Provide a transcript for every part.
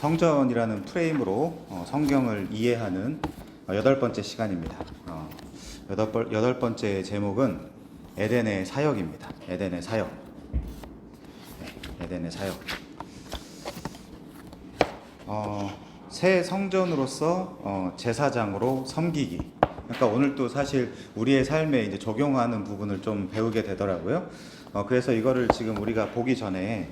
성전이라는 프레임으로 성경을 이해하는 8번째 시간입니다. 여덟 번째 제목은 에덴의 사역입니다. 에덴의 사역. 에덴의 사역. 새 성전으로서 제사장으로 섬기기. 그러니까 오늘 또 사실 우리의 삶에 이제 적용하는 부분을 좀 배우게 되더라고요. 그래서 이거를 지금 우리가 보기 전에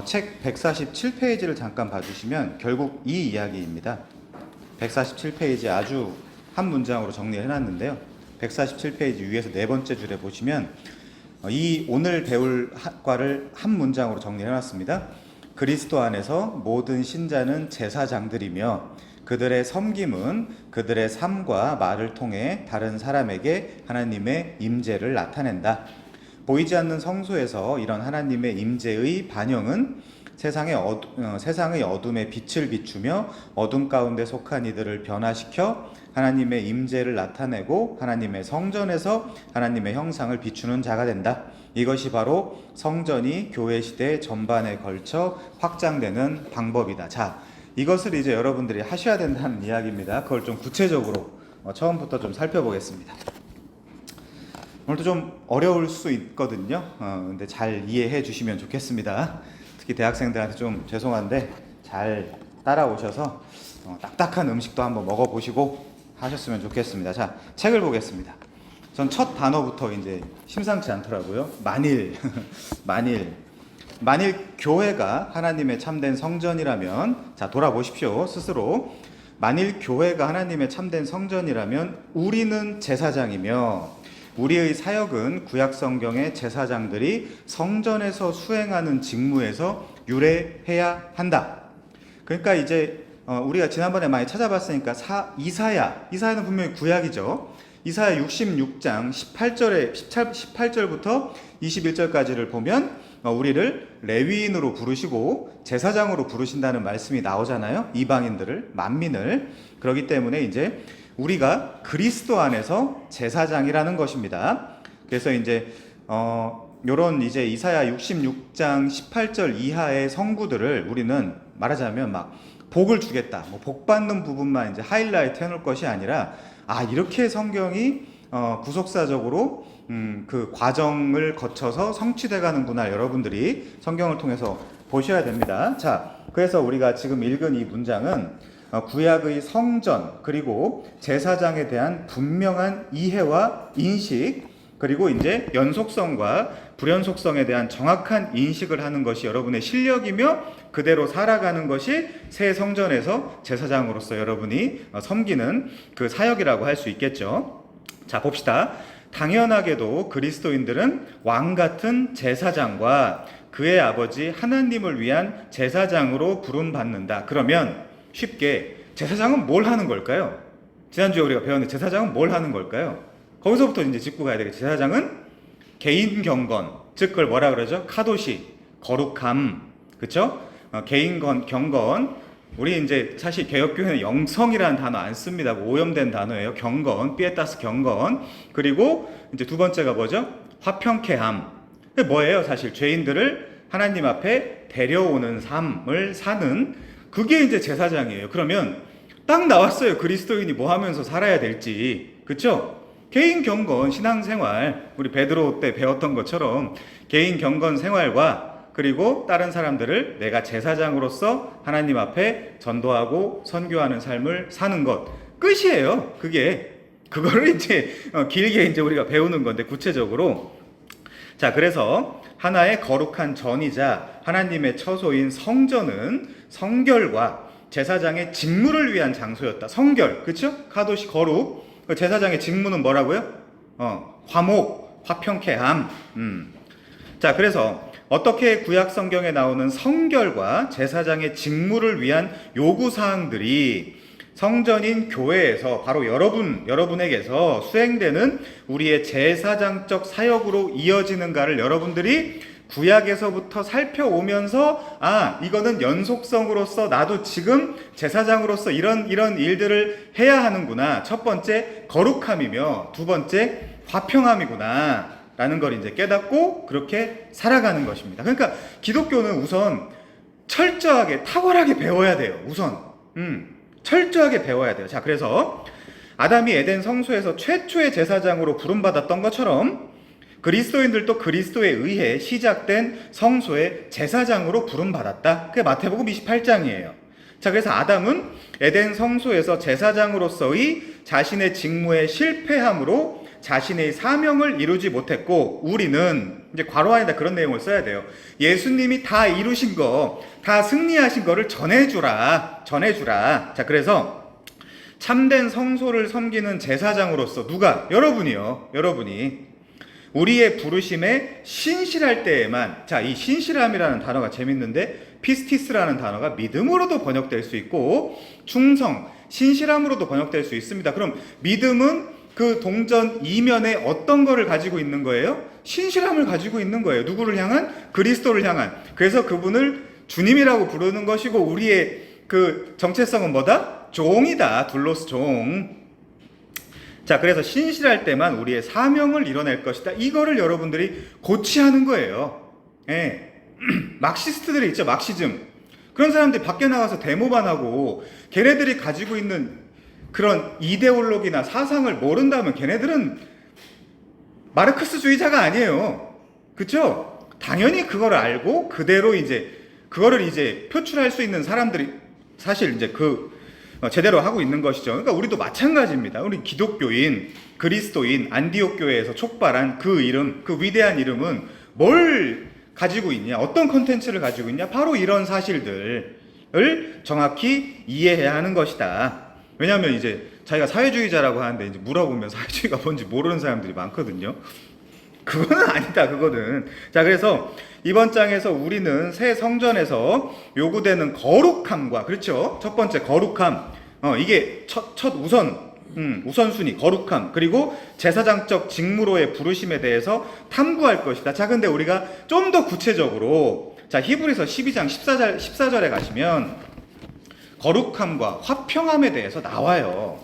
책 147페이지를 잠깐 봐주시면 결국 이 이야기입니다. 147페이지 아주 한 문장으로 정리를 해놨는데요. 147페이지 위에서 네 번째 줄에 보시면 이 오늘 배울 학과를 한 문장으로 정리를 해놨습니다. 그리스도 안에서 모든 신자는 제사장들이며 그들의 섬김은 그들의 삶과 말을 통해 다른 사람에게 하나님의 임재를 나타낸다. 보이지 않는 성소에서 이런 하나님의 임재의 반영은 세상의 어둠에 빛을 비추며 어둠 가운데 속한 이들을 변화시켜 하나님의 임재를 나타내고 하나님의 성전에서 하나님의 형상을 비추는 자가 된다. 이것이 바로 성전이 교회 시대 전반에 걸쳐 확장되는 방법이다. 자, 이것을 이제 여러분들이 하셔야 된다는 이야기입니다. 그걸 좀 구체적으로 처음부터 좀 살펴보겠습니다. 오늘도 좀 어려울 수 있거든요. 근데 잘 이해해 주시면 좋겠습니다. 특히 대학생들한테 좀 죄송한데 잘 따라오셔서 딱딱한 음식도 한번 먹어보시고 하셨으면 좋겠습니다. 자, 책을 보겠습니다. 전 첫 단어부터 이제 심상치 않더라고요. 만일 교회가 하나님의 참된 성전이라면, 자, 돌아보십시오. 스스로. 만일 교회가 하나님의 참된 성전이라면 우리는 제사장이며 우리의 사역은 구약 성경의 제사장들이 성전에서 수행하는 직무에서 유래해야 한다. 그러니까 이제 우리가 지난번에 많이 찾아봤으니까 이사야는 분명히 구약이죠. 이사야 66장 18절부터 21절까지를 보면 우리를 레위인으로 부르시고 제사장으로 부르신다는 말씀이 나오잖아요. 이방인들을, 만민을. 그렇기 때문에 이제 우리가 그리스도 안에서 제사장이라는 것입니다. 그래서 이제 요런 이제 이사야 66장 18절 이하의 성구들을 우리는 말하자면 막 복을 주겠다, 복 받는 부분만 이제 하이라이트 해놓을 것이 아니라, 이렇게 성경이 구속사적으로 그 과정을 거쳐서 성취돼 가는구나, 여러분들이 성경을 통해서 보셔야 됩니다. 자, 그래서 우리가 지금 읽은 이 문장은 구약의 성전 그리고 제사장에 대한 분명한 이해와 인식, 그리고 이제 연속성과 불연속성에 대한 정확한 인식을 하는 것이 여러분의 실력이며 그대로 살아가는 것이 새 성전에서 제사장으로서 여러분이 섬기는 그 사역이라고 할 수 있겠죠. 자, 봅시다. 당연하게도 그리스도인들은 왕 같은 제사장과 그의 아버지 하나님을 위한 제사장으로 부름받는다. 그러면 쉽게 제사장은 뭘 하는 걸까요? 지난주에 우리가 배웠는데 제사장은 뭘 하는 걸까요? 거기서부터 이제 짚고 가야 되겠죠. 제사장은 개인 경건, 즉 그걸 뭐라 그러죠? 카도시, 거룩함, 그렇죠? 개인 경건. 우리 이제 사실 개혁교회는 영성이라는 단어 안 씁니다. 오염된 단어예요. 경건, 피에타스 경건. 그리고 이제 두 번째가 뭐죠? 화평케함. 그게 뭐예요? 사실 죄인들을 하나님 앞에 데려오는 삶을 사는, 그게 이제 제사장이에요. 그러면 딱 나왔어요. 그리스도인이 뭐 하면서 살아야 될지. 그렇죠? 개인 경건, 신앙생활, 우리 베드로 때 배웠던 것처럼 개인 경건 생활과 그리고 다른 사람들을 내가 제사장으로서 하나님 앞에 전도하고 선교하는 삶을 사는 것. 끝이에요. 그거를 이제 길게 이제 우리가 배우는 건데, 구체적으로. 자, 그래서 하나의 거룩한 전이자 하나님의 처소인 성전은 성결과 제사장의 직무를 위한 장소였다. 성결, 그렇죠? 카도시, 거룩. 제사장의 직무는 뭐라고요? 화목, 화평케함. 자, 그래서 어떻게 구약 성경에 나오는 성결과 제사장의 직무를 위한 요구사항들이 성전인 교회에서 바로 여러분에게서 수행되는 우리의 제사장적 사역으로 이어지는가를 여러분들이 구약에서부터 살펴오면서, 이거는 연속성으로서 나도 지금 제사장으로서 이런 일들을 해야 하는구나. 첫 번째 거룩함이며 두 번째 화평함이구나 라는 걸 이제 깨닫고 그렇게 살아가는 것입니다. 그러니까 기독교는 우선 철저하게 탁월하게 배워야 돼요. 우선 철저하게 배워야 돼요. 자, 그래서 아담이 에덴 성소에서 최초의 제사장으로 부름받았던 것처럼 그리스도인들도 그리스도에 의해 시작된 성소의 제사장으로 부름받았다. 그게 마태복음 28장이에요. 자, 그래서 아담은 에덴 성소에서 제사장으로서의 자신의 직무에 실패함으로 자신의 사명을 이루지 못했고, 우리는 이제 괄호 안에다 그런 내용을 써야 돼요. 예수님이 다 이루신 거, 다 승리하신 거를 전해주라. 자, 그래서 참된 성소를 섬기는 제사장으로서 누가? 여러분이요. 여러분이 우리의 부르심에 신실할 때에만, 자, 이 신실함이라는 단어가 재밌는데 피스티스라는 단어가 믿음으로도 번역될 수 있고 충성, 신실함으로도 번역될 수 있습니다. 그럼 믿음은 그 동전 이면에 어떤 거를 가지고 있는 거예요? 신실함을 가지고 있는 거예요. 누구를 향한? 그리스도를 향한. 그래서 그분을 주님이라고 부르는 것이고, 우리의 그 정체성은 뭐다? 종이다. 둘로스 종. 자, 그래서 신실할 때만 우리의 사명을 이뤄낼 것이다. 이거를 여러분들이 고취하는 거예요. 예. 막시스트들이 있죠. 막시즘. 그런 사람들이 밖에 나가서 데모만 하고 걔네들이 가지고 있는 그런 이데올로기나 사상을 모른다면 걔네들은 마르크스주의자가 아니에요. 그쵸? 당연히 그걸 알고 그대로 그거를 표출할 수 있는 사람들이 사실 제대로 하고 있는 것이죠. 그러니까 우리도 마찬가지입니다. 우리 기독교인, 그리스도인, 안디옥 교회에서 촉발한 그 이름, 그 위대한 이름은 뭘 가지고 있냐? 어떤 컨텐츠를 가지고 있냐? 바로 이런 사실들을 정확히 이해해야 하는 것이다. 왜냐하면 자기가 사회주의자라고 하는데 물어보면 사회주의가 뭔지 모르는 사람들이 많거든요. 그거는 아니다, 그거는. 자, 그래서 이번 장에서 우리는 새 성전에서 요구되는 거룩함과, 그렇죠? 첫 번째, 거룩함. 이게 첫 우선순위, 거룩함. 그리고 제사장적 직무로의 부르심에 대해서 탐구할 것이다. 자, 근데 우리가 좀 더 구체적으로, 자, 히브리서 12장 14절에 가시면 거룩함과 화평함에 대해서 나와요.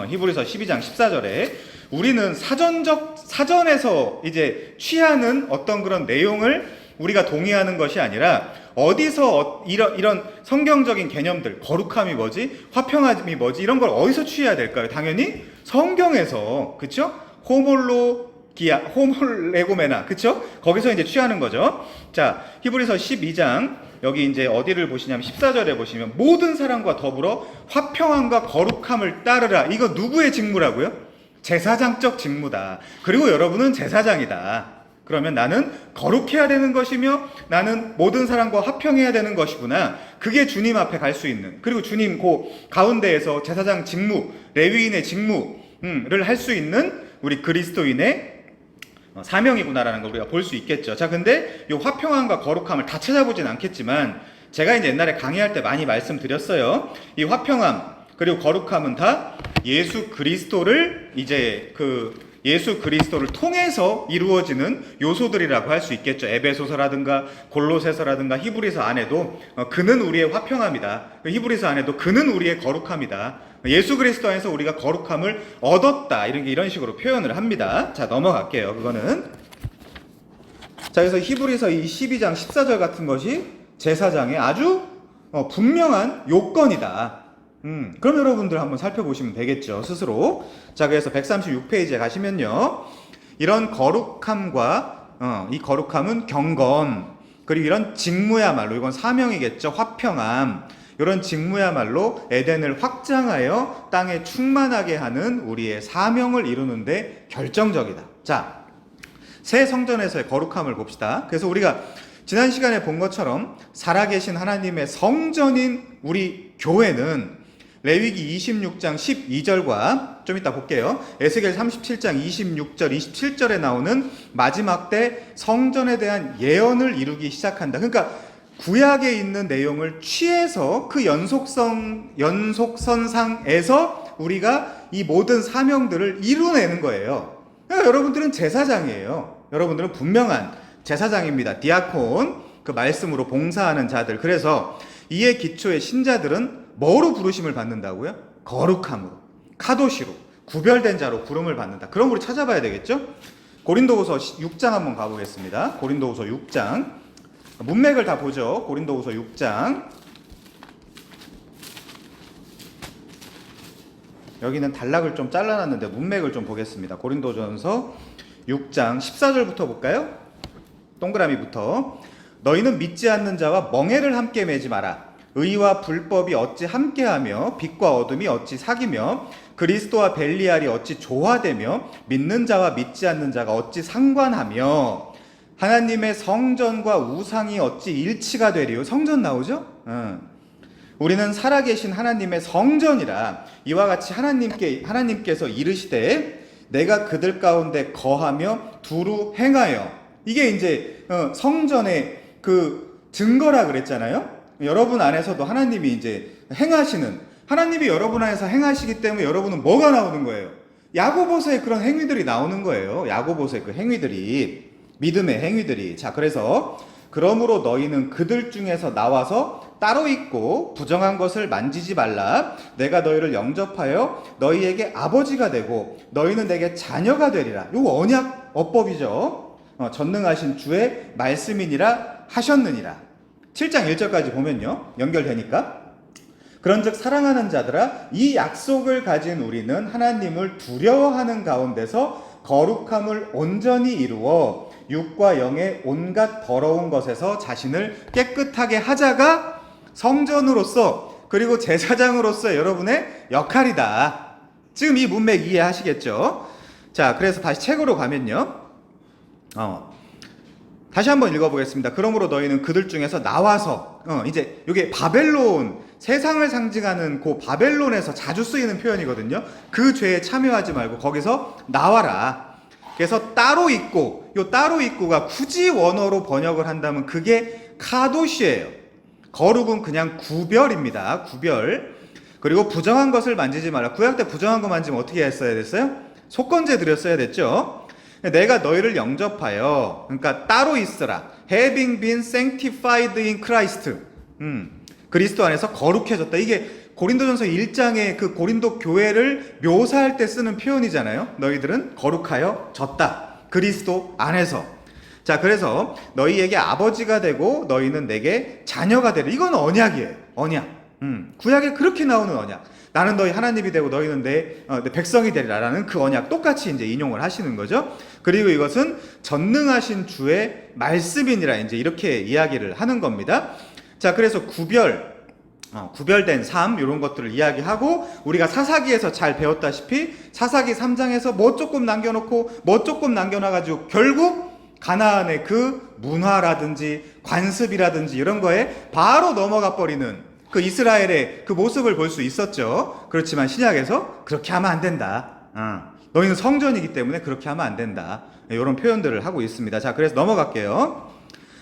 히브리서 12장 14절에 우리는 사전에서 취하는 어떤 그런 내용을 우리가 동의하는 것이 아니라 어디서 이런 성경적인 개념들, 거룩함이 뭐지? 화평함이 뭐지? 이런 걸 어디서 취해야 될까요? 당연히 성경에서, 그쵸? 호몰레고메나, 그쵸? 거기서 취하는 거죠. 자, 히브리서 12장, 여기 어디를 보시냐면 14절에 보시면 모든 사람과 더불어 화평함과 거룩함을 따르라. 이거 누구의 직무라고요? 제사장적 직무다. 그리고 여러분은 제사장이다. 그러면 나는 거룩해야 되는 것이며 나는 모든 사람과 화평해야 되는 것이구나. 그게 주님 앞에 갈 수 있는, 그리고 주님 가운데에서 제사장 직무, 레위인의 직무를 할 수 있는 우리 그리스도인의 사명이구나라는 걸 우리가 볼 수 있겠죠. 자, 근데 이 화평함과 거룩함을 다 찾아보진 않겠지만 제가 옛날에 강의할 때 많이 말씀드렸어요. 이 화평함 그리고 거룩함은 다 예수 그리스도를 통해서 이루어지는 요소들이라고 할 수 있겠죠. 에베소서라든가 골로새서라든가 히브리서 안에도 그는 우리의 화평함이다. 히브리서 안에도 그는 우리의 거룩함이다. 예수 그리스도 안에서 우리가 거룩함을 얻었다. 이런 식으로 표현을 합니다. 자, 넘어갈게요. 그거는. 자, 그래서 히브리서 이 12장 14절 같은 것이 제사장의 아주 분명한 요건이다. 그럼 여러분들 한번 살펴보시면 되겠죠, 스스로. 자, 그래서 136페이지에 가시면요, 이런 거룩함과 이 거룩함은 경건, 그리고 이런 직무야말로, 이건 사명이겠죠, 화평함, 이런 직무야말로 에덴을 확장하여 땅에 충만하게 하는 우리의 사명을 이루는데 결정적이다. 자, 새 성전에서의 거룩함을 봅시다. 그래서 우리가 지난 시간에 본 것처럼 살아계신 하나님의 성전인 우리 교회는 레위기 26장 12절과 좀 이따 볼게요. 에스겔 37장 26절, 27절에 나오는 마지막 때 성전에 대한 예언을 이루기 시작한다. 그러니까 구약에 있는 내용을 취해서 그 연속선상에서 우리가 이 모든 사명들을 이루어내는 거예요. 그러니까 여러분들은 제사장이에요. 여러분들은 분명한 제사장입니다. 디아콘, 그 말씀으로 봉사하는 자들. 그래서 이에 기초의 신자들은 뭐로 부르심을 받는다고요? 거룩함으로, 카도시로, 구별된 자로 부름을 받는다. 그럼 우리 찾아봐야 되겠죠? 고린도후서 6장 한번 가보겠습니다. 고린도후서 6장 문맥을 다 보죠. 고린도후서 6장. 여기는 단락을 좀 잘라놨는데 문맥을 좀 보겠습니다. 고린도전서 6장 14절부터 볼까요? 동그라미부터. 너희는 믿지 않는 자와 멍에를 함께 매지 마라. 의와 불법이 어찌 함께하며 빛과 어둠이 어찌 사귀며 그리스도와 벨리알이 어찌 조화되며 믿는 자와 믿지 않는 자가 어찌 상관하며 하나님의 성전과 우상이 어찌 일치가 되리요. 성전 나오죠? 우리는 살아계신 하나님의 성전이라. 이와 같이 하나님께서 이르시되 내가 그들 가운데 거하며 두루 행하여. 이게 이제 성전의 그 증거라 그랬잖아요. 여러분 안에서도 하나님이 이제 하나님이 여러분 안에서 행하시기 때문에 여러분은 뭐가 나오는 거예요? 야고보서의 그런 행위들이 나오는 거예요. 야고보서의 그 행위들이, 믿음의 행위들이. 자, 그래서 그러므로 너희는 그들 중에서 나와서 따로 있고 부정한 것을 만지지 말라. 내가 너희를 영접하여 너희에게 아버지가 되고 너희는 내게 자녀가 되리라. 이거 언약 어법이죠. 전능하신 주의 말씀이니라 하셨느니라. 7장 1절까지 보면요, 연결되니까. 그런즉 사랑하는 자들아, 이 약속을 가진 우리는 하나님을 두려워하는 가운데서 거룩함을 온전히 이루어 육과 영의 온갖 더러운 것에서 자신을 깨끗하게 하자가 성전으로서 그리고 제사장으로서 여러분의 역할이다. 지금 이 문맥 이해하시겠죠? 자, 그래서 다시 책으로 가면요, 다시 한번 읽어보겠습니다. 그러므로 너희는 그들 중에서 나와서, 이제 이게 바벨론, 세상을 상징하는 그 바벨론에서 자주 쓰이는 표현이거든요. 그 죄에 참여하지 말고 거기서 나와라. 그래서 따로 있고, 요 따로 있고가 굳이 원어로 번역을 한다면 그게 카도시예요. 거룩은 그냥 구별입니다. 구별. 그리고 부정한 것을 만지지 말라. 구약 때 부정한 거 만지면 어떻게 했어야 됐어요? 속건제 드렸어야 됐죠. 내가 너희를 영접하여, 그러니까 따로 있으라. Having been sanctified in Christ. 그리스도 안에서 거룩해졌다. 이게 고린도전서 1장의 그 고린도 교회를 묘사할 때 쓰는 표현이잖아요. 너희들은 거룩하여 졌다. 그리스도 안에서. 자, 그래서 너희에게 아버지가 되고 너희는 내게 자녀가 되리라. 이건 언약이에요. 언약. 구약에 그렇게 나오는 언약. 나는 너희 하나님이 되고 너희는 내 백성이 되리라라는 그 언약 똑같이 이제 인용을 하시는 거죠. 그리고 이것은 전능하신 주의 말씀이니라 이제 이렇게 이야기를 하는 겁니다. 자, 그래서 구별된 삶 이런 것들을 이야기하고 우리가 사사기에서 잘 배웠다시피 사사기 3장에서 뭐 조금 남겨놓고 뭐 조금 남겨놔가지고 결국 가나안의 그 문화라든지 관습이라든지 이런 거에 바로 넘어가 버리는 그 이스라엘의 그 모습을 볼 수 있었죠. 그렇지만 신약에서 그렇게 하면 안 된다. 너희는 성전이기 때문에 그렇게 하면 안 된다. 이런 표현들을 하고 있습니다. 자, 그래서 넘어갈게요.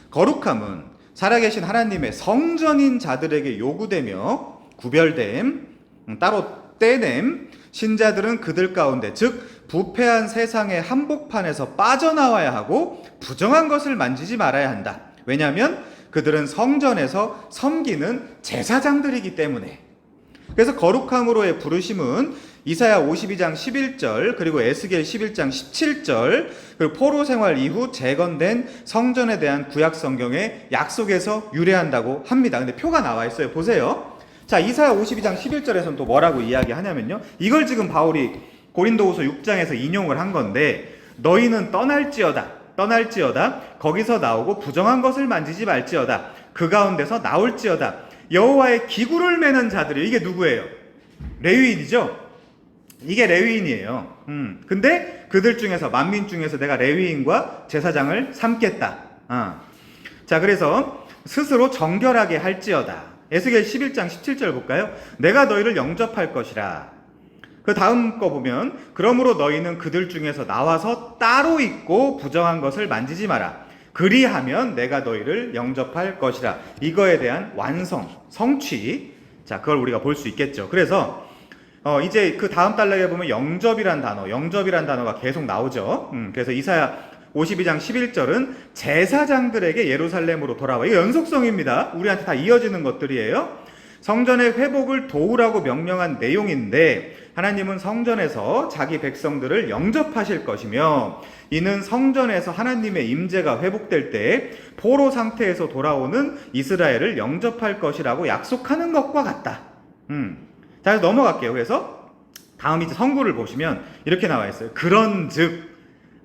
거룩함은 살아계신 하나님의 성전인 자들에게 요구되며 구별됨, 따로 떼냄, 신자들은 그들 가운데 즉 부패한 세상의 한복판에서 빠져나와야 하고 부정한 것을 만지지 말아야 한다. 왜냐하면 그들은 성전에서 섬기는 제사장들이기 때문에. 그래서 거룩함으로의 부르심은 이사야 52장 11절 그리고 에스겔 11장 17절 그리고 포로 생활 이후 재건된 성전에 대한 구약 성경의 약속에서 유래한다고 합니다. 근데 표가 나와 있어요. 보세요. 자, 이사야 52장 11절에서는 또 뭐라고 이야기하냐면요, 이걸 지금 바울이 고린도후서 6장에서 인용을 한 건데, 너희는 떠날지어다 거기서 나오고 부정한 것을 만지지 말지어다 그 가운데서 나올지어다 여호와의 기구를 매는 자들이. 이게 누구예요? 레위인이죠. 이게 레위인이에요. 근데 그들 중에서 만민 중에서 내가 레위인과 제사장을 삼겠다. 자, 그래서 스스로 정결하게 할지어다. 에스겔 11장 17절 볼까요? 내가 너희를 영접할 것이라. 그 다음 거 보면 그러므로 너희는 그들 중에서 나와서 따로 있고 부정한 것을 만지지 마라. 그리하면 내가 너희를 영접할 것이라. 이거에 대한 완성, 성취. 자, 그걸 우리가 볼 수 있겠죠. 그래서 이제 그 다음 단락에 보면 영접이란 단어가 계속 나오죠. 그래서 이사야 52장 11절은 제사장들에게 예루살렘으로 돌아와. 이거 연속성입니다. 우리한테 다 이어지는 것들이에요. 성전의 회복을 도우라고 명령한 내용인데 하나님은 성전에서 자기 백성들을 영접하실 것이며 이는 성전에서 하나님의 임재가 회복될 때 포로 상태에서 돌아오는 이스라엘을 영접할 것이라고 약속하는 것과 같다. 자, 넘어갈게요. 그래서 다음 이제 성구를 보시면 이렇게 나와 있어요. 그런즉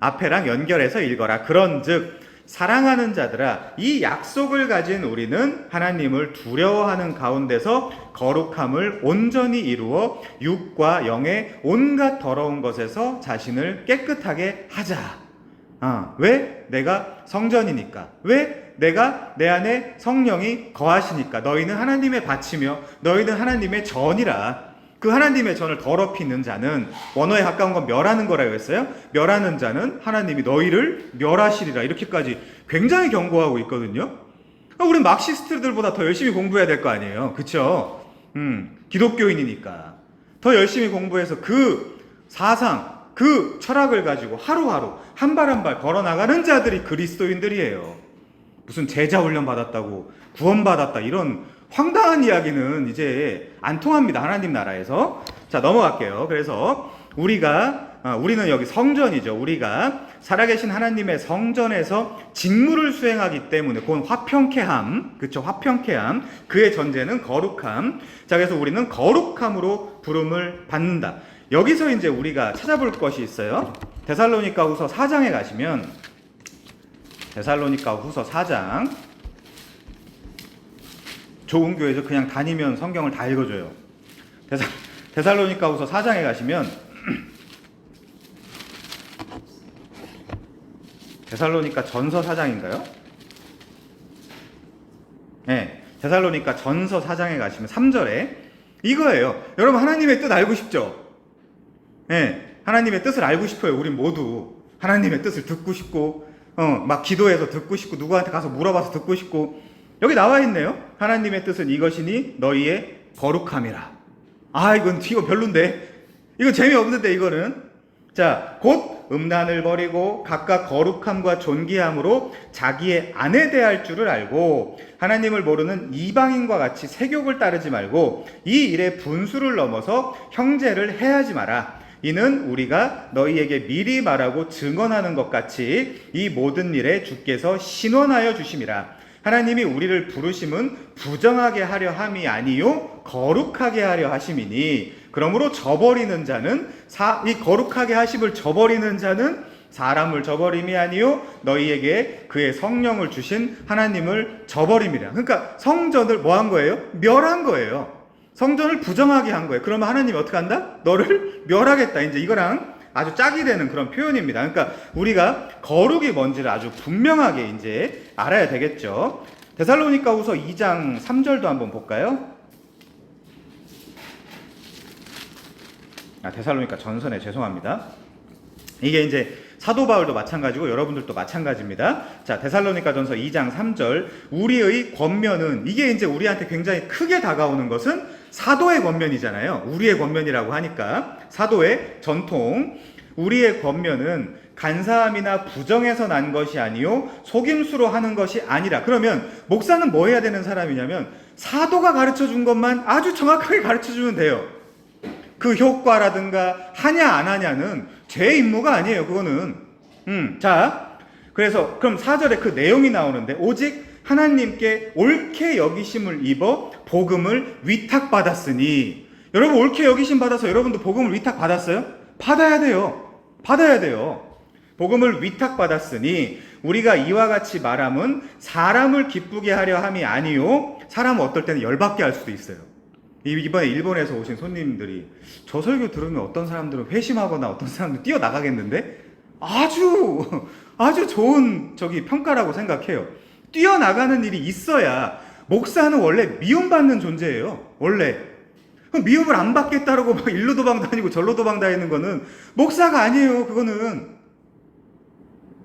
앞에랑 연결해서 읽어라. 그런즉 사랑하는 자들아, 이 약속을 가진 우리는 하나님을 두려워하는 가운데서 거룩함을 온전히 이루어 육과 영의 온갖 더러운 것에서 자신을 깨끗하게 하자. 왜? 내가 성전이니까. 왜? 내가 내 안에 성령이 거하시니까. 너희는 하나님의 밭이며 너희는 하나님의 전이라. 그 하나님의 전을 더럽히는 자는, 원어에 가까운 건 멸하는 거라고 했어요. 멸하는 자는 하나님이 너희를 멸하시리라. 이렇게까지 굉장히 경고하고 있거든요. 우리는 막시스트들보다 더 열심히 공부해야 될 거 아니에요. 그쵸? 기독교인이니까 더 열심히 공부해서 그 사상, 그 철학을 가지고 하루하루 한 발 한 발 걸어나가는 자들이 그리스도인들이에요. 무슨 제자 훈련 받았다고 구원받았다 이런 황당한 이야기는 이제 안 통합니다. 하나님 나라에서. 자, 넘어갈게요. 그래서 우리는 여기 성전이죠. 우리가 살아계신 하나님의 성전에서 직무를 수행하기 때문에 그건 화평케함, 그쵸? 화평케함. 그의 전제는 거룩함. 자, 그래서 우리는 거룩함으로 부름을 받는다. 여기서 이제 우리가 찾아볼 것이 있어요. 데살로니가후서 4장에 가시면 데살로니가후서 4장, 좋은 교회에서 그냥 다니면 성경을 다 읽어줘요. 데살로니가후서 4장에 가시면 데살로니가 전서 4장인가요? 네, 데살로니가 전서 4장에 가시면 3절에 이거예요. 여러분, 하나님의 뜻 알고 싶죠? 네, 하나님의 뜻을 알고 싶어요. 우린 모두 하나님의 뜻을 듣고 싶고, 막 기도해서 듣고 싶고, 누구한테 가서 물어봐서 듣고 싶고. 여기 나와 있네요. 하나님의 뜻은 이것이니 너희의 거룩함이라. 이거 별론데. 이거 재미없는데, 이거는. 자, 곧 음란을 버리고 각각 거룩함과 존귀함으로 자기의 아내 대할 줄을 알고 하나님을 모르는 이방인과 같이 세욕을 따르지 말고 이 일에 분수를 넘어서 형제를 해하지 마라. 이는 우리가 너희에게 미리 말하고 증언하는 것 같이 이 모든 일에 주께서 신원하여 주심이라. 하나님이 우리를 부르심은 부정하게 하려 함이 아니요 거룩하게 하려 하심이니 그러므로 저버리는 자는 이 거룩하게 하심을 저버리는 자는 사람을 저버림이 아니요 너희에게 그의 성령을 주신 하나님을 저버림이라. 그러니까 성전을 뭐 한 거예요? 멸한 거예요. 성전을 부정하게 한 거예요. 그러면 하나님이 어떻게 한다? 너를 멸하겠다. 이제 이거랑 아주 짝이 되는 그런 표현입니다. 그러니까 우리가 거룩이 뭔지를 아주 분명하게 이제 알아야 되겠죠. 데살로니가후서 2장 3절도 한번 볼까요? 데살로니가 전서네, 죄송합니다. 이게 이제 사도 바울도 마찬가지고 여러분들도 마찬가지입니다. 자, 데살로니가 전서 2장 3절. 우리의 권면은, 이게 이제 우리한테 굉장히 크게 다가오는 것은 사도의 권면이잖아요. 우리의 권면이라고 하니까 사도의 전통. 우리의 권면은 간사함이나 부정에서 난 것이 아니요 속임수로 하는 것이 아니라. 그러면 목사는 뭐 해야 되는 사람이냐면 사도가 가르쳐 준 것만 아주 정확하게 가르쳐 주면 돼요. 그 효과라든가 하냐 안 하냐는 제 임무가 아니에요. 그거는. 자, 그래서 그럼 4절에 그 내용이 나오는데 오직 하나님께 옳게 여기심을 입어 복음을 위탁받았으니. 여러분, 옳게 여기심 받아서 여러분도 복음을 위탁받았어요? 받아야 돼요. 받아야 돼요. 복음을 위탁받았으니 우리가 이와 같이 말함은 사람을 기쁘게 하려 함이 아니요 사람은 어떨 때는 열받게 할 수도 있어요. 이번에 일본에서 오신 손님들이 저 설교 들으면 어떤 사람들은 회심하거나 어떤 사람들은 뛰어나가겠는데 아주 좋은 평가라고 생각해요. 뛰어나가는 일이 있어야. 목사는 원래 미움받는 존재예요. 원래. 미움을 안 받겠다라고 막 일로 도망 다니고 절로 도망 다니는 거는 목사가 아니에요. 그거는.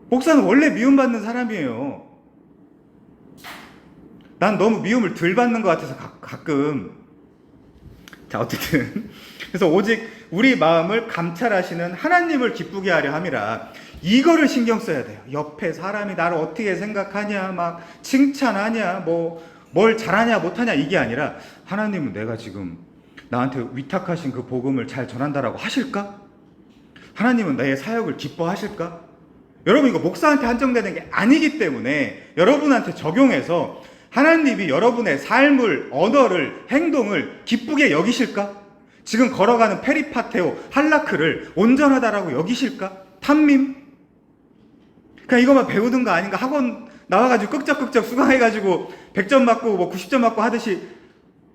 목사는 원래 미움받는 사람이에요. 난 너무 미움을 덜 받는 것 같아서 가끔. 자, 어쨌든 그래서 오직 우리 마음을 감찰하시는 하나님을 기쁘게 하려 함이라. 이거를 신경 써야 돼요. 옆에 사람이 나를 어떻게 생각하냐, 막 칭찬하냐, 뭘 잘하냐 못하냐, 이게 아니라 하나님은 내가 지금 나한테 위탁하신 그 복음을 잘 전한다라고 하실까? 하나님은 나의 사역을 기뻐하실까? 여러분, 이거 목사한테 한정되는 게 아니기 때문에 여러분한테 적용해서 하나님이 여러분의 삶을, 언어를, 행동을 기쁘게 여기실까? 지금 걸어가는 페리파테오, 할라크를 온전하다라고 여기실까? 탐밈? 그냥 이것만 배우는 거 아닌가? 학원 나와가지고 끄적끄적 수강해가지고 100점 맞고 뭐 90점 맞고 하듯이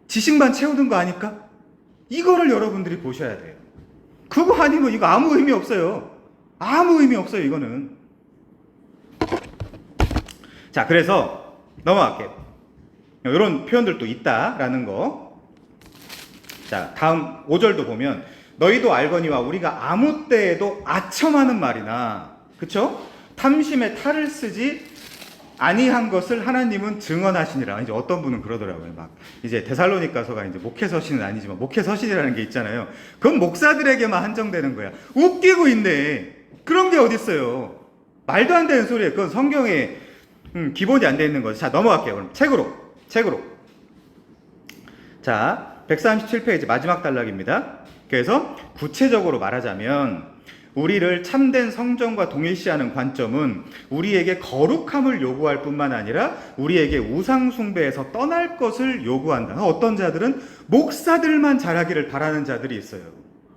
지식만 채우는 거 아닐까? 이거를 여러분들이 보셔야 돼요. 그거 아니면 이거 아무 의미 없어요. 아무 의미 없어요, 이거는. 자, 그래서 넘어갈게요. 이런 표현들도 있다라는 거. 자, 다음 5절도 보면 너희도 알거니와 우리가 아무 때에도 아첨하는 말이나, 그쵸? 탐심에 탈을 쓰지 아니한 것을 하나님은 증언하시니라. 이제 어떤 분은 그러더라고요. 막 이제 데살로니가서가 이제 목회서신은 아니지만 목회서신이라는 게 있잖아요. 그건 목사들에게만 한정되는 거야. 웃기고 있네. 그런 게 어딨어요. 말도 안 되는 소리예요. 그건 성경에 기본이 안 돼 있는 거죠. 자, 넘어갈게요. 그럼 책으로. 자, 137페이지 마지막 단락입니다. 그래서 구체적으로 말하자면 우리를 참된 성전과 동일시하는 관점은 우리에게 거룩함을 요구할 뿐만 아니라 우리에게 우상 숭배에서 떠날 것을 요구한다. 어떤 자들은 목사들만 잘하기를 바라는 자들이 있어요.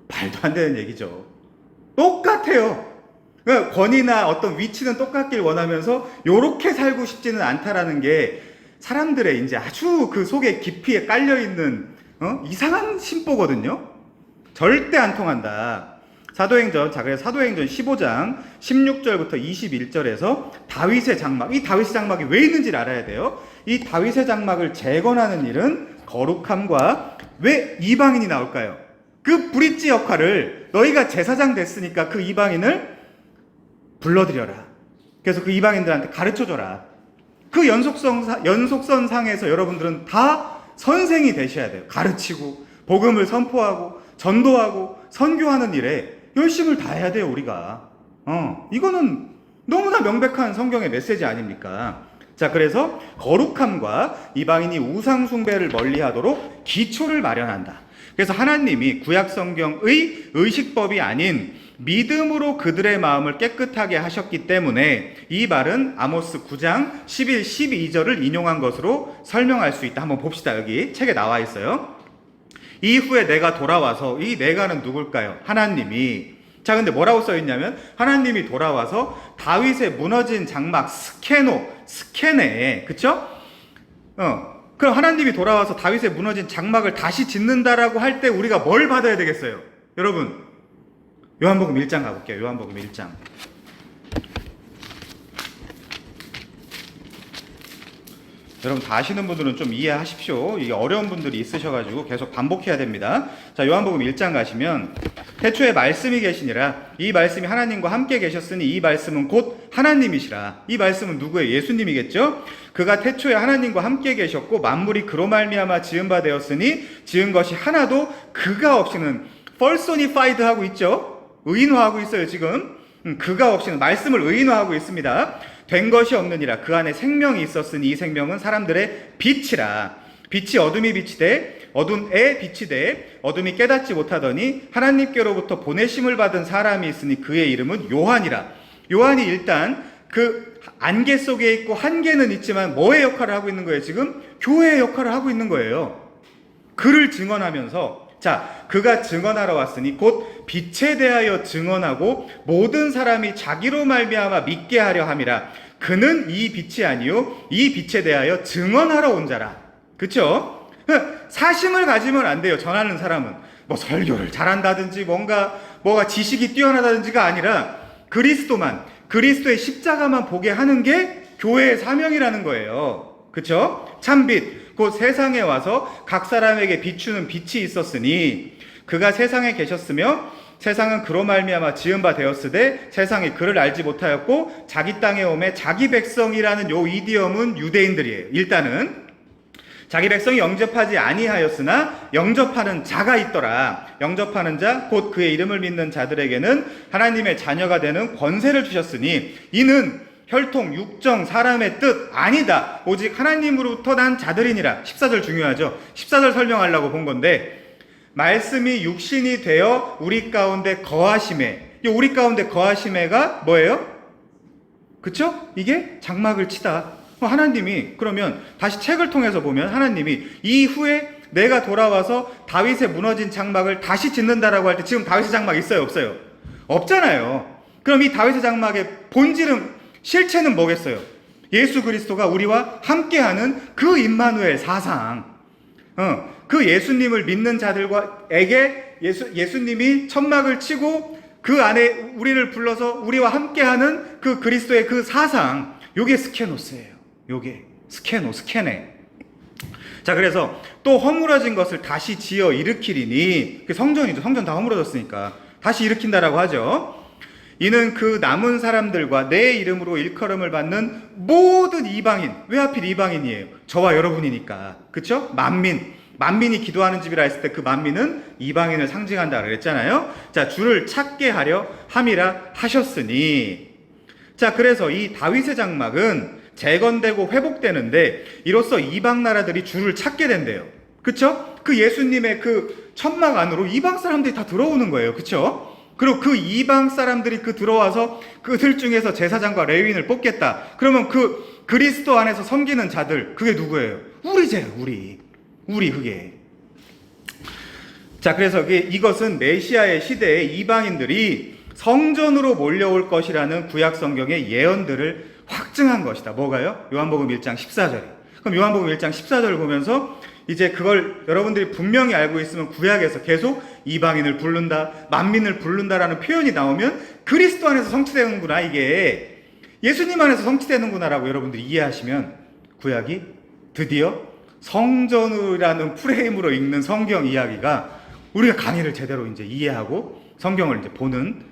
말도 안 되는 얘기죠. 똑같아요. 그러니까 권위나 어떤 위치는 똑같길 원하면서 요렇게 살고 싶지는 않다라는 게 사람들의 이제 아주 그 속에 깊이에 깔려있는 이상한 심보거든요. 절대 안 통한다. 사도행전, 자, 그래서 사도행전 15장 16절부터 21절에서 다윗의 장막, 이 다윗의 장막이 왜 있는지를 알아야 돼요. 이 다윗의 장막을 재건하는 일은 거룩함과, 왜 이방인이 나올까요? 그 브릿지 역할을, 너희가 제사장 됐으니까 그 이방인을 불러들여라. 그래서 그 이방인들한테 가르쳐줘라. 그 연속선상에서 여러분들은 다 선생이 되셔야 돼요. 가르치고 복음을 선포하고 전도하고 선교하는 일에 열심을 다해야 돼요, 우리가. 이거는 너무나 명백한 성경의 메시지 아닙니까? 자, 그래서 거룩함과 이방인이 우상 숭배를 멀리하도록 기초를 마련한다. 그래서 하나님이 구약 성경의 의식법이 아닌 믿음으로 그들의 마음을 깨끗하게 하셨기 때문에 이 말은 아모스 9장 11, 12절을 인용한 것으로 설명할 수 있다. 한번 봅시다. 여기 책에 나와 있어요. 이후에 내가 돌아와서, 이 내가는 누굴까요? 하나님이. 자, 근데 뭐라고 써있냐면 하나님이 돌아와서 다윗의 무너진 장막 스케네, 그쵸? 그럼 하나님이 돌아와서 다윗의 무너진 장막을 다시 짓는다라고 할 때 우리가 뭘 받아야 되겠어요? 여러분, 요한복음 1장 가볼게요. 요한복음 1장. 여러분 다 아시는 분들은 좀 이해하십시오. 이게 어려운 분들이 있으셔가지고 계속 반복해야 됩니다. 자, 요한복음 1장 가시면 태초에 말씀이 계시니라. 이 말씀이 하나님과 함께 계셨으니 이 말씀은 곧 하나님이시라. 이 말씀은 누구예요? 예수님이겠죠? 그가 태초에 하나님과 함께 계셨고 만물이 그로 말미암아 지은 바 되었으니 지은 것이 하나도 그가 없이는, personified 하고 있죠? 의인화하고 있어요, 지금. 그가 없이는, 말씀을 의인화하고 있습니다. 된 것이 없느니라. 그 안에 생명이 있었으니 이 생명은 사람들의 빛이라. 빛이 어둠이 빛이 돼, 어둠에 빛이 돼, 어둠이 깨닫지 못하더니 하나님께로부터 보내심을 받은 사람이 있으니 그의 이름은 요한이라. 요한이 일단 그 안개 속에 있고 한계는 있지만 뭐의 역할을 하고 있는 거예요? 지금 교회의 역할을 하고 있는 거예요. 그를 증언하면서, 자, 그가 증언하러 왔으니 곧 빛에 대하여 증언하고 모든 사람이 자기로 말미암아 믿게 하려 함이라. 그는 이 빛이 아니요 이 빛에 대하여 증언하러 온 자라. 그쵸? 사심을 가지면 안 돼요. 전하는 사람은 뭐 설교를 잘한다든지 뭐가 지식이 뛰어나다든지가 아니라 그리스도만, 그리스도의 십자가만 보게 하는 게 교회의 사명이라는 거예요. 그쵸? 참빛, 곧 세상에 와서 각 사람에게 비추는 빛이 있었으니 그가 세상에 계셨으며 세상은 그로 말미암아 지은 바 되었으되 세상이 그를 알지 못하였고 자기 땅에 오매 자기 백성이라는 요 이디엄은 유대인들이에요. 일단은 자기 백성이 영접하지 아니하였으나 영접하는 자가 있더라. 영접하는 자, 곧 그의 이름을 믿는 자들에게는 하나님의 자녀가 되는 권세를 주셨으니 이는 혈통, 육정, 사람의 뜻 아니다. 오직 하나님으로부터 난 자들이니라. 14절 중요하죠. 14절 설명하려고 본 건데, 말씀이 육신이 되어 우리 가운데 거하심에, 이 우리 가운데 거하심에가 뭐예요? 그쵸? 이게 장막을 치다. 하나님이 그러면 다시 책을 통해서 보면 하나님이 이후에 내가 돌아와서 다윗의 무너진 장막을 다시 짓는다라고 할 때 지금 다윗의 장막 있어요? 없어요? 없잖아요. 그럼 이 다윗의 장막의 본질은, 실체는 뭐겠어요? 예수 그리스도가 우리와 함께하는 그 임마누엘 사상, 그 예수님을 믿는 자들에게 예수님이 천막을 치고 그 안에 우리를 불러서 우리와 함께하는 그 그리스도의 그 사상, 요게 스케노스예요. 요게 스케네. 자, 그래서 또 허물어진 것을 다시 지어 일으키리니, 성전이죠. 성전 다 허물어졌으니까 다시 일으킨다라고 하죠. 이는 그 남은 사람들과 내 이름으로 일컬음을 받는 모든 이방인, 왜 하필 이방인이에요? 저와 여러분이니까. 그쵸? 만민이 기도하는 집이라 했을 때 그 만민은 이방인을 상징한다 그랬잖아요. 자, 주를 찾게 하려 함이라 하셨으니. 자, 그래서 이 다윗의 장막은 재건되고 회복되는데 이로써 이방 나라들이 주를 찾게 된대요. 그쵸? 그 예수님의 그 천막 안으로 이방 사람들이 다 들어오는 거예요. 그쵸? 그리고 그 이방 사람들이 들어와서 그들 중에서 제사장과 레위인을 뽑겠다. 그러면 그 그리스도 안에서 섬기는 자들, 그게 누구예요? 우리제요, 우리 그게. 자, 그래서 이것은 메시아의 시대에 이방인들이 성전으로 몰려올 것이라는 구약 성경의 예언들을 확증한 것이다. 뭐가요? 요한복음 1장 14절에. 그럼 요한복음 1장 14절을 보면서 이제 그걸 여러분들이 분명히 알고 있으면 구약에서 계속 이방인을 부른다, 만민을 부른다라는 표현이 나오면 그리스도 안에서 성취되는구나, 이게 예수님 안에서 성취되는구나라고 여러분들이 이해하시면 구약이 드디어 성전이라는 프레임으로 읽는 성경 이야기가 우리가 강의를 제대로 이제 이해하고 성경을 이제 보는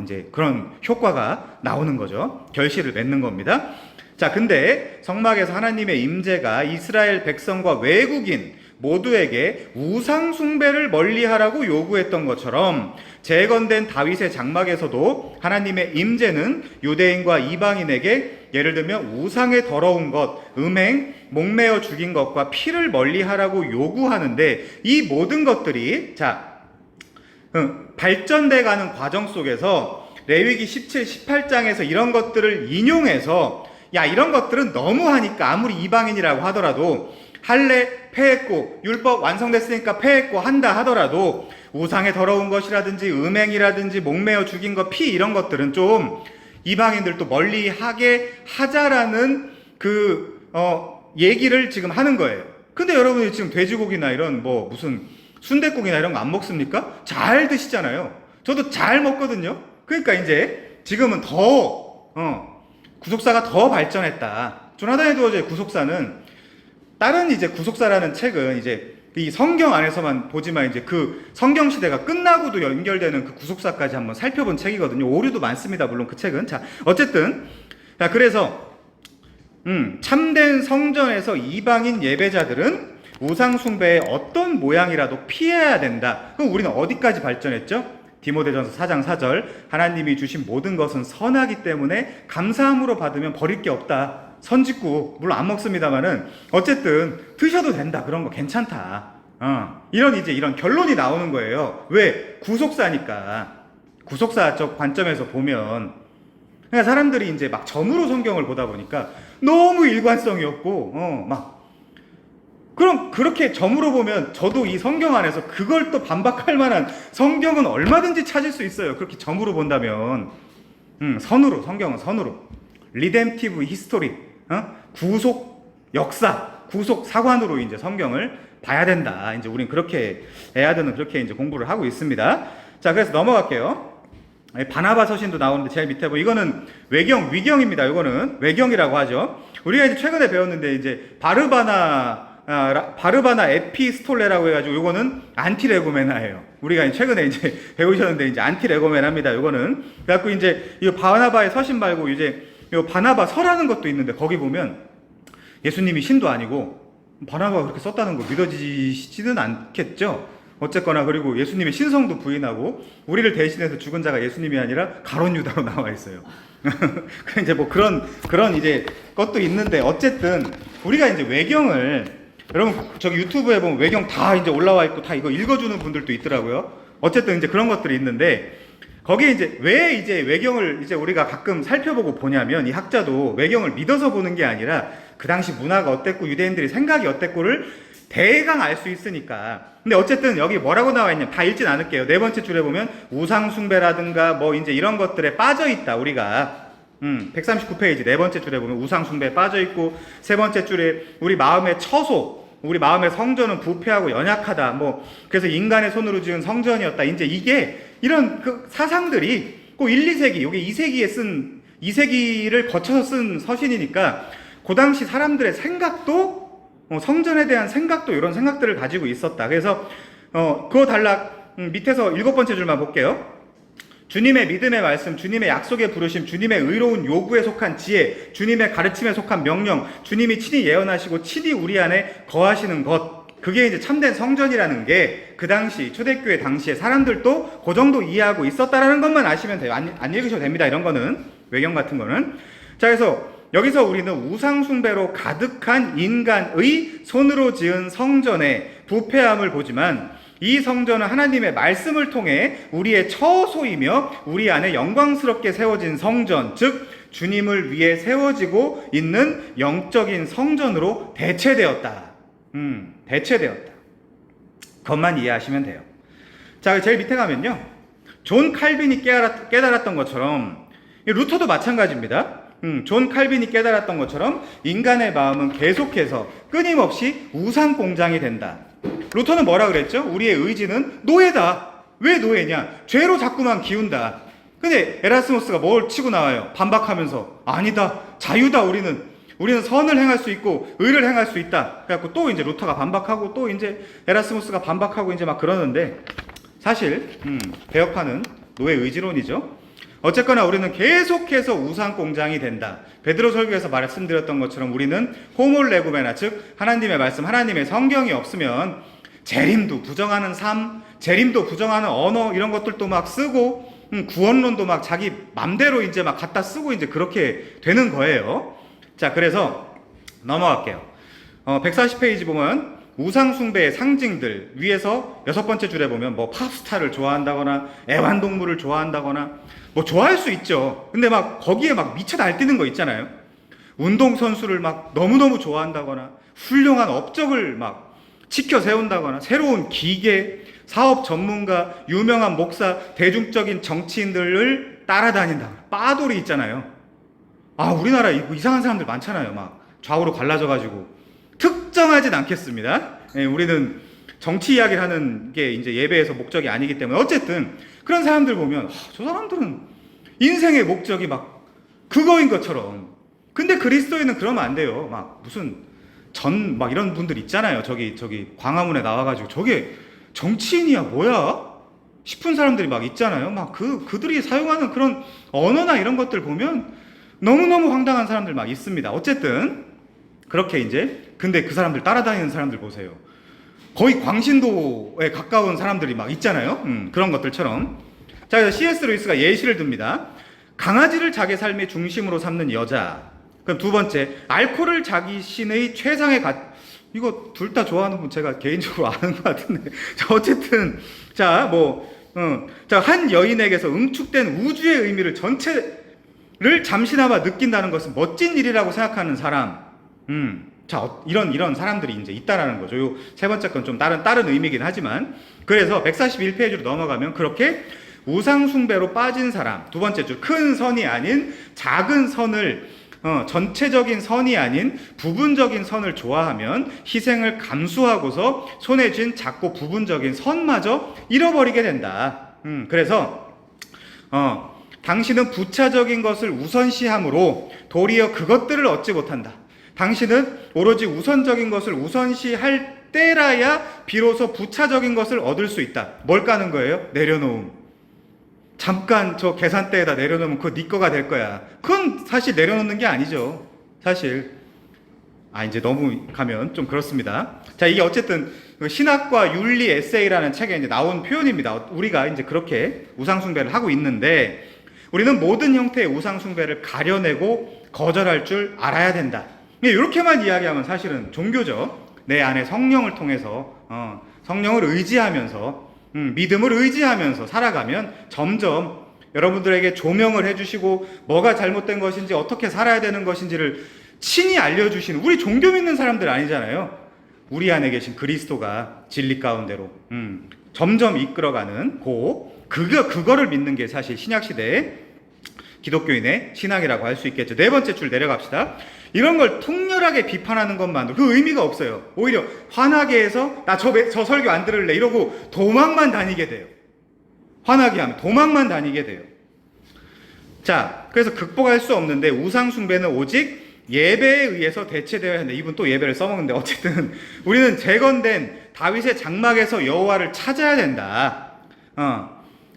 이제 그런 효과가 나오는 거죠. 결실을 맺는 겁니다. 자, 근데 성막에서 하나님의 임재가 이스라엘 백성과 외국인 모두에게 우상 숭배를 멀리하라고 요구했던 것처럼 재건된 다윗의 장막에서도 하나님의 임재는 유대인과 이방인에게 예를 들면 우상의 더러운 것, 음행, 목매어 죽인 것과 피를 멀리하라고 요구하는데 이 모든 것들이 발전돼 가는 과정 속에서 레위기 17, 18장에서 이런 것들을 인용해서 야, 이런 것들은 너무하니까 아무리 이방인이라고 하더라도 할례 폐했고 율법 완성됐으니까 폐했고 한다 하더라도 우상의 더러운 것이라든지 음행이라든지 목매어 죽인 것, 피 이런 것들은 좀 이방인들도 멀리하게 하자라는 얘기를 지금 하는 거예요. 근데 여러분이 지금 돼지고기나 이런 무슨 순댓국이나 이런 거 안 먹습니까? 잘 드시잖아요. 저도 잘 먹거든요. 그러니까 이제 지금은 더 구속사가 더 발전했다. 조나단 에드워즈의 구속사는 다른 이제 구속사라는 책은 이제 이 성경 안에서만 보지만 이제 그 성경 시대가 끝나고도 연결되는 그 구속사까지 한번 살펴본 책이거든요. 오류도 많습니다. 물론 그 책은. 자, 어쨌든 그래서 참된 성전에서 이방인 예배자들은 우상 숭배의 어떤 모양이라도 피해야 된다. 그럼 우리는 어디까지 발전했죠? 디모데전서 4장 4절 하나님이 주신 모든 것은 선하기 때문에 감사함으로 받으면 버릴 게 없다. 선짓국 물론 안 먹습니다만은 어쨌든 드셔도 된다. 그런 거 괜찮다. 이런 결론이 나오는 거예요. 왜? 구속사니까. 구속사적 관점에서 보면 그러니까 사람들이 이제 막 점으로 성경을 보다 보니까 너무 일관성이 없고 그럼 그렇게 점으로 보면 저도 이 성경 안에서 그걸 또 반박할 만한 성경은 얼마든지 찾을 수 있어요. 그렇게 점으로 본다면 선으로, 성경은 선으로 리뎀티브 히스토리, 구속 역사, 구속 사관으로 이제 성경을 봐야 된다. 이제 우린 그렇게 애아들은 그렇게 이제 공부를 하고 있습니다. 자, 그래서 넘어갈게요. 바나바 서신도 나오는데 제일 밑에 이거는 위경입니다. 이거는 외경이라고 하죠. 우리가 이제 최근에 배웠는데 이제 바르바나 에피스톨레라고 해가지고 요거는 안티레고메나예요. 우리가 최근에 이제 배우셨는데 이제 안티레고메나입니다. 요거는 그래갖고 이제 이 바나바의 서신 말고 이제 요 바나바 서라는 것도 있는데 거기 보면 예수님이 신도 아니고 바나바가 그렇게 썼다는 거 믿어지지는 않겠죠. 어쨌거나 그리고 예수님의 신성도 부인하고 우리를 대신해서 죽은 자가 예수님이 아니라 가룟 유다로 나와 있어요. 이제 그런 이제 것도 있는데 어쨌든 우리가 이제 외경을 여러분 저기 유튜브에 보면 외경 다 이제 올라와 있고 다 이거 읽어주는 분들도 있더라고요. 어쨌든 이제 그런 것들이 있는데 거기에 이제 왜 이제 외경을 이제 우리가 가끔 살펴보고 보냐면 이 학자도 외경을 믿어서 보는 게 아니라 그 당시 문화가 어땠고 유대인들이 생각이 어땠고를 대강 알 수 있으니까. 근데 어쨌든 여기 뭐라고 나와 있냐 다 읽진 않을게요. 네 번째 줄에 보면 우상숭배라든가 뭐 이제 이런 것들에 빠져 있다 우리가. 139페이지 네 번째 줄에 보면 우상숭배에 빠져 있고, 세 번째 줄에 우리 마음의 처소, 우리 마음의 성전은 부패하고 연약하다. 뭐 그래서 인간의 손으로 지은 성전이었다. 이제 이게 이런 그 사상들이 꼭 1, 2세기, 요게 2세기를 거쳐서 쓴 서신이니까 그 당시 사람들의 생각도 성전에 대한 생각도 이런 생각들을 가지고 있었다. 그래서 그거 단락 밑에서 7번째 줄만 볼게요. 주님의 믿음의 말씀, 주님의 약속의 부르심, 주님의 의로운 요구에 속한 지혜, 주님의 가르침에 속한 명령, 주님이 친히 예언하시고 친히 우리 안에 거하시는 것, 그게 이제 참된 성전이라는 게 그 당시 초대교회 당시에 사람들도 그 정도 이해하고 있었다라는 것만 아시면 돼요. 안 읽으셔도 됩니다. 이런 거는 외경 같은 거는. 자, 그래서 여기서 우리는 우상숭배로 가득한 인간의 손으로 지은 성전의 부패함을 보지만 이 성전은 하나님의 말씀을 통해 우리의 처소이며 우리 안에 영광스럽게 세워진 성전, 즉 주님을 위해 세워지고 있는 영적인 성전으로 대체되었다. 대체되었다. 그것만 이해하시면 돼요. 자, 제일 밑에 가면요. 존 칼빈이 깨달았던 것처럼 루터도 마찬가지입니다. 존 칼빈이 깨달았던 것처럼 인간의 마음은 계속해서 끊임없이 우상 공장이 된다. 루터는 뭐라 그랬죠? 우리의 의지는 노예다. 왜 노예냐? 죄로 자꾸만 기운다. 근데 에라스무스가 뭘 치고 나와요? 반박하면서 아니다. 자유다. 우리는 선을 행할 수 있고 의를 행할 수 있다. 그래갖고 또 이제 루터가 반박하고 또 이제 에라스무스가 반박하고 이제 막 그러는데 사실 개혁파는 노예 의지론이죠. 어쨌거나 우리는 계속해서 우상 공장이 된다. 베드로 설교에서 말씀드렸던 것처럼 우리는 호몰레구메나, 즉 하나님의 말씀, 하나님의 성경이 없으면 재림도 부정하는 삶, 재림도 부정하는 언어 이런 것들도 막 쓰고 구원론도 막 자기 맘대로 이제 막 갖다 쓰고 이제 그렇게 되는 거예요. 자, 그래서 넘어갈게요. 140페이지 보면 우상숭배의 상징들 위에서 6번째 줄에 보면 뭐 팝스타를 좋아한다거나 애완동물을 좋아한다거나 뭐 좋아할 수 있죠. 근데 막 거기에 막 미쳐 날뛰는 거 있잖아요. 운동선수를 막 너무너무 좋아한다거나 훌륭한 업적을 막 지켜 세운다거나 새로운 기계, 사업 전문가, 유명한 목사, 대중적인 정치인들을 따라다닌다. 빠돌이 있잖아요. 우리나라 이상한 사람들 많잖아요. 막 좌우로 갈라져가지고. 특정하진 않겠습니다. 우리는 정치 이야기를 하는 게 이제 예배에서 목적이 아니기 때문에. 어쨌든 그런 사람들 보면 저 사람들은 인생의 목적이 막 그거인 것처럼. 근데 그리스도인은 그러면 안 돼요. 막 무슨 막 이런 분들 있잖아요. 저기 광화문에 나와가지고 저게 정치인이야 뭐야? 싶은 사람들이 막 있잖아요. 막 그들이 사용하는 그런 언어나 이런 것들 보면 너무너무 황당한 사람들 막 있습니다. 어쨌든 그렇게 이제 근데 그 사람들 따라다니는 사람들 보세요. 거의 광신도에 가까운 사람들이 막 있잖아요. 그런 것들처럼. 자, 그래서 C.S. 루이스가 예시를 듭니다. 강아지를 자기 삶의 중심으로 삼는 여자. 그럼 두 번째, 알코올을 자기 신의 최상의 이거 둘 다 좋아하는 분 제가 개인적으로 아는 것 같은데. 자, 어쨌든 자, 한 여인에게서 응축된 우주의 의미를 전체를 잠시나마 느낀다는 것은 멋진 일이라고 생각하는 사람. 자, 이런 사람들이 이제 있다라는 거죠. 요 세 번째 건 좀 다른 의미긴 하지만. 그래서 141페이지로 넘어가면 그렇게 우상숭배로 빠진 사람, 두 번째 줄, 큰 선이 아닌 작은 선을, 전체적인 선이 아닌 부분적인 선을 좋아하면 희생을 감수하고서 손에 쥔 작고 부분적인 선마저 잃어버리게 된다. 그래서 당신은 부차적인 것을 우선시함으로 도리어 그것들을 얻지 못한다. 당신은 오로지 우선적인 것을 우선시할 때라야 비로소 부차적인 것을 얻을 수 있다. 뭘 까는 거예요? 내려놓음. 잠깐 저 계산대에다 내려놓으면 그거 네 거가 될 거야. 그건 사실 내려놓는 게 아니죠. 사실. 이제 너무 가면 좀 그렇습니다. 자, 이게 어쨌든 신학과 윤리 에세이라는 책에 이제 나온 표현입니다. 우리가 이제 그렇게 우상숭배를 하고 있는데 우리는 모든 형태의 우상숭배를 가려내고 거절할 줄 알아야 된다. 이렇게만 이야기하면 사실은 종교죠. 내 안에 성령을 통해서 성령을 의지하면서 믿음을 의지하면서 살아가면 점점 여러분들에게 조명을 해주시고 뭐가 잘못된 것인지 어떻게 살아야 되는 것인지를 친히 알려주시는, 우리 종교 믿는 사람들 아니잖아요. 우리 안에 계신 그리스도가 진리 가운데로 점점 이끌어가는 그거를 믿는 게 사실 신약시대의 기독교인의 신앙이라고 할 수 있겠죠. 네 번째 줄 내려갑시다. 이런 걸 통렬하게 비판하는 것만으로 그 의미가 없어요. 오히려 화나게 해서 나 저 설교 안 들을래 이러고 도망만 다니게 돼요. 화나게 하면 도망만 다니게 돼요. 자, 그래서 극복할 수 없는데 우상 숭배는 오직 예배에 의해서 대체되어야 한다. 이분 또 예배를 써먹는데 어쨌든 우리는 재건된 다윗의 장막에서 여호와를 찾아야 된다.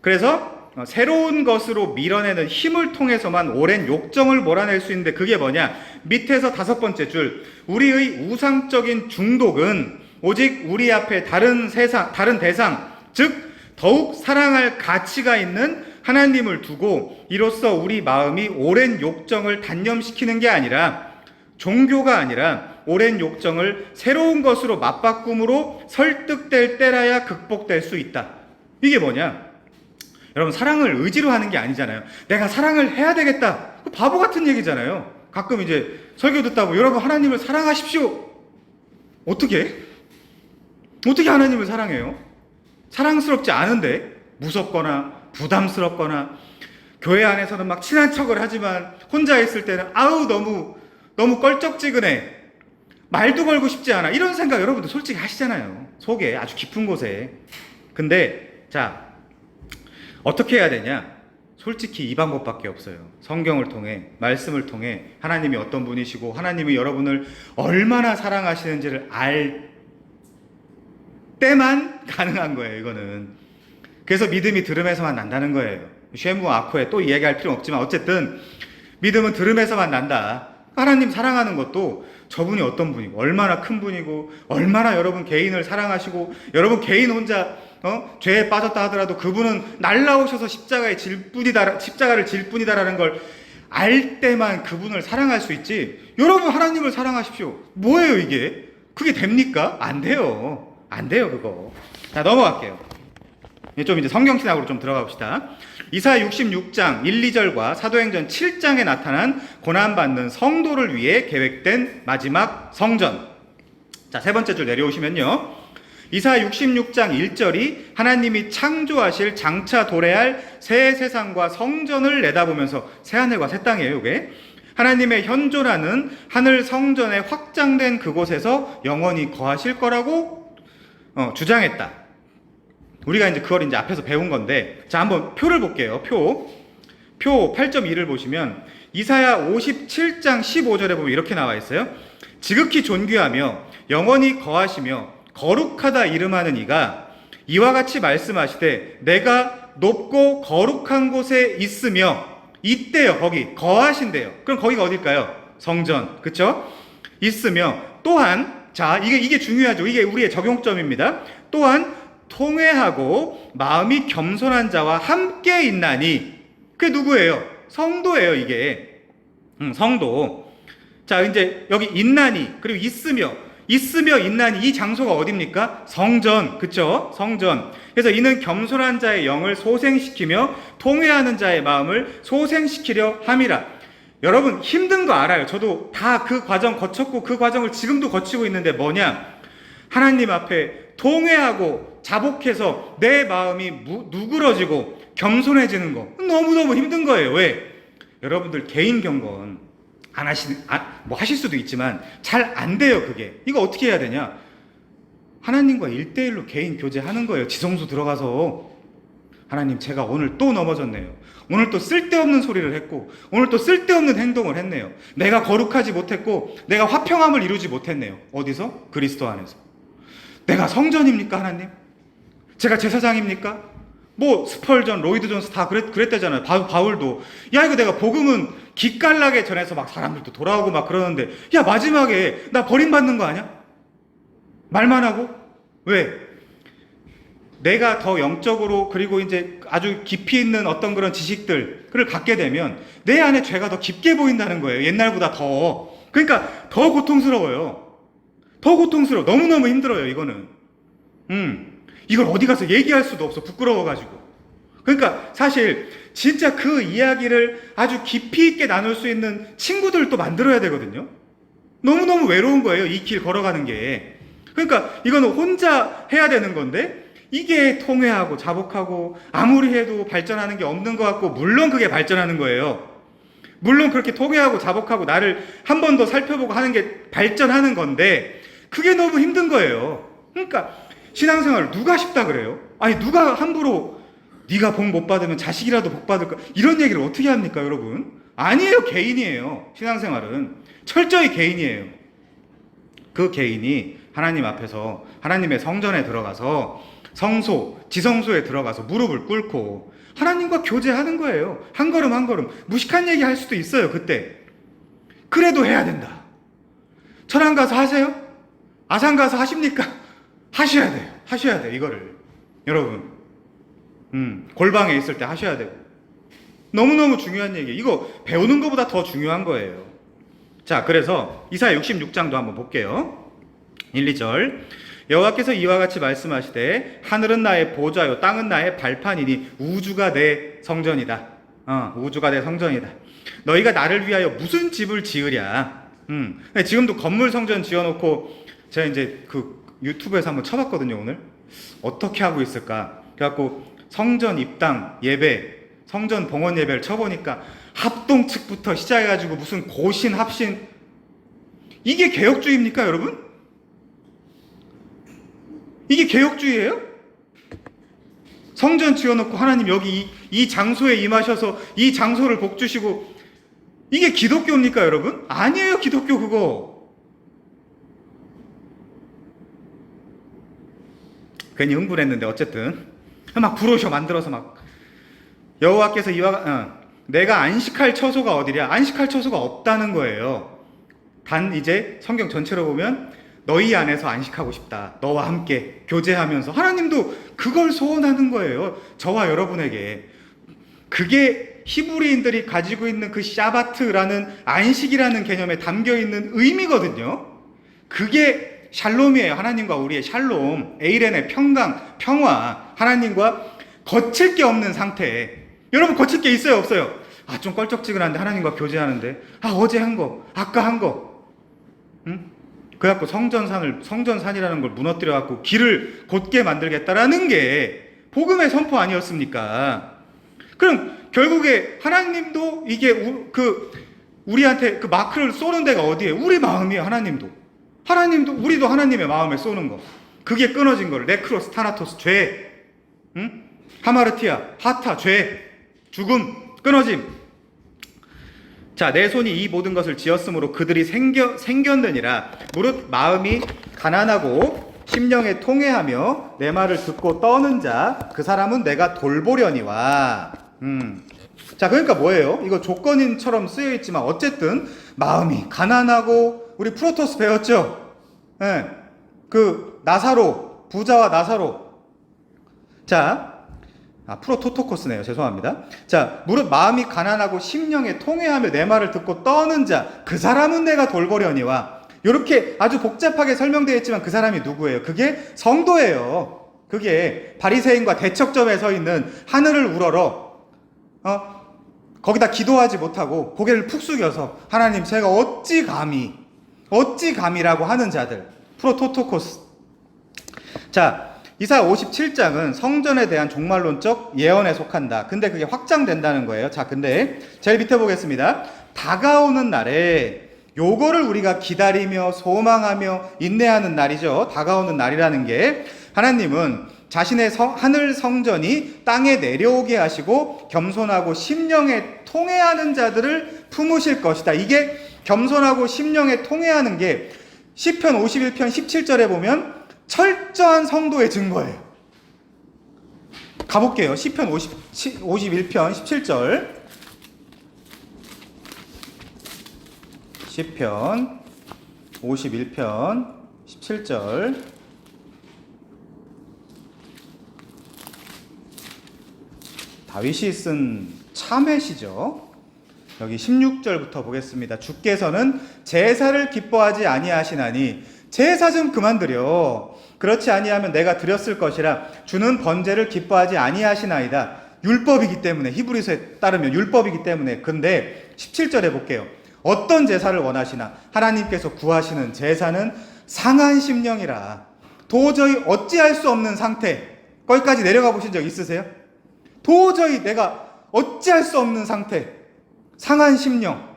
그래서 새로운 것으로 밀어내는 힘을 통해서만 오랜 욕정을 몰아낼 수 있는데 그게 뭐냐? 밑에서 5번째 줄, 우리의 우상적인 중독은 오직 우리 앞에 다른 대상, 즉 더욱 사랑할 가치가 있는 하나님을 두고 이로써 우리 마음이 오랜 욕정을 단념시키는 게 아니라, 종교가 아니라 오랜 욕정을 새로운 것으로 맞바꿈으로 설득될 때라야 극복될 수 있다. 이게 뭐냐? 여러분, 사랑을 의지로 하는 게 아니잖아요. 내가 사랑을 해야 되겠다. 바보 같은 얘기잖아요. 가끔 이제 설교 듣다 보면 여러분 하나님을 사랑하십시오. 어떻게 하나님을 사랑해요? 사랑스럽지 않은데, 무섭거나 부담스럽거나 교회 안에서는 막 친한 척을 하지만 혼자 있을 때는 아우 너무 껄쩍지근해, 말도 걸고 싶지 않아, 이런 생각 여러분들 솔직히 하시잖아요. 속에 아주 깊은 곳에. 근데 자, 어떻게 해야 되냐? 솔직히 이 방법밖에 없어요. 성경을 통해, 말씀을 통해 하나님이 어떤 분이시고 하나님이 여러분을 얼마나 사랑하시는지를 알 때만 가능한 거예요. 이거는. 그래서 믿음이 들음에서만 난다는 거예요. 쉐무 아코에 또 이야기할 필요는 없지만 어쨌든 믿음은 들음에서만 난다. 하나님 사랑하는 것도 저분이 어떤 분이고 얼마나 큰 분이고 얼마나 여러분 개인을 사랑하시고 여러분 개인 혼자 죄에 빠졌다 하더라도 그분은 날라오셔서 십자가를 질 뿐이다라는 걸 알 때만 그분을 사랑할 수 있지. 여러분 하나님을 사랑하십시오. 뭐예요 이게? 그게 됩니까? 안 돼요. 안 돼요 그거. 자, 넘어갈게요. 좀 이제 성경신학으로 좀 들어가 봅시다. 이사야 66장 1, 2절과 사도행전 7장에 나타난 고난받는 성도를 위해 계획된 마지막 성전. 자, 세 번째 줄 내려오시면요, 이사야 66장 1절이 하나님이 창조하실 장차 도래할 새 세상과 성전을 내다보면서, 새 하늘과 새 땅이에요 이게, 하나님의 현존하는 하늘 성전에 확장된 그곳에서 영원히 거하실 거라고 주장했다. 우리가 이제 그걸 이제 앞에서 배운 건데, 자, 한번 표를 볼게요. 표 8.2를 보시면 이사야 57장 15절에 보면 이렇게 나와 있어요. 지극히 존귀하며 영원히 거하시며 거룩하다 이름하는 이가 이와 같이 말씀하시되 내가 높고 거룩한 곳에 있으며, 있대요. 거기 거하신대요. 그럼 거기가 어딜까요? 성전. 그쵸? 있으며, 또한, 자, 이게 중요하죠. 이게 우리의 적용점입니다. 또한 통회하고 마음이 겸손한 자와 함께 있나니, 그게 누구예요? 성도예요. 이게 성도. 자, 이제 여기 있나니, 그리고 있으며 있나니, 이 장소가 어딥니까? 성전. 그쵸? 성전. 그래서 이는 겸손한 자의 영을 소생시키며 통회하는 자의 마음을 소생시키려 함이라. 여러분 힘든 거 알아요. 저도 다 그 과정 거쳤고 그 과정을 지금도 거치고 있는데 뭐냐? 하나님 앞에 통회하고 자복해서 내 마음이 누그러지고 겸손해지는 거 너무너무 힘든 거예요. 왜? 여러분들 개인 경건 안 뭐 하실 수도 있지만 잘 안 돼요. 그게. 이거 어떻게 해야 되냐? 하나님과 1대1로 개인 교제하는 거예요. 지성소 들어가서, 하나님 제가 오늘 또 넘어졌네요. 오늘 또 쓸데없는 소리를 했고 오늘 또 쓸데없는 행동을 했네요. 내가 거룩하지 못했고 내가 화평함을 이루지 못했네요. 어디서? 그리스도 안에서. 내가 성전입니까 하나님? 제가 제사장입니까? 뭐 스펄전, 로이드 존스 다 그랬대잖아요. 바울도. 야, 이거 내가 복음은 기깔나게 전해서 막 사람들도 돌아오고 막 그러는데, 야, 마지막에 나 버림받는 거 아니야? 말만 하고? 왜? 내가 더 영적으로, 그리고 이제 아주 깊이 있는 어떤 그런 지식들을 갖게 되면 내 안에 죄가 더 깊게 보인다는 거예요. 옛날보다 더. 그러니까 더 고통스러워요. 더 고통스러워. 너무너무 힘들어요, 이거는. 이걸 어디 가서 얘기할 수도 없어. 부끄러워가지고. 그러니까 사실 진짜 그 이야기를 아주 깊이 있게 나눌 수 있는 친구들도 만들어야 되거든요. 너무너무 외로운 거예요, 이 길 걸어가는 게. 그러니까 이거는 혼자 해야 되는 건데 이게 통회하고 자복하고 아무리 해도 발전하는 게 없는 것 같고, 물론 그게 발전하는 거예요. 물론 그렇게 통회하고 자복하고 나를 한 번 더 살펴보고 하는 게 발전하는 건데 그게 너무 힘든 거예요. 그러니까 신앙생활을 누가 쉽다 그래요? 아니 누가 함부로 네가 복 못 받으면 자식이라도 복 받을까? 이런 얘기를 어떻게 합니까, 여러분? 아니에요. 개인이에요. 신앙생활은 철저히 개인이에요. 그 개인이 하나님 앞에서 하나님의 성전에 들어가서 성소, 지성소에 들어가서 무릎을 꿇고 하나님과 교제하는 거예요. 한 걸음 한 걸음. 무식한 얘기 할 수도 있어요, 그때. 그래도 해야 된다. 천안 가서 하세요? 아산 가서 하십니까? 하셔야 돼요. 하셔야 돼요, 이거를. 여러분. 골방에 있을 때 하셔야 되고. 너무너무 중요한 얘기예요. 이거 배우는 것보다 더 중요한 거예요. 자, 그래서 이사야 66장도 한번 볼게요. 1, 2절. 여호와께서 이와 같이 말씀하시되 하늘은 나의 보좌요 땅은 나의 발판이니 우주가 내 성전이다. 우주가 내 성전이다. 너희가 나를 위하여 무슨 집을 지으랴. 지금도 건물 성전 지어놓고 제가 이제 그 유튜브에서 한번 쳐봤거든요, 오늘. 어떻게 하고 있을까. 그래갖고 성전 입당 예배, 성전 봉헌 예배를 쳐보니까 합동 측부터 시작해가지고 무슨 고신 합신, 이게 개혁주의입니까, 여러분? 이게 개혁주의예요? 성전 지어놓고 하나님 여기 이 장소에 임하셔서 이 장소를 복주시고, 이게 기독교입니까, 여러분? 아니에요, 기독교 그거. 괜히 흥분했는데 어쨌든 막 부르셔 만들어서 막 여호와께서 내가 안식할 처소가 어디랴? 안식할 처소가 없다는 거예요. 단 이제 성경 전체로 보면 너희 안에서 안식하고 싶다. 너와 함께 교제하면서. 하나님도 그걸 소원하는 거예요. 저와 여러분에게. 그게 히브리인들이 가지고 있는 그 샤바트라는 안식이라는 개념에 담겨 있는 의미거든요. 그게 샬롬이에요. 하나님과 우리의 샬롬, 에이렌의 평강, 평화, 하나님과 거칠 게 없는 상태. 여러분 거칠 게 있어요, 없어요? 좀 껄쩍지근한데 하나님과 교제하는데 어제 한 거, 아까 한 거, 그래갖고 성전산이라는 걸 무너뜨려갖고 길을 곧게 만들겠다라는 게 복음의 선포 아니었습니까? 그럼 결국에 하나님도 이게 우리한테 그 마크를 쏘는 데가 어디예요? 우리 마음이에요. 하나님도 우리도 하나님의 마음에 쏘는 거. 그게 끊어진 거를 네크로스, 타나토스, 죄, 하마르티아, 하타, 죄, 죽음, 끊어짐. 자, 내 손이 이 모든 것을 지었으므로 그들이 생겼느니라. 무릇 마음이 가난하고 심령에 통회하며 내 말을 듣고 떠는 자, 그 사람은 내가 돌보려니와. 자, 그러니까 뭐예요? 이거 조건인처럼 쓰여 있지만 어쨌든 마음이 가난하고, 우리 프로토스 배웠죠? 네. 그 나사로, 부자와 나사로. 자, 프로토토코스네요. 죄송합니다. 자, 무릇 마음이 가난하고 심령에 통회하며 내 말을 듣고 떠는 자, 그 사람은 내가 돌보려니와. 이렇게 아주 복잡하게 설명되어 있지만 그 사람이 누구예요? 그게 성도예요. 그게 바리새인과 대척점에 서 있는 하늘을 우러러 거기다 기도하지 못하고 고개를 푹 숙여서 하나님 제가 어찌 감히라고 하는 자들, 프로토토코스. 자, 이사야 57장은 성전에 대한 종말론적 예언에 속한다. 근데 그게 확장된다는 거예요. 자, 근데 제일 밑에 보겠습니다. 다가오는 날에 요거를 우리가 기다리며 소망하며 인내하는 날이죠. 다가오는 날이라는 게, 하나님은 자신의 하늘 성전이 땅에 내려오게 하시고 겸손하고 심령에 통회하는 자들을 품으실 것이다. 이게 겸손하고 심령에 통회하는 게 시편 51편 17절에 보면 철저한 성도의 증거예요. 가볼게요. 시편 51편 17절. 시편 51편 17절. 다윗이 쓴 참회시죠. 여기 16절부터 보겠습니다. 주께서는 제사를 기뻐하지 아니하시나니 제사 좀 그만 드려. 그렇지 아니하면 내가 드렸을 것이라 주는 번제를 기뻐하지 아니하시나이다. 율법이기 때문에, 히브리서에 따르면 율법이기 때문에. 근데 17절에 볼게요. 어떤 제사를 원하시나? 하나님께서 구하시는 제사는 상한 심령이라. 도저히 어찌할 수 없는 상태. 거기까지 내려가 보신 적 있으세요? 도저히 내가 어찌할 수 없는 상태. 상한 심령.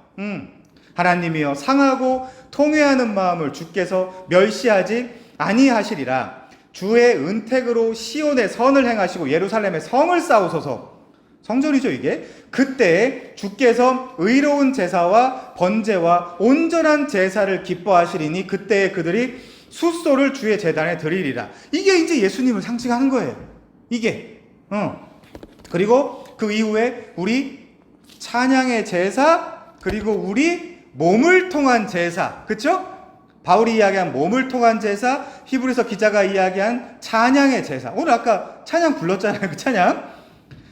하나님이여 상하고 통회하는 마음을 주께서 멸시하지 아니하시리라. 주의 은택으로 시온의 선을 행하시고 예루살렘의 성을 쌓으소서. 성전이죠 이게. 그때 주께서 의로운 제사와 번제와 온전한 제사를 기뻐하시리니 그때에 그들이 숫소를 주의 제단에 드리리라. 이게 이제 예수님을 상징하는 거예요. 이게. 그리고 그 이후에 우리 찬양의 제사, 그리고 우리 몸을 통한 제사. 그쵸? 바울이 이야기한 몸을 통한 제사, 히브리서 기자가 이야기한 찬양의 제사. 오늘 아까 찬양 불렀잖아요. 그 찬양.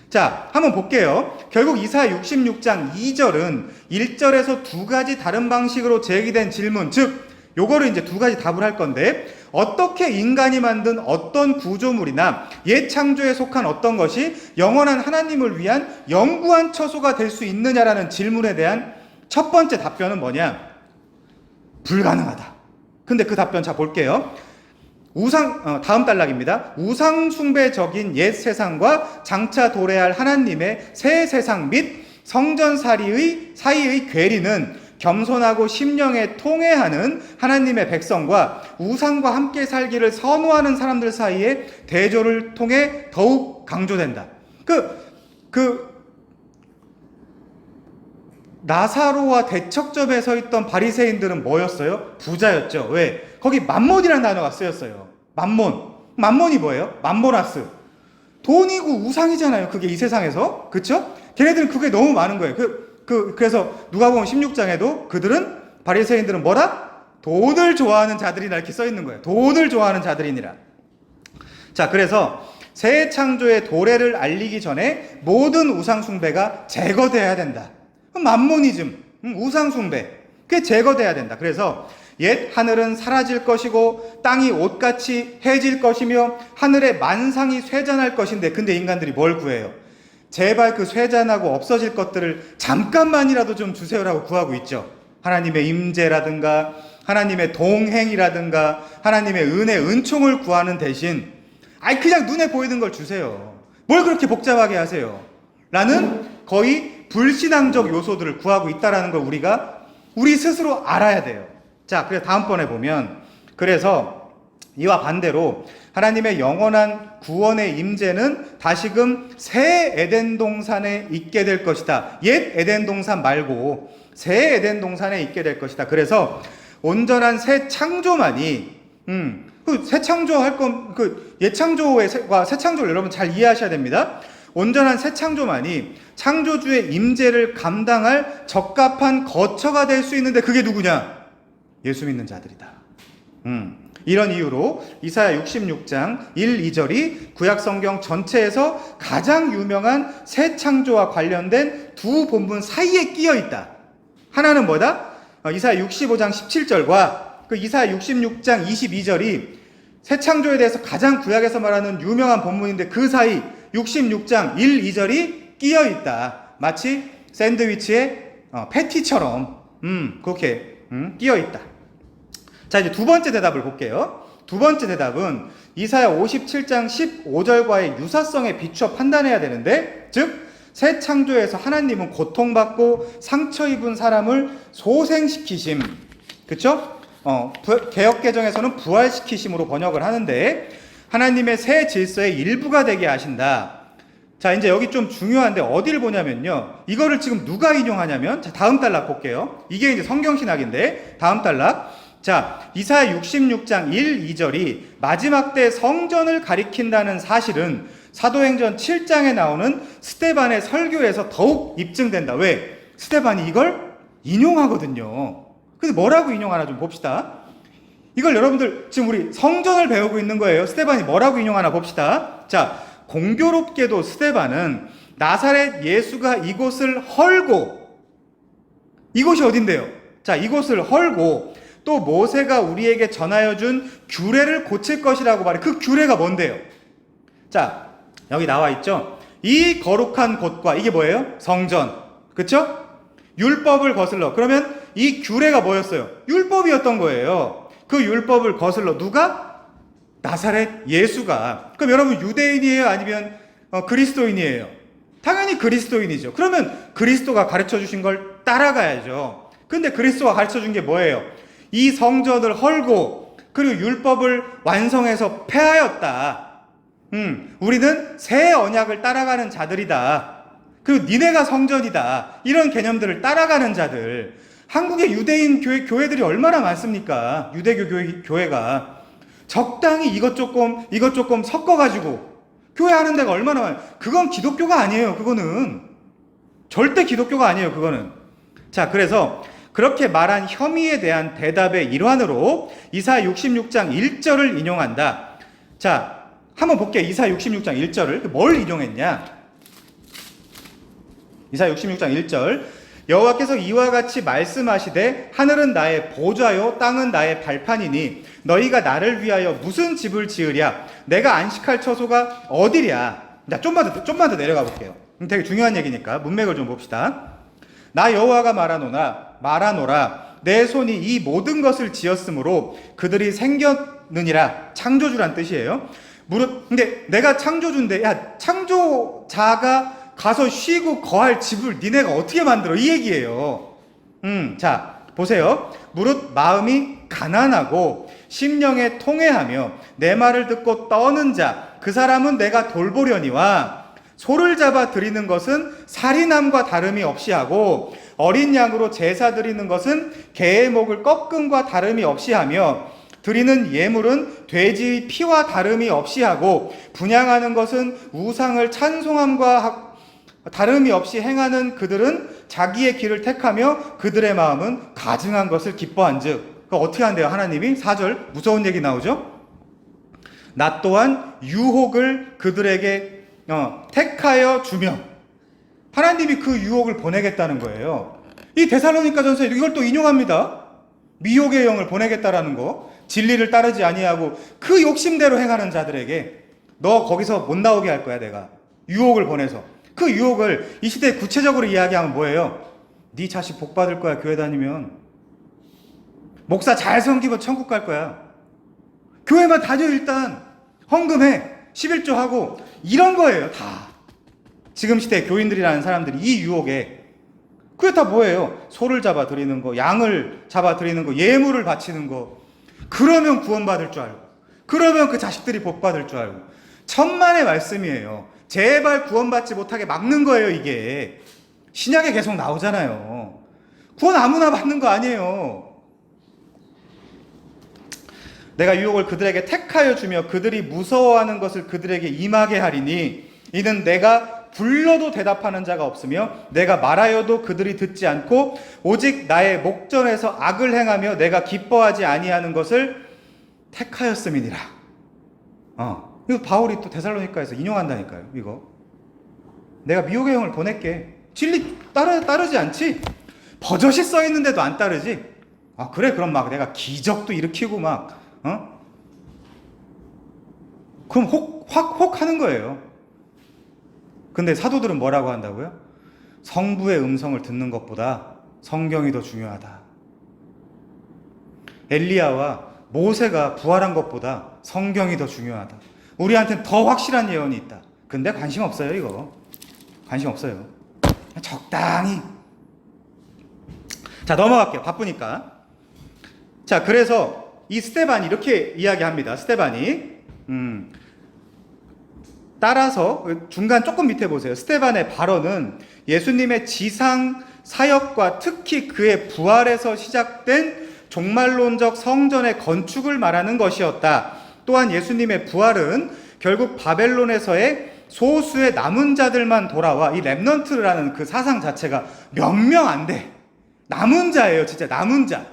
자, 한번 볼게요. 결국 이사야 66장 2절은 1절에서 두 가지 다른 방식으로 제기된 질문, 즉 요거를 이제 두 가지 답을 할 건데, 어떻게 인간이 만든 어떤 구조물이나 옛 창조에 속한 어떤 것이 영원한 하나님을 위한 영구한 처소가 될 수 있느냐라는 질문에 대한 첫 번째 답변은 뭐냐? 불가능하다. 근데 그 답변 자 볼게요. 다음 단락입니다. 우상숭배적인 옛 세상과 장차 도래할 하나님의 새 세상 및 성전 사이의 괴리는 겸손하고 심령에 통회하는 하나님의 백성과 우상과 함께 살기를 선호하는 사람들 사이의 대조를 통해 더욱 강조된다. 나사로와 대척점에 서 있던 바리새인들은 뭐였어요? 부자였죠. 왜? 거기 맘몬이라는 단어가 쓰였어요. 맘몬이 뭐예요? 맘모나스. 돈이고 우상이잖아요. 그게 이 세상에서. 그쵸? 걔네들은 그게 너무 많은 거예요. 그래서 누가복음 16장에도 그들은, 바리새인들은 뭐라? 돈을 좋아하는 자들이라 이렇게 써 있는 거예요. 돈을 좋아하는 자들이니라. 자, 그래서 새 창조의 도래를 알리기 전에 모든 우상숭배가 제거되어야 된다. 맘모니즘, 우상숭배, 그게 제거돼야 된다. 그래서 옛 하늘은 사라질 것이고 땅이 옷같이 해질 것이며 하늘의 만상이 쇠잔할 것인데, 근데 인간들이 뭘 구해요? 제발 그 쇠잔하고 없어질 것들을 잠깐만이라도 좀 주세요라고 구하고 있죠. 하나님의 임재라든가 하나님의 동행이라든가 하나님의 은혜, 은총을 구하는 대신 그냥 눈에 보이는 걸 주세요. 뭘 그렇게 복잡하게 하세요? 라는 거의 불신앙적 요소들을 구하고 있다는 걸 우리 스스로 알아야 돼요. 자, 그래서 다음번에 보면, 그래서 이와 반대로 하나님의 영원한 구원의 임재는 다시금 새 에덴 동산에 있게 될 것이다. 옛 에덴 동산 말고 새 에덴 동산에 있게 될 것이다. 그래서 온전한 새 창조만이, 새 창조할 건, 옛 창조와 새 창조를 여러분 잘 이해하셔야 됩니다. 온전한 새 창조만이 창조주의 임재를 감당할 적합한 거처가 될 수 있는데, 그게 누구냐? 예수 믿는 자들이다. 이런 이유로 이사야 66장 1, 2절이 구약성경 전체에서 가장 유명한 새 창조와 관련된 두 본문 사이에 끼어 있다. 하나는 뭐다? 이사야 65장 17절과 그 이사야 66장 22절이 새 창조에 대해서 가장 구약에서 말하는 유명한 본문인데, 그 사이 66장 1, 2절이 끼어 있다. 마치 샌드위치의 패티처럼 그렇게 끼어 있다. 자, 이제 두 번째 대답을 볼게요. 두 번째 대답은 이사야 57장 15절과의 유사성에 비추어 판단해야 되는데, 즉 새 창조에서 하나님은 고통받고 상처 입은 사람을 소생시키심. 그쵸? 개역개정에서는 부활시키심으로 번역을 하는데, 하나님의 새 질서의 일부가 되게 하신다. 자, 이제 여기 좀 중요한데 어디를 보냐면요, 이거를 지금 누가 인용하냐면, 자, 다음 단락 볼게요. 이게 이제 성경신학인데, 다음 단락. 자, 이사야 66장 1, 2절이 마지막 때 성전을 가리킨다는 사실은 사도행전 7장에 나오는 스데반의 설교에서 더욱 입증된다. 왜? 스데반이 이걸 인용하거든요. 그래서 뭐라고 인용하나 좀 봅시다. 이걸 여러분들 지금 우리 성전을 배우고 있는 거예요. 스데반이 뭐라고 인용하나 봅시다. 자, 공교롭게도 스데반은 나사렛 예수가 이곳을 헐고, 이곳이 어딘데요? 자, 이곳을 헐고 또 모세가 우리에게 전하여 준 규례를 고칠 것이라고 말해. 그 규례가 뭔데요? 자, 여기 나와 있죠? 이 거룩한 곳과 이게 뭐예요? 성전. 그쵸? 율법을 거슬러. 그러면 이 규례가 뭐였어요? 율법이었던 거예요. 그 율법을 거슬러. 누가? 나사렛 예수가. 그럼 여러분 유대인이에요? 아니면 그리스도인이에요? 당연히 그리스도인이죠. 그러면 그리스도가 가르쳐 주신 걸 따라가야죠. 근데 그리스도가 가르쳐 준 게 뭐예요? 이 성전을 헐고 그리고 율법을 완성해서 폐하였다. 우리는 새 언약을 따라가는 자들이다. 그리고 니네가 성전이다. 이런 개념들을 따라가는 자들. 한국의 유대인 교회들이 얼마나 많습니까? 유대교 교회가 적당히 이것 조금 섞어가지고 교회하는 데가 얼마나 많아요. 그건 기독교가 아니에요. 그거는 절대 기독교가 아니에요. 그거는. 자, 그래서 그렇게 말한 혐의에 대한 대답의 일환으로 이사 66장 1절을 인용한다. 자, 한번 볼게요. 이사 66장 1절을 뭘 인용했냐? 이사 66장 1절 여호와께서 이와 같이 말씀하시되 하늘은 나의 보좌요 땅은 나의 발판이니 너희가 나를 위하여 무슨 집을 지으랴? 내가 안식할 처소가 어디랴? 자, 좀만 더 내려가 볼게요. 되게 중요한 얘기니까 문맥을 좀 봅시다. 나 여호와가 말하노라 내 손이 이 모든 것을 지었으므로 그들이 생겼느니라. 창조주란 뜻이에요. 근데 내가 창조주인데 야, 창조자가 가서 쉬고 거할 집을 니네가 어떻게 만들어? 이 얘기예요. 자, 보세요. 무릇 마음이 가난하고 심령에 통회하며 내 말을 듣고 떠는 자, 그 사람은 내가 돌보려니와 소를 잡아 드리는 것은 살인함과 다름이 없이 하고 어린 양으로 제사 드리는 것은 개의 목을 꺾음과 다름이 없이 하며 드리는 예물은 돼지 피와 다름이 없이 하고 분향하는 것은 우상을 찬송함과 다름이 없이 행하는 그들은 자기의 길을 택하며 그들의 마음은 가증한 것을 기뻐한즉. 어떻게 한대요? 하나님이 4절 무서운 얘기 나오죠? 나 또한 유혹을 그들에게 택하여 주며. 하나님이 그 유혹을 보내겠다는 거예요. 이 데살로니가전서에 이걸 또 인용합니다. 미혹의 영을 보내겠다라는 거. 진리를 따르지 아니하고 그 욕심대로 행하는 자들에게 너 거기서 못 나오게 할 거야. 내가 유혹을 보내서. 그 유혹을 이 시대에 구체적으로 이야기하면 뭐예요? 네 자식 복 받을 거야. 교회 다니면 목사 잘 섬기면 천국 갈 거야. 교회만 다녀. 일단 헌금해, 11조 하고, 이런 거예요. 다 지금 시대 교인들이라는 사람들이 이 유혹에. 그게 다 뭐예요? 소를 잡아 드리는 거, 양을 잡아 드리는 거, 예물을 바치는 거. 그러면 구원받을 줄 알고, 그러면 그 자식들이 복 받을 줄 알고. 천만의 말씀이에요. 제발 구원받지 못하게 막는 거예요. 이게 신약에 계속 나오잖아요. 구원 아무나 받는 거 아니에요. 내가 유혹을 그들에게 택하여 주며 그들이 무서워하는 것을 그들에게 임하게 하리니 이는 내가 불러도 대답하는 자가 없으며 내가 말하여도 그들이 듣지 않고 오직 나의 목전에서 악을 행하며 내가 기뻐하지 아니하는 것을 택하였음이니라. 이거 바울이 또 데살로니가에서 인용한다니까요. 이거 내가 미혹의 영을 보낼게. 진리 따르지 않지? 버젓이 써 있는데도 안 따르지? 그래? 그럼 막 내가 기적도 일으키고 막 그럼 혹 하는 거예요. 근데 사도들은 뭐라고 한다고요? 성부의 음성을 듣는 것보다 성경이 더 중요하다. 엘리야와 모세가 부활한 것보다 성경이 더 중요하다. 우리한테는 더 확실한 예언이 있다. 근데 관심 없어요. 이거 관심 없어요. 적당히. 자, 넘어갈게요. 바쁘니까. 자, 그래서 이 스데반이 이렇게 이야기합니다. 스데반이 따라서 중간 조금 밑에 보세요. 스데반의 발언은 예수님의 지상 사역과 특히 그의 부활에서 시작된 종말론적 성전의 건축을 말하는 것이었다. 또한 예수님의 부활은 결국 바벨론에서의 소수의 남은 자들만 돌아와, 이 렘넌트라는 그 사상 자체가 몇 명 안 돼. 남은 자예요. 진짜 남은 자.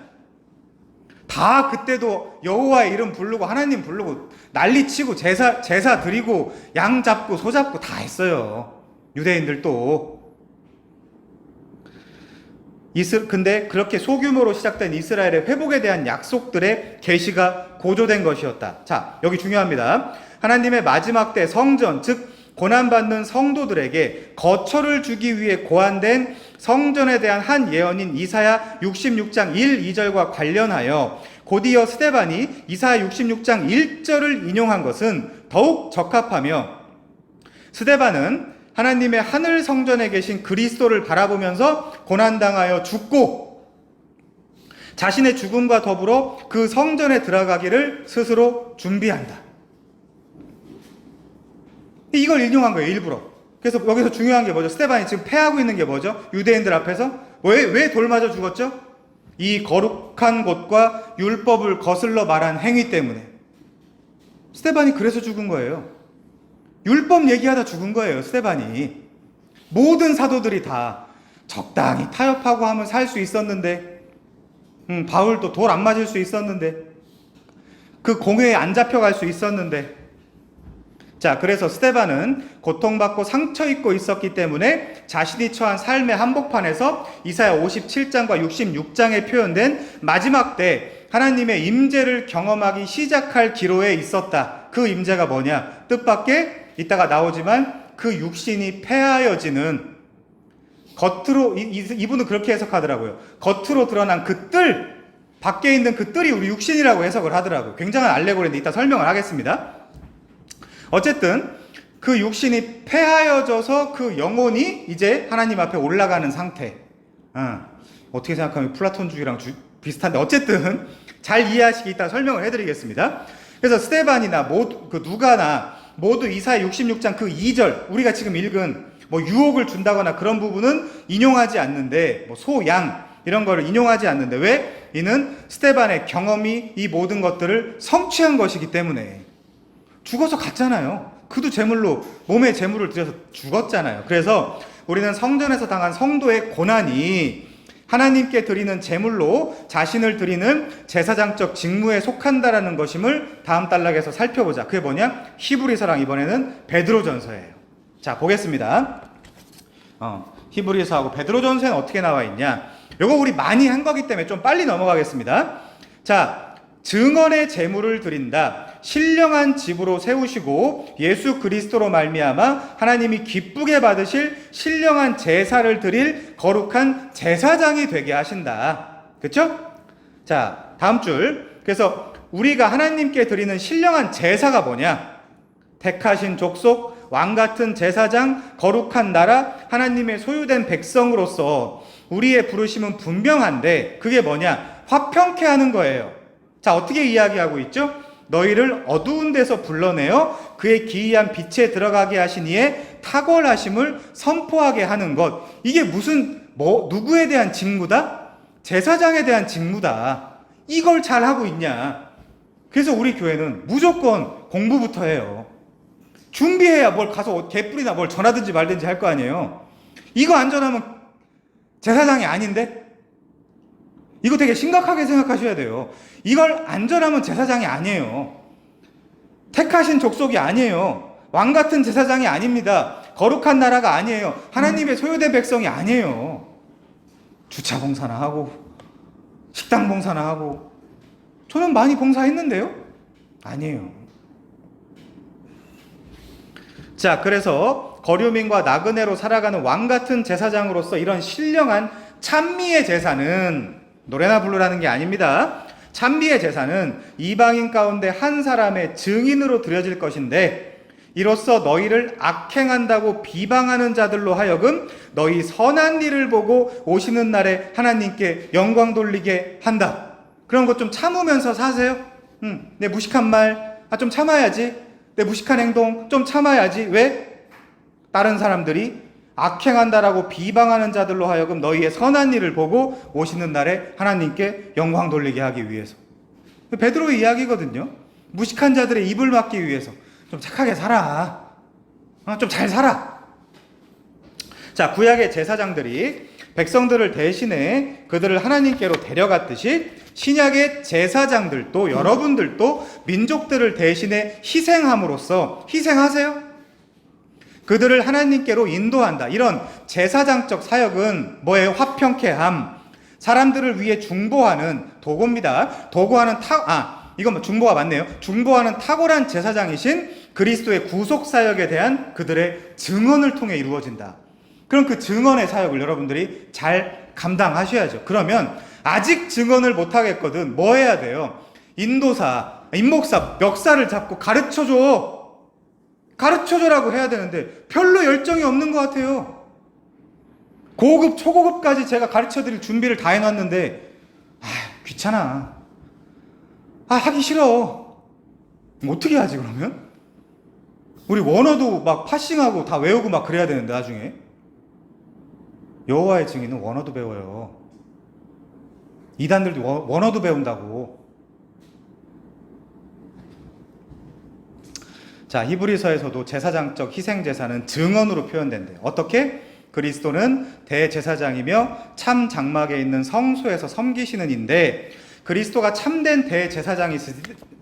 다 그때도 여호와의 이름 부르고 하나님 부르고 난리치고 제사 드리고 양 잡고 소 잡고 다 했어요. 유대인들도. 근데 그렇게 소규모로 시작된 이스라엘의 회복에 대한 약속들의 계시가 고조된 것이었다. 자, 여기 중요합니다. 하나님의 마지막 때 성전, 즉 고난받는 성도들에게 거처를 주기 위해 고안된 성전에 대한 한 예언인 이사야 66장 1, 2절과 관련하여 곧이어 스데반이 이사야 66장 1절을 인용한 것은 더욱 적합하며, 스데반은 하나님의 하늘 성전에 계신 그리스도를 바라보면서 고난당하여 죽고 자신의 죽음과 더불어 그 성전에 들어가기를 스스로 준비한다. 이걸 인용한 거예요, 일부러. 그래서 여기서 중요한 게 뭐죠? 스데반이 지금 패하고 있는 게 뭐죠? 유대인들 앞에서 왜 돌 맞아 죽었죠? 이 거룩한 곳과 율법을 거슬러 말한 행위 때문에. 스데반이 그래서 죽은 거예요. 율법 얘기하다 죽은 거예요, 스데반이. 모든 사도들이 다 적당히 타협하고 하면 살 수 있었는데, 바울도 돌 안 맞을 수 있었는데, 그 공회에 안 잡혀갈 수 있었는데. 자, 그래서 스데반은 고통받고 상처 입고 있었기 때문에 자신이 처한 삶의 한복판에서 이사야 57장과 66장에 표현된 마지막 때 하나님의 임재를 경험하기 시작할 기로에 있었다. 그 임재가 뭐냐? 뜻밖의 이따가 나오지만 그 육신이 폐하여지는, 겉으로, 이분은 그렇게 해석하더라고요. 겉으로 드러난 그 뜰, 밖에 있는 그 뜰이 우리 육신이라고 해석을 하더라고요. 굉장한 알레고리인데 이따 설명을 하겠습니다. 어쨌든 그 육신이 폐하여져서 그 영혼이 이제 하나님 앞에 올라가는 상태. 어떻게 생각하면 플라톤주의랑 비슷한데 어쨌든 잘 이해하시기 이따 설명을 해드리겠습니다. 그래서 스데반이나 누가나 모두 이사야 66장 그 2절, 우리가 지금 읽은 유혹을 준다거나 그런 부분은 인용하지 않는데, 소, 양 이런 거를 인용하지 않는데, 왜? 이는 스데반의 경험이 이 모든 것들을 성취한 것이기 때문에. 죽어서 갔잖아요. 그도 제물로, 몸의 제물을 드려서 죽었잖아요. 그래서 우리는 성전에서 당한 성도의 고난이 하나님께 드리는 제물로 자신을 드리는 제사장적 직무에 속한다라는 것임을 다음 단락에서 살펴보자. 그게 뭐냐? 히브리서랑 이번에는 베드로전서예요. 자, 보겠습니다. 히브리서하고 베드로전서에는 어떻게 나와 있냐? 이거 우리 많이 한 거기 때문에 좀 빨리 넘어가겠습니다. 자, 증언의 제물을 드린다. 신령한 집으로 세우시고 예수 그리스도로 말미암아 하나님이 기쁘게 받으실 신령한 제사를 드릴 거룩한 제사장이 되게 하신다. 그렇죠? 자, 다음 줄. 그래서 우리가 하나님께 드리는 신령한 제사가 뭐냐? 택하신 족속, 왕같은 제사장, 거룩한 나라, 하나님의 소유된 백성으로서 우리의 부르심은 분명한데 그게 뭐냐? 화평케 하는 거예요. 자, 어떻게 이야기하고 있죠? 너희를 어두운 데서 불러내어 그의 기이한 빛에 들어가게 하신 이의 탁월하심을 선포하게 하는 것. 이게 누구에 대한 직무다? 제사장에 대한 직무다. 이걸 잘 하고 있냐? 그래서 우리 교회는 무조건 공부부터 해요. 준비해야 뭘 가서 개뿔이나 뭘 전하든지 말든지 할 거 아니에요. 이거 안 전하면 제사장이 아닌데? 이거 되게 심각하게 생각하셔야 돼요. 이걸 안 전하면 제사장이 아니에요. 택하신 족속이 아니에요. 왕같은 제사장이 아닙니다. 거룩한 나라가 아니에요. 하나님의 소유된 백성이 아니에요. 주차 봉사나 하고 식당 봉사나 하고. 저는 많이 봉사했는데요. 아니에요. 자, 그래서 거류민과 나그네로 살아가는 왕같은 제사장으로서 이런 신령한 찬미의 제사는 노래나 부르라는 게 아닙니다. 찬미의 제사는 이방인 가운데 한 사람의 증인으로 드려질 것인데 이로써 너희를 악행한다고 비방하는 자들로 하여금 너희 선한 일을 보고 오시는 날에 하나님께 영광 돌리게 한다. 그런 것 좀 참으면서 사세요. 내 무식한 말, 좀 참아야지. 내 무식한 행동 좀 참아야지. 왜? 다른 사람들이 악행한다라고 비방하는 자들로 하여금 너희의 선한 일을 보고 오시는 날에 하나님께 영광 돌리게 하기 위해서. 베드로의 이야기거든요. 무식한 자들의 입을 막기 위해서 좀 착하게 살아. 좀 잘 살아. 자, 구약의 제사장들이 백성들을 대신해 그들을 하나님께로 데려갔듯이 신약의 제사장들도 여러분들도 민족들을 대신해 희생함으로써 희생하세요. 그들을 하나님께로 인도한다. 이런 제사장적 사역은 뭐예요? 화평케 함, 사람들을 위해 중보하는 도구입니다. 이건 중보가 맞네요. 중보하는 탁월한 제사장이신 그리스도의 구속 사역에 대한 그들의 증언을 통해 이루어진다. 그럼 그 증언의 사역을 여러분들이 잘 감당하셔야죠. 그러면 아직 증언을 못 하겠거든. 뭐 해야 돼요? 인도사, 임목사, 멱살을 잡고 가르쳐줘라고 해야 되는데 별로 열정이 없는 것 같아요. 고급, 초고급까지 제가 가르쳐드릴 준비를 다 해놨는데 귀찮아. 하기 싫어. 어떻게 하지 그러면? 우리 원어도 막 파싱하고 다 외우고 막 그래야 되는데 나중에 여호와의 증인은 원어도 배워요. 이단들도 원어도 배운다고. 자, 히브리서에서도 제사장적 희생제사는 증언으로 표현된대요. 어떻게? 그리스도는 대제사장이며 참 장막에 있는 성소에서 섬기시는 인데 그리스도가 참된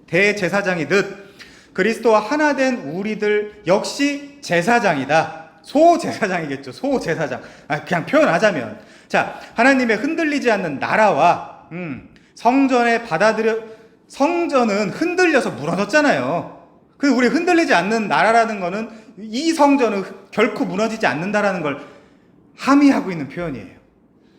대제사장이듯 그리스도와 하나 된 우리들 역시 제사장이다. 소제사장이겠죠. 소제사장. 그냥 표현하자면. 자, 하나님의 흔들리지 않는 나라와 성전은 흔들려서 무너졌잖아요. 그 우리 흔들리지 않는 나라라는 거는 이 성전은 결코 무너지지 않는다라는 걸 함의하고 있는 표현이에요.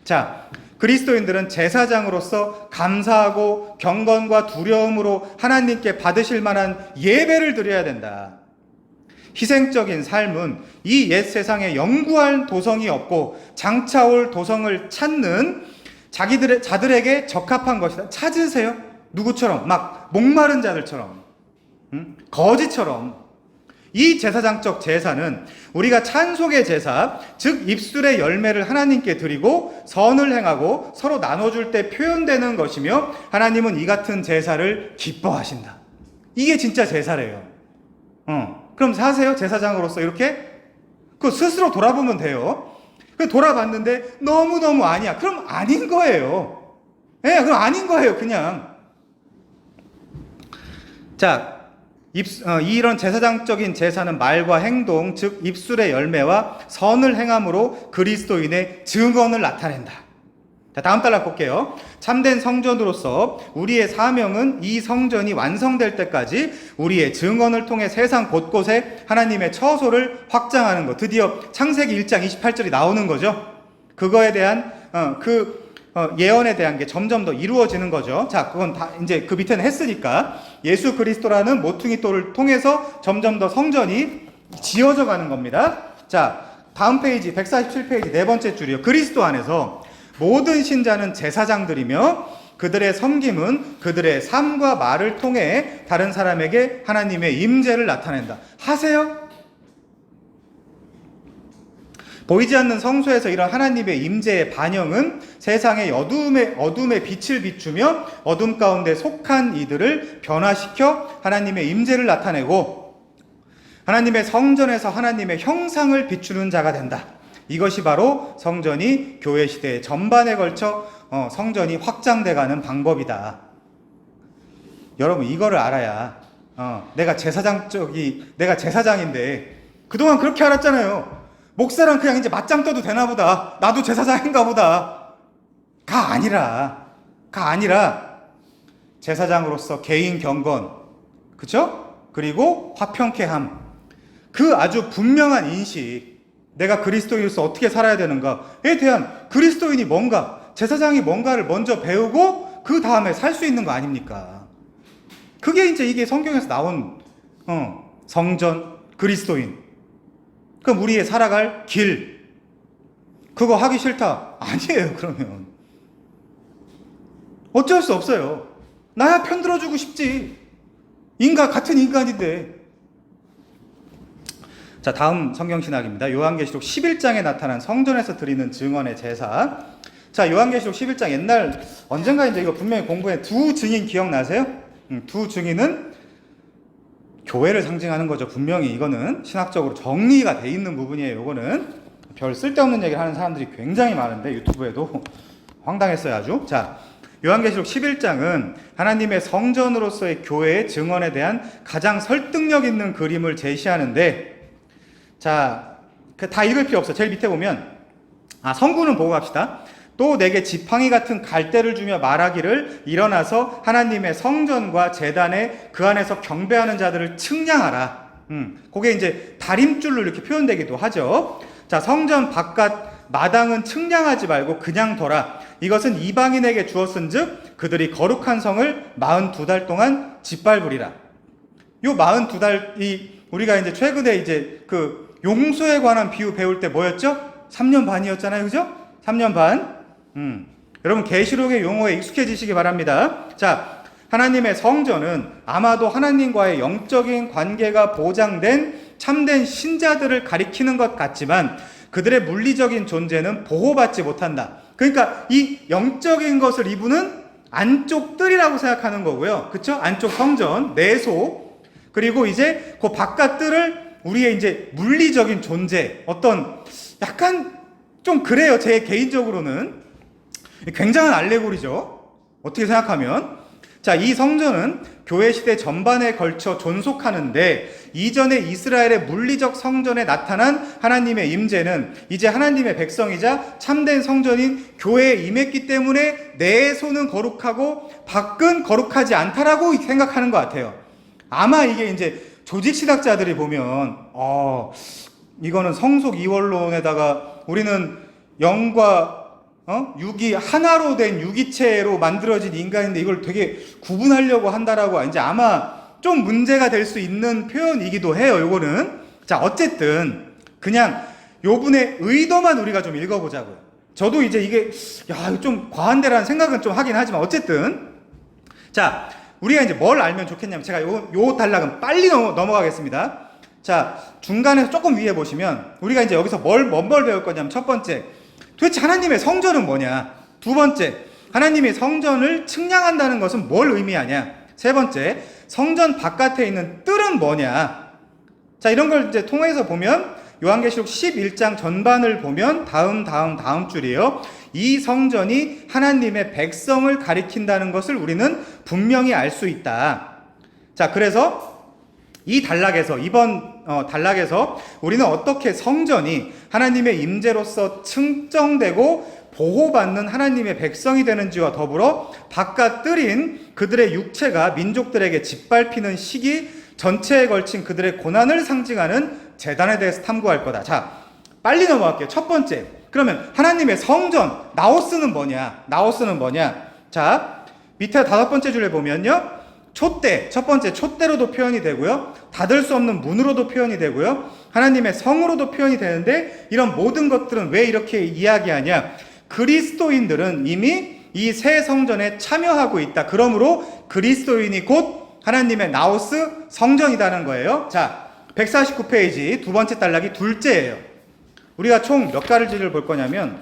자, 그리스도인들은 제사장으로서 감사하고 경건과 두려움으로 하나님께 받으실 만한 예배를 드려야 된다. 희생적인 삶은 이 옛 세상에 영구할 도성이 없고 장차 올 도성을 찾는 자들에게 적합한 것이다. 찾으세요. 누구처럼? 막 목마른 자들처럼, 거지처럼. 이 제사장적 제사는 우리가 찬송의 제사, 즉 입술의 열매를 하나님께 드리고 선을 행하고 서로 나눠줄 때 표현되는 것이며 하나님은 이 같은 제사를 기뻐하신다. 이게 진짜 제사래요. 그럼 사세요? 제사장으로서 이렇게? 그 스스로 돌아보면 돼요. 돌아봤는데 너무너무 아니야. 그럼 아닌 거예요. 그럼 아닌 거예요, 그냥. 자, 이런 제사장적인 제사는 말과 행동, 즉 입술의 열매와 선을 행함으로 그리스도인의 증언을 나타낸다. 자, 다음 단락 볼게요. 참된 성전으로서 우리의 사명은 이 성전이 완성될 때까지 우리의 증언을 통해 세상 곳곳에 하나님의 처소를 확장하는 것. 드디어 창세기 1장 28절이 나오는 거죠. 그거에 대한 예언에 대한 게 점점 더 이루어지는 거죠. 자, 그건 다 이제 그 밑에는 했으니까 예수 그리스도라는 모퉁이 돌을 통해서 점점 더 성전이 지어져 가는 겁니다. 자, 다음 페이지 147페이지 네 번째 줄이요. 그리스도 안에서 모든 신자는 제사장들이며 그들의 섬김은 그들의 삶과 말을 통해 다른 사람에게 하나님의 임재를 나타낸다. 하세요? 보이지 않는 성소에서 이런 하나님의 임재의 반영은 세상의 어둠의 빛을 비추며 어둠 가운데 속한 이들을 변화시켜 하나님의 임재를 나타내고 하나님의 성전에서 하나님의 형상을 비추는 자가 된다. 이것이 바로 성전이 교회 시대 전반에 걸쳐 성전이 확장돼가는 방법이다. 여러분 이거를 알아야 내가 제사장인데 그동안 그렇게 알았잖아요. 목사랑 그냥 이제 맞짱 떠도 되나 보다. 나도 제사장인가 보다. 가 아니라 제사장으로서 개인 경건, 그쵸? 그리고 화평케 함. 그 아주 분명한 인식, 내가 그리스도인으로서 어떻게 살아야 되는가에 대한 그리스도인이 뭔가, 제사장이 뭔가를 먼저 배우고 그 다음에 살 수 있는 거 아닙니까? 그게 이제 이게 성경에서 나온 성전, 그리스도인. 그럼 우리의 살아갈 길, 그거 하기 싫다? 아니에요. 그러면 어쩔 수 없어요. 나야 편들어주고 싶지. 같은 인간인데. 자, 다음 성경신학입니다. 요한계시록 11장에 나타난 성전에서 드리는 증언의 제사. 자, 요한계시록 11장 옛날 언젠가 이제 이거 분명히 공부해. 두 증인 기억나세요? 두 증인은 교회를 상징하는 거죠. 분명히 이거는 신학적으로 정리가 돼 있는 부분이에요. 이거는 별 쓸데없는 얘기를 하는 사람들이 굉장히 많은데 유튜브에도 황당했어요 아주. 자, 요한계시록 11장은 하나님의 성전으로서의 교회의 증언에 대한 가장 설득력 있는 그림을 제시하는데, 자, 다 읽을 필요 없어. 제일 밑에 보면 성구는 보고 갑시다. 또 내게 지팡이 같은 갈대를 주며 말하기를 일어나서 하나님의 성전과 제단에 그 안에서 경배하는 자들을 측량하라. 그게 이제 다림줄로 이렇게 표현되기도 하죠. 자, 성전 바깥 마당은 측량하지 말고 그냥 둬라. 이것은 이방인에게 주었은즉 그들이 거룩한 성을 42달 동안 짓밟으리라. 요 42달이 우리가 이제 최근에 이제 그 용서에 관한 비유 배울 때 뭐였죠? 3년 반이었잖아요. 그죠? 3년 반. 여러분 계시록의 용어에 익숙해지시기 바랍니다. 자, 하나님의 성전은 아마도 하나님과의 영적인 관계가 보장된 참된 신자들을 가리키는 것 같지만 그들의 물리적인 존재는 보호받지 못한다. 그러니까 이 영적인 것을 이분은 안쪽 뜰이라고 생각하는 거고요. 그쵸? 안쪽 성전, 내소, 그리고 이제 그 바깥 뜰을 우리의 이제 물리적인 존재, 어떤 약간 좀 그래요. 제 개인적으로는 굉장한 알레고리죠. 어떻게 생각하면 자, 이 성전은 교회 시대 전반에 걸쳐 존속하는데 이전에 이스라엘의 물리적 성전에 나타난 하나님의 임재는 이제 하나님의 백성이자 참된 성전인 교회에 임했기 때문에 내 손은 거룩하고 밖은 거룩하지 않다라고 생각하는 것 같아요. 아마 이게 이제 조직 신학자들이 보면 이거는 성속 이원론에다가 우리는 영과 육이 하나로 된 유기체로 만들어진 인간인데 이걸 되게 구분하려고 한다라고 이제 아마 좀 문제가 될 수 있는 표현이기도 해요. 요거는. 자, 어쨌든 그냥 요 분의 의도만 우리가 좀 읽어보자고요. 저도 이제 이게 좀 과한데라는 생각은 좀 하긴 하지만 어쨌든 자, 우리가 이제 뭘 알면 좋겠냐면 제가 요 단락은 빨리 넘어가겠습니다. 자, 중간에서 조금 위에 보시면 우리가 이제 여기서 뭘 배울 거냐면 첫 번째, 도대체 하나님의 성전은 뭐냐? 두 번째, 하나님의 성전을 측량한다는 것은 뭘 의미하냐? 세 번째, 성전 바깥에 있는 뜰은 뭐냐? 자, 이런 걸 이제 통해서 보면 요한계시록 11장 전반을 보면 다음 줄이에요. 이 성전이 하나님의 백성을 가리킨다는 것을 우리는 분명히 알 수 있다. 자, 그래서 이 단락에서 이번 단락에서 우리는 어떻게 성전이 하나님의 임재로서 측정되고 보호받는 하나님의 백성이 되는지와 더불어 바깥 뜰인 그들의 육체가 민족들에게 짓밟히는 시기 전체에 걸친 그들의 고난을 상징하는 제단에 대해서 탐구할 거다. 자, 빨리 넘어갈게요. 첫 번째, 그러면 하나님의 성전 나오스는 뭐냐? 자, 밑에 다섯 번째 줄에 보면요, 촛대, 첫 번째 촛대로도 표현이 되고요, 닫을 수 없는 문으로도 표현이 되고요, 하나님의 성으로도 표현이 되는데 이런 모든 것들은 왜 이렇게 이야기하냐? 그리스도인들은 이미 이 새 성전에 참여하고 있다. 그러므로 그리스도인이 곧 하나님의 나오스 성전이라는 거예요. 자, 149페이지 두 번째 단락이 둘째예요. 우리가 총 몇 가지를 볼 거냐면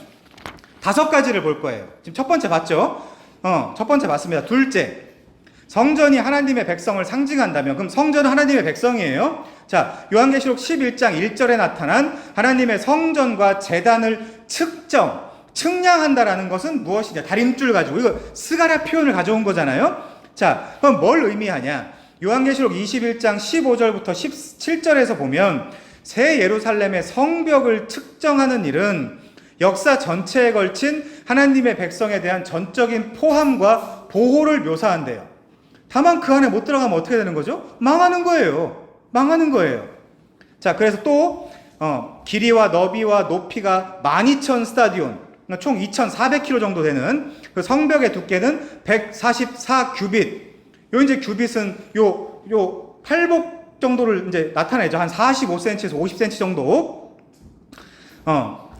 5가지를 볼 거예요. 지금 첫 번째 봤죠? 첫 번째 봤습니다. 둘째, 성전이 하나님의 백성을 상징한다면 그럼 성전은 하나님의 백성이에요. 자, 요한계시록 11장 1절에 나타난 하나님의 성전과 제단을 측량한다라는 것은 무엇이냐? 다림줄 가지고 이거 스가랴 표현을 가져온 거잖아요. 자, 그럼 뭘 의미하냐? 요한계시록 21장 15절부터 17절에서 보면 새 예루살렘의 성벽을 측정하는 일은 역사 전체에 걸친 하나님의 백성에 대한 전적인 포함과 보호를 묘사한대요. 다만 그 안에 못 들어가면 어떻게 되는 거죠? 망하는 거예요. 자, 그래서 또 길이와 너비와 높이가 12,000 스타디온, 그러니까 총 2,400km 정도 되는 그 성벽의 두께는 144 규빗. 요 이제 규빗은 요 팔복 정도를 이제 나타내죠. 한 45cm에서 50cm 정도.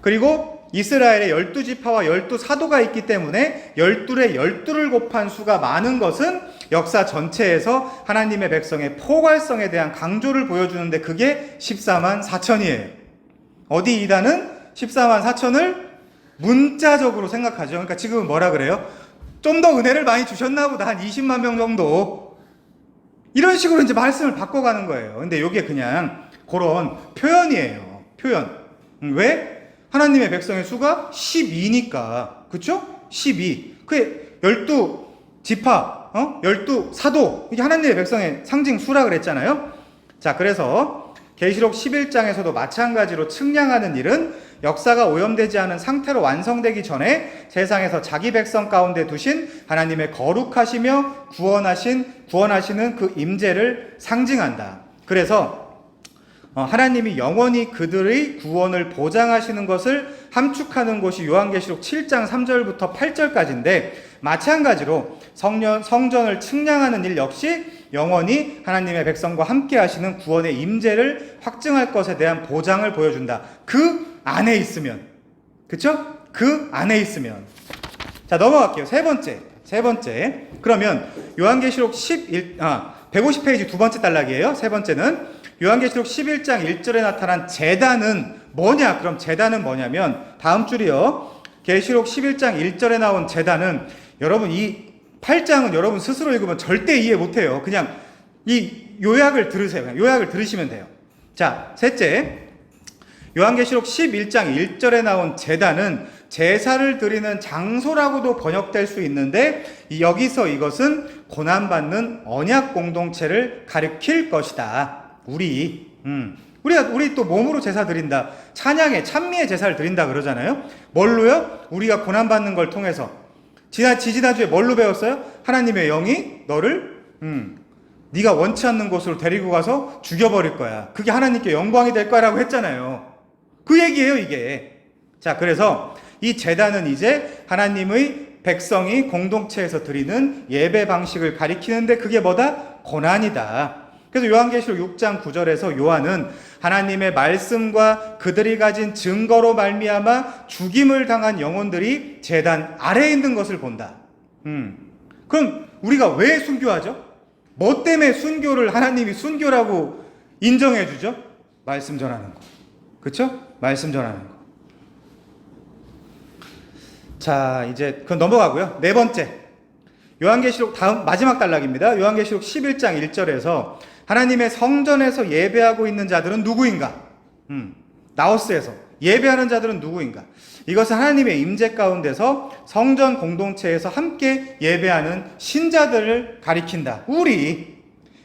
그리고 이스라엘에 12지파와 12사도가 있기 때문에 12에 12를 곱한 수가 많은 것은 역사 전체에서 하나님의 백성의 포괄성에 대한 강조를 보여주는데 그게 14만 4천이에요. 어디 이단은 14만 4천을 문자적으로 생각하죠. 그러니까 지금은 뭐라 그래요? 좀 더 은혜를 많이 주셨나 보다. 한 20만 명 정도. 이런 식으로 이제 말씀을 바꿔가는 거예요. 근데 이게 그냥 그런 표현이에요. 표현. 왜? 하나님의 백성의 수가 12니까. 그쵸? 12. 그게 12지파, 12사도. 이게 하나님의 백성의 상징 수라 그랬잖아요. 자, 그래서 계시록 11장에서도 마찬가지로 측량하는 일은 역사가 오염되지 않은 상태로 완성되기 전에 세상에서 자기 백성 가운데 두신 하나님의 거룩하시며 구원하시는 그 임재를 상징한다. 그래서 하나님이 영원히 그들의 구원을 보장하시는 것을 함축하는 것이 요한계시록 7장 3절부터 8절까지인데, 마찬가지로 성전을 측량하는 일 역시 영원히 하나님의 백성과 함께 하시는 구원의 임재를 확증할 것에 대한 보장을 보여준다. 그 안에 있으면. 그쵸? 그 안에 있으면. 자, 넘어갈게요. 세 번째. 그러면 요한계시록 150페이지 두 번째 단락이에요. 세 번째는 요한계시록 11장 1절에 나타난 제단은 뭐냐? 그럼 제단은 뭐냐면 다음 줄이요. 계시록 11장 1절에 나온 제단은, 여러분 이 8장은 여러분 스스로 읽으면 절대 이해 못해요. 그냥 이 요약을 들으세요. 그냥 요약을 들으시면 돼요. 자, 셋째. 요한계시록 11장 1절에 나온 제단은 제사를 드리는 장소라고도 번역될 수 있는데, 여기서 이것은 고난받는 언약 공동체를 가리킬 것이다. 우리 또 몸으로 제사 드린다. 찬미의 제사를 드린다 그러잖아요. 뭘로요? 우리가 고난받는 걸 통해서. 지지난주에 뭘로 배웠어요? 하나님의 영이 너를 네가 원치 않는 곳으로 데리고 가서 죽여버릴 거야. 그게 하나님께 영광이 될 거라고 했잖아요. 그 얘기예요, 이게. 자, 그래서 이 제단은 이제 하나님의 백성이 공동체에서 드리는 예배 방식을 가리키는데, 그게 뭐다? 고난이다. 그래서 요한계시록 6장 9절에서 요한은 하나님의 말씀과 그들이 가진 증거로 말미암아 죽임을 당한 영혼들이 제단 아래에 있는 것을 본다. 그럼 우리가 왜 순교하죠? 뭐 때문에 순교를 하나님이 순교라고 인정해 주죠? 말씀 전하는 거. 그렇죠? 말씀 전하는 거. 자, 이제 그건 넘어가고요. 네 번째. 요한계시록 마지막 단락입니다. 요한계시록 11장 1절에서 하나님의 성전에서 예배하고 있는 자들은 누구인가? 나우스에서 예배하는 자들은 누구인가? 이것은 하나님의 임재 가운데서 성전 공동체에서 함께 예배하는 신자들을 가리킨다. 우리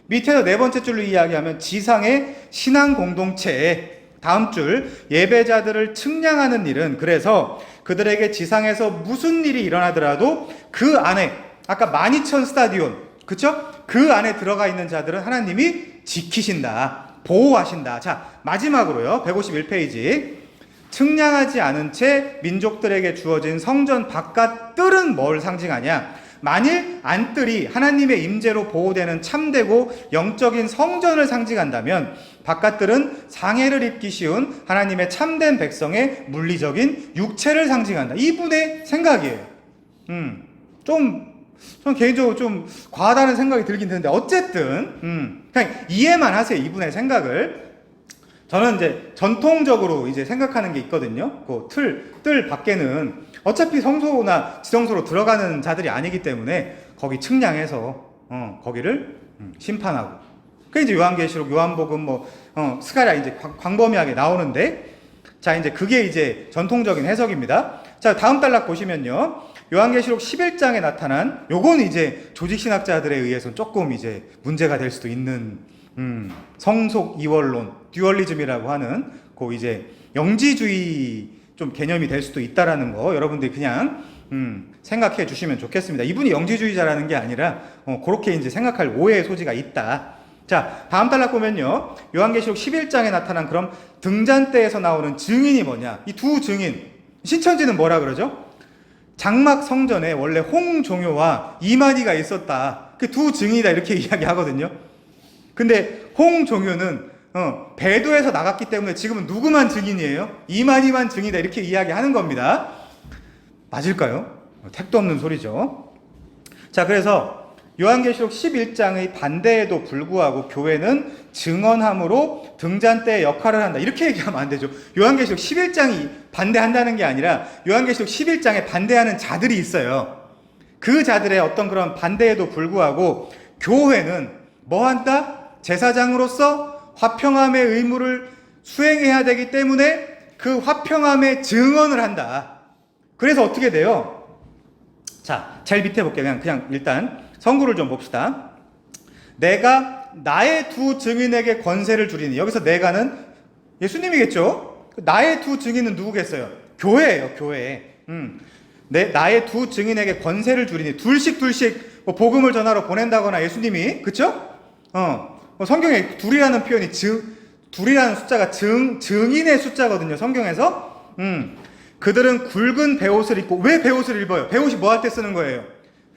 밑에서 네 번째 줄로 이야기하면 지상의 신앙 공동체에, 다음 줄 예배자들을 측량하는 일은, 그래서 그들에게 지상에서 무슨 일이 일어나더라도 그 안에, 아까 12,000 스타디온, 그쵸? 그 안에 들어가 있는 자들은 하나님이 지키신다, 보호하신다. 자, 마지막으로요, 151페이지. 측량하지 않은 채 민족들에게 주어진 성전 바깥 뜰은 뭘 상징하냐? 만일 안뜰이 하나님의 임재로 보호되는 참되고 영적인 성전을 상징한다면, 바깥뜰은 상해를 입기 쉬운 하나님의 참된 백성의 물리적인 육체를 상징한다. 이분의 생각이에요. 저는 개인적으로 좀 과하다는 생각이 들긴 드는데, 어쨌든 그냥 이해만 하세요, 이분의 생각을. 저는 이제 전통적으로 이제 생각하는 게 있거든요. 그 뜰 밖에는 어차피 성소나 지성소로 들어가는 자들이 아니기 때문에 거기 측량해서 거기를 심판하고. 그 이제 요한계시록, 요한복음, 스가랴 이제 광범위하게 나오는데, 자, 이제 그게 이제 전통적인 해석입니다. 자, 다음 단락 보시면요. 요한계시록 11장에 나타난, 요건 이제 조직신학자들에 의해서 조금 이제 문제가 될 수도 있는, 성속 이원론, 듀얼리즘이라고 하는, 그 이제 영지주의 좀 개념이 될 수도 있다라는 거, 여러분들이 그냥, 생각해 주시면 좋겠습니다. 이분이 영지주의자라는 게 아니라, 그렇게 이제 생각할 오해의 소지가 있다. 자, 다음 단락 보면요. 요한계시록 11장에 나타난 그럼 등잔대에서 나오는 증인이 뭐냐? 이 두 증인. 신천지는 뭐라 그러죠? 장막 성전에 원래 홍종효와 이만희가 있었다. 그 두 증인이다, 이렇게 이야기하거든요. 근데 홍종효는 배도에서 나갔기 때문에 지금은 누구만 증인이에요? 이만희만 증인이다, 이렇게 이야기하는 겁니다. 맞을까요? 택도 없는 소리죠. 자, 그래서 요한계시록 11장의 반대에도 불구하고 교회는 증언함으로 등잔대의 역할을 한다, 이렇게 얘기하면 안 되죠. 요한계시록 11장이 반대한다는 게 아니라 요한계시록 11장에 반대하는 자들이 있어요. 그 자들의 어떤 그런 반대에도 불구하고 교회는 뭐 한다? 제사장으로서 화평함의 의무를 수행해야 되기 때문에 그 화평함의 증언을 한다. 그래서 어떻게 돼요? 자, 제일 밑에 볼게요. 그냥 일단 성구를 좀 봅시다. 내가 나의 두 증인에게 권세를 주리니, 여기서 내가는 예수님이겠죠? 나의 두 증인은 누구겠어요? 교회예요, 교회. 나의 두 증인에게 권세를 주리니 둘씩 뭐 복음을 전하러 보낸다거나 예수님이, 그쵸? 성경에 둘이라는 표현이 둘이라는 숫자가 증인의 숫자거든요, 성경에서. 그들은 굵은 베옷을 입고, 왜 베옷을 입어요? 베옷이 뭐 할 때 쓰는 거예요?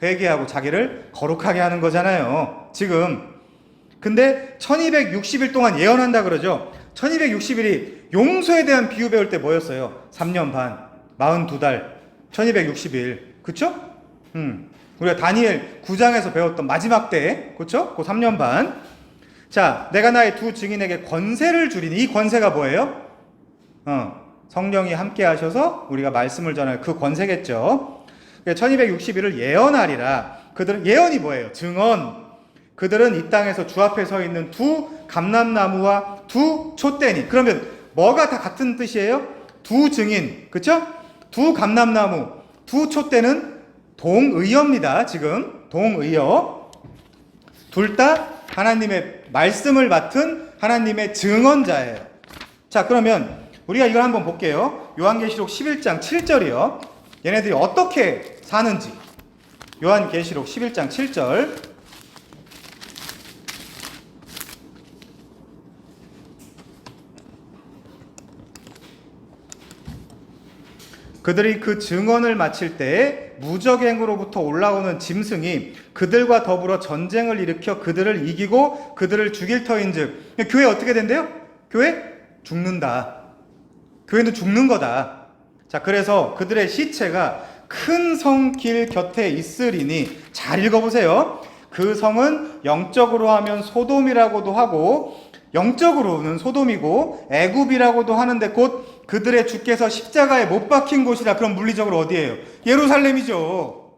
회개하고 자기를 거룩하게 하는 거잖아요, 지금. 근데 1260일 동안 예언한다 그러죠. 1260일이 용서에 대한 비유 배울 때 뭐였어요? 3년 반, 42달, 1260일. 그쵸? 우리가 다니엘 9장에서 배웠던 마지막 때, 그쵸? 그 3년 반. 자, 내가 나의 두 증인에게 권세를 주리니, 이 권세가 뭐예요? 성령이 함께 하셔서 우리가 말씀을 전할 그 권세겠죠. 1260일을 예언하리라. 그들은, 예언이 뭐예요? 증언. 그들은 이 땅에서 주 앞에 서 있는 두 감람나무와 두 촛대니. 그러면 뭐가 다 같은 뜻이에요? 두 증인, 그쵸? 두 감람나무, 두 촛대는 동의어입니다. 지금 동의어. 둘 다 하나님의 말씀을 맡은 하나님의 증언자예요. 자, 그러면 우리가 이걸 한번 볼게요. 요한계시록 11장 7절이요. 얘네들이 어떻게 사는지. 요한계시록 11장 7절. 그들이 그 증언을 마칠 때 무적행으로부터 올라오는 짐승이 그들과 더불어 전쟁을 일으켜 그들을 이기고 그들을 죽일 터인즉. 교회 어떻게 된대요? 교회? 죽는다. 교회는 죽는 거다. 자, 그래서 그들의 시체가 큰 성 길 곁에 있으리니. 잘 읽어보세요. 그 성은 영적으로 하면 소돔이라고도 하고, 영적으로는 소돔이고 애굽이라고도 하는데 곧 그들의 주께서 십자가에 못 박힌 곳이라. 그럼 물리적으로 어디예요? 예루살렘이죠.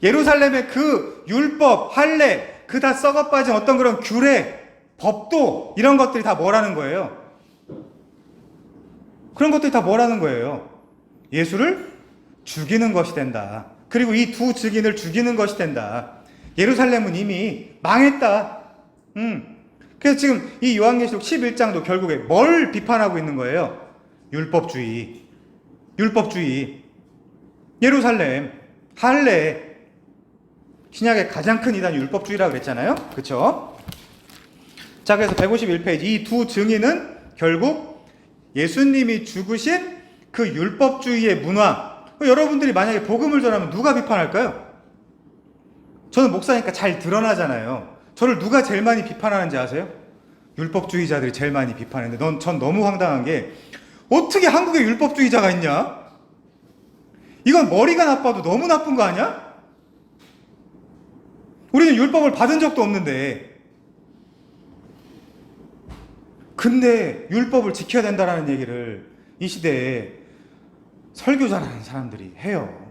예루살렘의 그 율법, 할례, 그 다 썩어 빠진 어떤 그런 규례, 법도, 이런 것들이 다 뭐라는 거예요? 그런 것들이 다 뭐라는 거예요? 예수를 죽이는 것이 된다. 그리고 이 두 증인을 죽이는 것이 된다. 예루살렘은 이미 망했다. 그래서 지금 이 요한계시록 11장도 결국에 뭘 비판하고 있는 거예요? 율법주의. 예루살렘, 할례. 신약의 가장 큰 이단이 율법주의라고 그랬잖아요. 그쵸? 자, 그래서 151페이지. 이 두 증인은 결국 예수님이 죽으신 그 율법주의의 문화. 여러분들이 만약에 복음을 전하면 누가 비판할까요? 저는 목사니까 잘 드러나잖아요. 저를 누가 제일 많이 비판하는지 아세요? 율법주의자들이 제일 많이 비판했는데, 전 너무 황당한 게, 어떻게 한국에 율법주의자가 있냐? 이건 머리가 나빠도 너무 나쁜 거 아니야? 우리는 율법을 받은 적도 없는데. 근데 율법을 지켜야 된다라는 얘기를 이 시대에 설교자라는 사람들이 해요.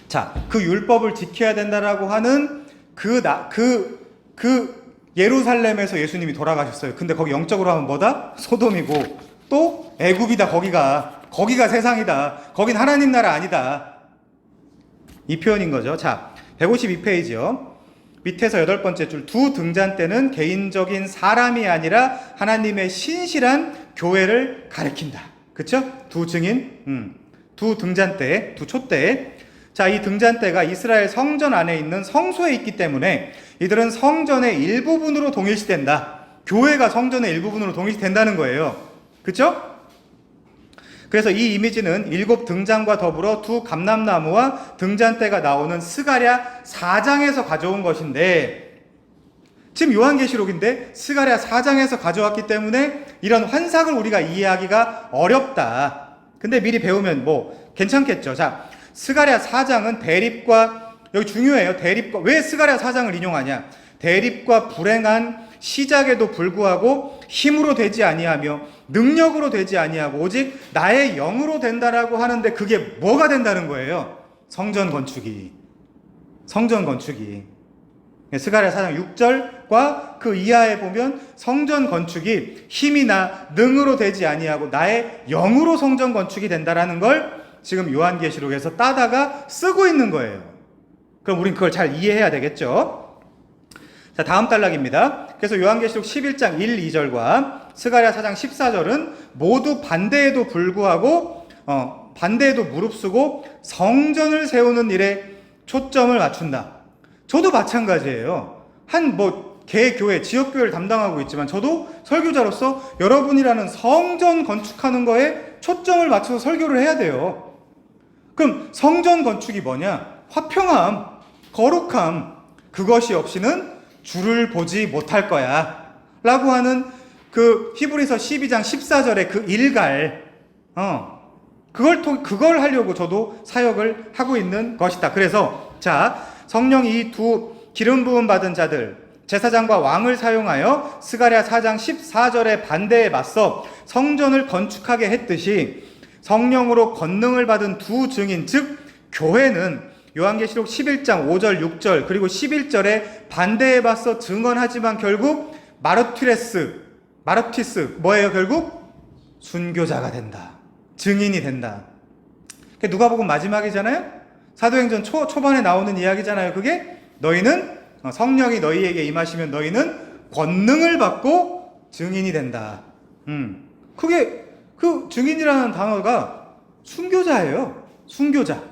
자, 그 율법을 지켜야 된다라고 하는 예루살렘에서 예수님이 돌아가셨어요. 근데 거기 영적으로 하면 뭐다? 소돔이고, 또 애굽이다. 거기가 세상이다. 거긴 하나님 나라 아니다. 이 표현인 거죠. 자, 152페이지요. 밑에서 8번째 줄. 두 등잔대는 개인적인 사람이 아니라 하나님의 신실한 교회를 가리킨다. 그쵸? 두 증인, 두 등잔대, 두 촛대. 자, 이 등잔대가 이스라엘 성전 안에 있는 성소에 있기 때문에 이들은 성전의 일부분으로 동일시된다. 교회가 성전의 일부분으로 동일시된다는 거예요. 그쵸? 그래서 이 이미지는 7 등잔과 더불어 두 감람나무와 등잔대가 나오는 스가랴 4장에서 가져온 것인데, 지금 요한계시록인데 스가랴 4장에서 가져왔기 때문에 이런 환상을 우리가 이해하기가 어렵다. 근데 미리 배우면 뭐 괜찮겠죠. 자, 스가랴 4장은 대립과, 여기 중요해요. 대립과, 왜 스가랴 4장을 인용하냐? 대립과 불행한 시작에도 불구하고 힘으로 되지 아니하며 능력으로 되지 아니하고 오직 나의 영으로 된다라고 하는데, 그게 뭐가 된다는 거예요? 성전 건축이. 스가랴 4장 6절과 그 이하에 보면 성전 건축이 힘이나 능으로 되지 아니하고 나의 영으로 성전 건축이 된다라는 걸 지금 요한계시록에서 따다가 쓰고 있는 거예요. 그럼 우린 그걸 잘 이해해야 되겠죠? 자, 다음 단락입니다. 그래서 요한계시록 11장 1, 2절과 스가랴 4장 14절은 모두 반대에도 불구하고 반대에도 무릅쓰고 성전을 세우는 일에 초점을 맞춘다. 저도 마찬가지예요. 개교회, 지역교회를 담당하고 있지만 저도 설교자로서 여러분이라는 성전 건축하는 거에 초점을 맞춰서 설교를 해야 돼요. 그럼 성전 건축이 뭐냐? 화평함, 거룩함, 그것이 없이는 주를 보지 못할 거야 라고 하는 그 히브리서 12장 14절의 그 일갈, 그걸 하려고 저도 사역을 하고 있는 것이다. 그래서 자, 성령이 이 두 기름 부음 받은 자들 제사장과 왕을 사용하여 스가랴 4장 14절의 반대에 맞서 성전을 건축하게 했듯이 성령으로 권능을 받은 두 증인, 즉 교회는 요한계시록 11장 5절 6절 그리고 11절에 반대에 맞서 증언하지만 결국 마르티스 뭐예요? 결국 순교자가 된다. 증인이 된다. 누가복음 마지막이잖아요. 사도행전 초반에 나오는 이야기잖아요. 그게 너희는 성령이 너희에게 임하시면 너희는 권능을 받고 증인이 된다. 그게 그 증인이라는 단어가 순교자예요. 순교자.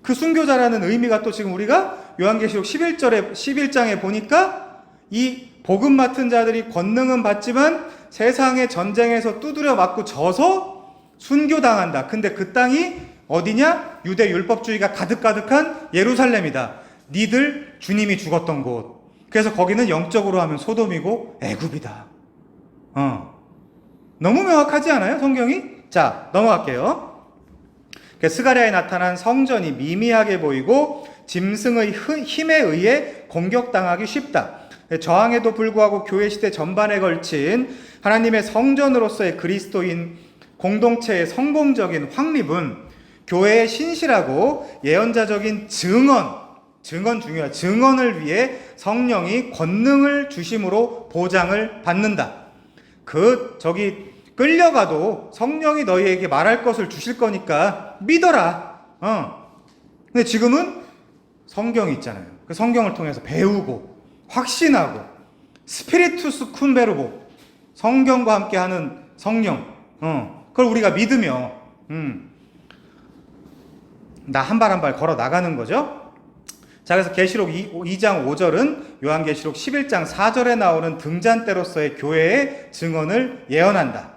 그 순교자라는 의미가 또 지금 우리가 요한계시록 11장에 보니까 이 복음 맡은 자들이 권능은 받지만 세상의 전쟁에서 두드려 맞고 져서 순교당한다. 근데 그 땅이 어디냐? 유대 율법주의가 가득가득한 예루살렘이다. 니들 주님이 죽었던 곳. 그래서 거기는 영적으로 하면 소돔이고 애굽이다. 너무 명확하지 않아요? 성경이? 자, 넘어갈게요. 스가랴에 나타난 성전이 미미하게 보이고 짐승의 힘에 의해 공격당하기 쉽다. 저항에도 불구하고 교회 시대 전반에 걸친 하나님의 성전으로서의 그리스도인 공동체의 성공적인 확립은 교회의 신실하고 예언자적인 증언 중요해요. 증언을 위해 성령이 권능을 주심으로 보장을 받는다. 끌려가도 성령이 너희에게 말할 것을 주실 거니까 믿어라. 근데 지금은 성경이 있잖아요. 그 성경을 통해서 배우고 확신하고 스피리투스 쿤베르고 성경과 함께하는 성령. 그걸 우리가 믿으며 나 한 발 한 발 걸어 나가는 거죠. 자, 그래서 계시록 2장 5절은 요한계시록 11장 4절에 나오는 등잔대로서의 교회의 증언을 예언한다.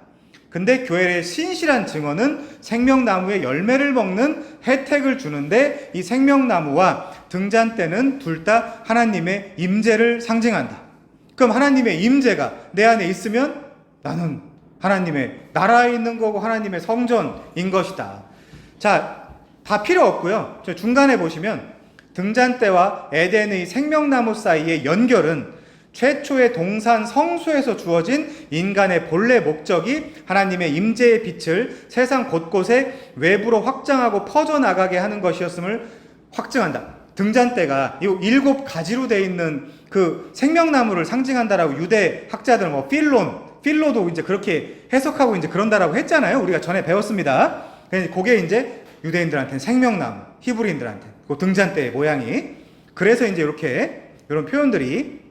근데 교회의 신실한 증언은 생명나무의 열매를 먹는 혜택을 주는데 이 생명나무와 등잔대는 둘 다 하나님의 임재를 상징한다. 그럼 하나님의 임재가 내 안에 있으면 나는 하나님의 나라에 있는 거고 하나님의 성전인 것이다. 자, 다 필요 없고요. 저 중간에 보시면 등잔대와 에덴의 생명나무 사이의 연결은 최초의 동산 성소에서 주어진 인간의 본래 목적이 하나님의 임재의 빛을 세상 곳곳에 외부로 확장하고 퍼져나가게 하는 것이었음을 확증한다. 등잔대가 이 7가지로 되어 있는 그 생명나무를 상징한다라고 유대 학자들 필로도 이제 그렇게 해석하고 이제 그런다라고 했잖아요. 우리가 전에 배웠습니다. 그게 이제 유대인들한테는 생명나무, 히브리인들한테 그 등잔대의 모양이. 그래서 이제 이런 표현들이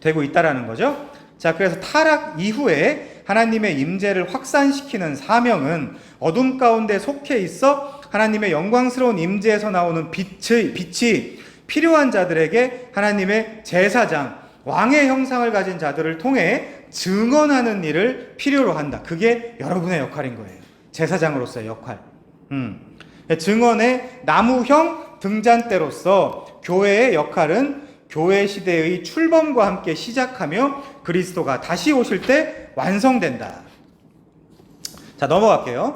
되고 있다라는 거죠. 자, 그래서 타락 이후에 하나님의 임재를 확산시키는 사명은 어둠 가운데 속해 있어 하나님의 영광스러운 임재에서 나오는 빛이 필요한 자들에게 하나님의 제사장, 왕의 형상을 가진 자들을 통해 증언하는 일을 필요로 한다. 그게 여러분의 역할인 거예요. 제사장으로서의 역할. 증언의 나무형 등잔대로서 교회의 역할은 교회 시대의 출범과 함께 시작하며 그리스도가 다시 오실 때 완성된다. 자, 넘어갈게요.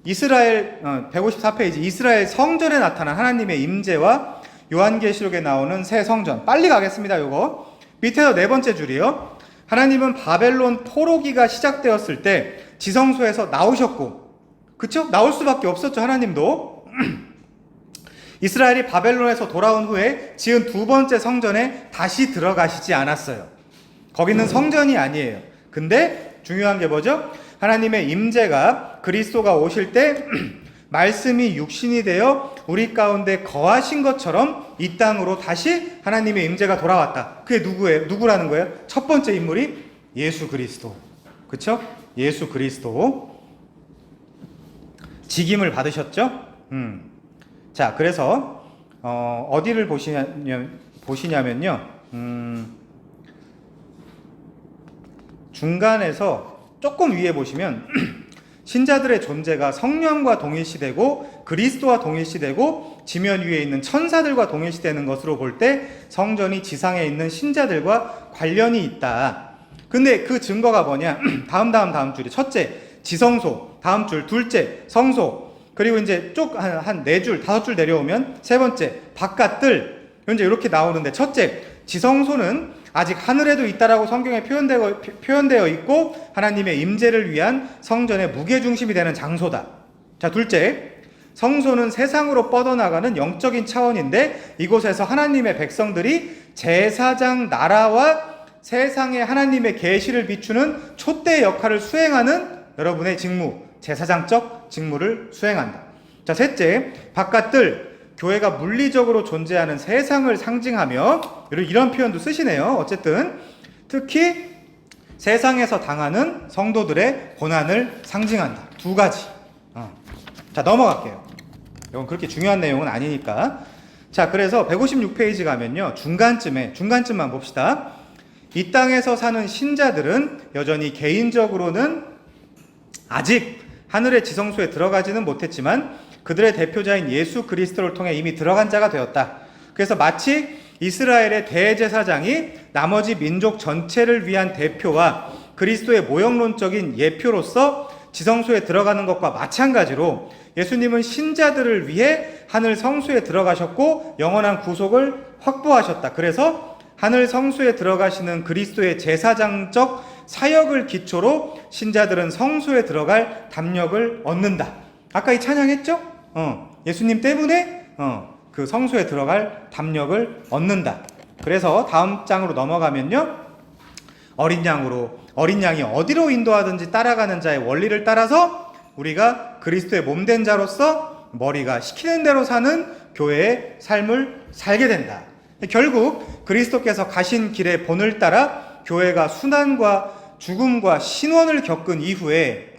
이스라엘 154페이지 이스라엘 성전에 나타난 하나님의 임재와 요한계시록에 나오는 새 성전. 빨리 가겠습니다. 요거 밑에서 네 번째 줄이요. 하나님은 바벨론 포로기가 시작되었을 때 지성소에서 나오셨고, 그쵸? 나올 수밖에 없었죠. 하나님도 이스라엘이 바벨론에서 돌아온 후에 지은 두 번째 성전에 다시 들어가시지 않았어요. 거기는 성전이 아니에요. 근데 중요한 게 뭐죠? 하나님의 임재가 그리스도가 오실 때 말씀이 육신이 되어 우리 가운데 거하신 것처럼 이 땅으로 다시 하나님의 임재가 돌아왔다. 그게 누구라는 거예요? 첫 번째 인물이 예수 그리스도. 그쵸? 예수 그리스도. 직임을 받으셨죠? 자, 그래서 어디를 보시냐면요. 중간에서 조금 위에 보시면 신자들의 존재가 성령과 동일시되고 그리스도와 동일시되고 지면 위에 있는 천사들과 동일시되는 것으로 볼 때 성전이 지상에 있는 신자들과 관련이 있다. 근데 그 증거가 뭐냐? 다음 줄이 첫째, 지성소. 다음 줄, 둘째, 성소. 그리고 이제 쭉 한 4줄, 5줄 내려오면 세 번째, 바깥들. 이제 이렇게 나오는데 첫째, 지성소는 아직 하늘에도 있다라고 성경에 표현되어 있고 하나님의 임재를 위한 성전의 무게중심이 되는 장소다. 자, 둘째, 성소는 세상으로 뻗어나가는 영적인 차원인데 이곳에서 하나님의 백성들이 제사장 나라와 세상에 하나님의 계시를 비추는 촛대 역할을 수행하는 여러분의 직무, 제사장적 직무를 수행한다. 자, 셋째, 바깥들. 교회가 물리적으로 존재하는 세상을 상징하며 이런 표현도 쓰시네요. 어쨌든 특히 세상에서 당하는 성도들의 고난을 상징한다. 2가지. 자, 넘어갈게요. 이건 그렇게 중요한 내용은 아니니까. 자, 그래서 156페이지 가면요, 중간쯤만 봅시다. 이 땅에서 사는 신자들은 여전히 개인적으로는 아직 하늘의 지성소에 들어가지는 못했지만 그들의 대표자인 예수 그리스도를 통해 이미 들어간 자가 되었다. 그래서 마치 이스라엘의 대제사장이 나머지 민족 전체를 위한 대표와 그리스도의 모형론적인 예표로서 지성소에 들어가는 것과 마찬가지로 예수님은 신자들을 위해 하늘 성소에 들어가셨고 영원한 구속을 확보하셨다. 그래서 하늘 성소에 들어가시는 그리스도의 제사장적 사역을 기초로 신자들은 성소에 들어갈 담력을 얻는다. 아까 이 찬양했죠? 예수님 때문에 그 성소에 들어갈 담력을 얻는다. 그래서 다음 장으로 넘어가면요, 어린 양이 어디로 인도하든지 따라가는 자의 원리를 따라서 우리가 그리스도의 몸된 자로서 머리가 시키는 대로 사는 교회의 삶을 살게 된다. 결국 그리스도께서 가신 길의 본을 따라 교회가 순환과 죽음과 신원을 겪은 이후에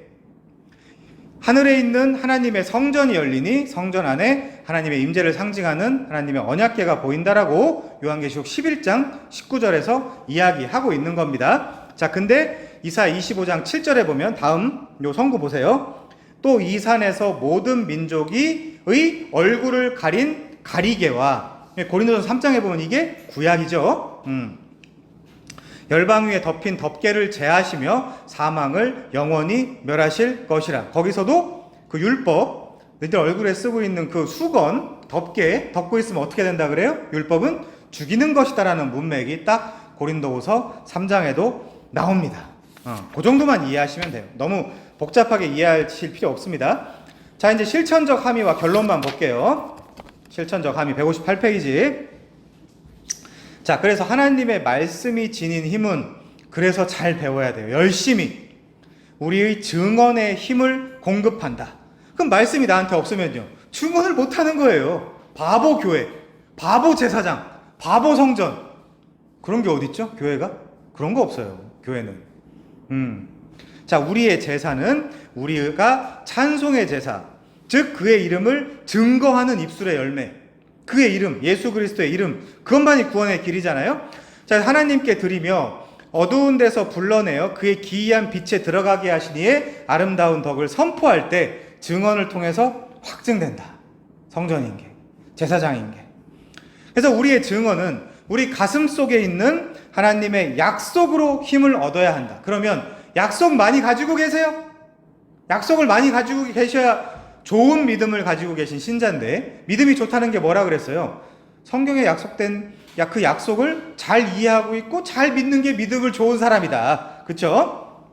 하늘에 있는 하나님의 성전이 열리니 성전 안에 하나님의 임재를 상징하는 하나님의 언약궤가 보인다라고 요한계시록 11장 19절에서 이야기하고 있는 겁니다. 자, 근데 이사 25장 7절에 보면 다음 요 성구 보세요. 또 이 산에서 모든 민족이 의 얼굴을 가린 가리개와, 고린도서 3장에 보면 이게 구약이죠. 열방 위에 덮인 덮개를 제하시며 사망을 영원히 멸하실 것이라. 거기서도 그 율법, 너희들 얼굴에 쓰고 있는 그 수건, 덮개 덮고 있으면 어떻게 된다 그래요? 율법은 죽이는 것이다라는 문맥이 딱 고린도후서 3장에도 나옵니다. 그 정도만 이해하시면 돼요. 너무 복잡하게 이해하실 필요 없습니다. 자, 이제 실천적 함의와 결론만 볼게요. 실천적 함의 158페이지. 자, 그래서 하나님의 말씀이 지닌 힘은 그래서 잘 배워야 돼요. 열심히 우리의 증언의 힘을 공급한다. 그럼 말씀이 나한테 없으면요, 증언을 못하는 거예요. 바보 교회, 바보 제사장, 바보 성전. 그런 게 어딨죠? 교회가? 그런 거 없어요. 교회는. 자, 우리의 제사는 우리가 찬송의 제사, 즉 그의 이름을 증거하는 입술의 열매, 그의 이름, 예수 그리스도의 이름, 그것만이 구원의 길이잖아요. 자, 하나님께 드리며 어두운 데서 불러내어 그의 기이한 빛에 들어가게 하시니에 아름다운 덕을 선포할 때 증언을 통해서 확증된다. 성전인 게, 제사장인 게. 그래서 우리의 증언은 우리 가슴 속에 있는 하나님의 약속으로 힘을 얻어야 한다. 그러면 약속 많이 가지고 계세요? 약속을 많이 가지고 계셔야 좋은 믿음을 가지고 계신 신자인데, 믿음이 좋다는 게 뭐라 그랬어요? 성경에 약속된 그 약속을 잘 이해하고 있고 잘 믿는 게 믿음을 좋은 사람이다. 그쵸?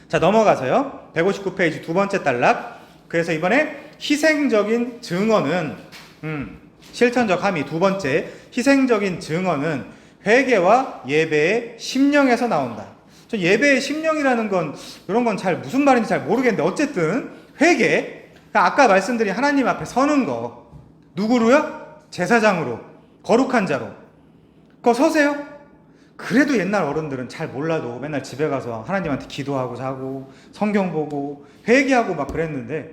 자, 넘어가서요, 159페이지 두 번째 단락. 그래서 이번에 희생적인 증언은 실천적 함의 두 번째, 희생적인 증언은 회개와 예배의 심령에서 나온다. 저 예배의 심령이라는 건 이런 건 잘 무슨 말인지 잘 모르겠는데, 어쨌든 회개, 아까 말씀드린 하나님 앞에 서는 거, 누구로요? 제사장으로, 거룩한 자로. 그거 서세요. 그래도 옛날 어른들은 잘 몰라도 맨날 집에 가서 하나님한테 기도하고 자고 성경 보고 회개하고 막 그랬는데,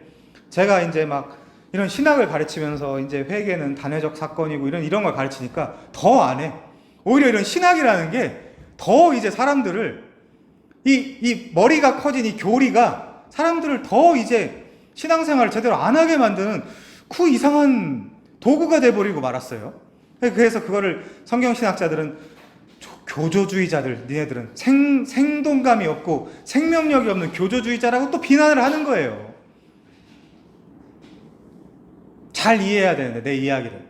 제가 이제 막 이런 신학을 가르치면서 이제 회개는 단회적 사건이고 이런 걸 가르치니까 더 안 해. 오히려 이런 신학이라는 게 더 이제 사람들을, 이 머리가 커진 이 교리가 사람들을 더 이제 신앙생활을 제대로 안 하게 만드는 그 이상한 도구가 돼버리고 말았어요. 그래서 그거를 성경신학자들은 교조주의자들, 니네들은 생동감이 없고 생명력이 없는 교조주의자라고 또 비난을 하는 거예요. 잘 이해해야 되는데, 내 이야기를.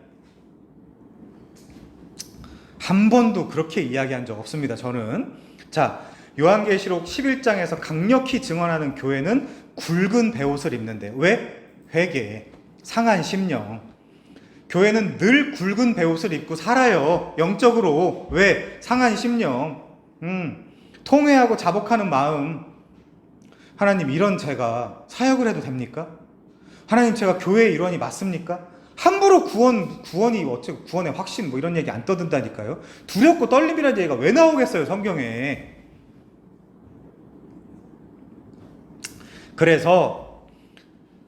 한 번도 그렇게 이야기한 적 없습니다, 저는. 자, 요한계시록 11장에서 강력히 증언하는 교회는 굵은 베옷을 입는데, 왜? 회개, 상한 심령. 교회는 늘 굵은 베옷을 입고 살아요, 영적으로. 왜? 상한 심령. 통회하고 자복하는 마음. 하나님, 이런 제가 사역을 해도 됩니까? 하나님, 제가 교회의 일원이 맞습니까? 함부로 구원이 어째 구원의 확신 뭐 이런 얘기 안 떠든다니까요. 두렵고 떨림이라는 얘기가 왜 나오겠어요, 성경에. 그래서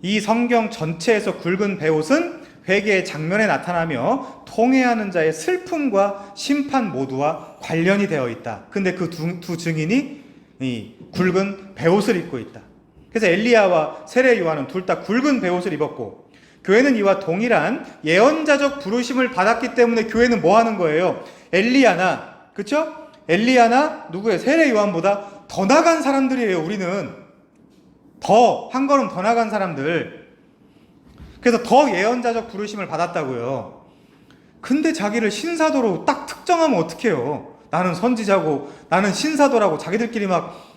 이 성경 전체에서 굵은 베옷은 회개의 장면에 나타나며 통회하는 자의 슬픔과 심판 모두와 관련이 되어 있다. 근데 그 두 증인이 이 굵은 베옷을 입고 있다. 그래서 엘리야와 세례 요한은 둘 다 굵은 베옷을 입었고, 교회는 이와 동일한 예언자적 부르심을 받았기 때문에 교회는 뭐 하는 거예요? 엘리야나, 그쵸? 엘리야나 누구예요? 세례 요한보다 더 나간 사람들이에요. 우리는 더 한 걸음 더 나간 사람들. 그래서 더 예언자적 부르심을 받았다고요. 근데 자기를 신사도로 딱 특정하면 어떡해요? 나는 선지자고 나는 신사도라고 자기들끼리 막.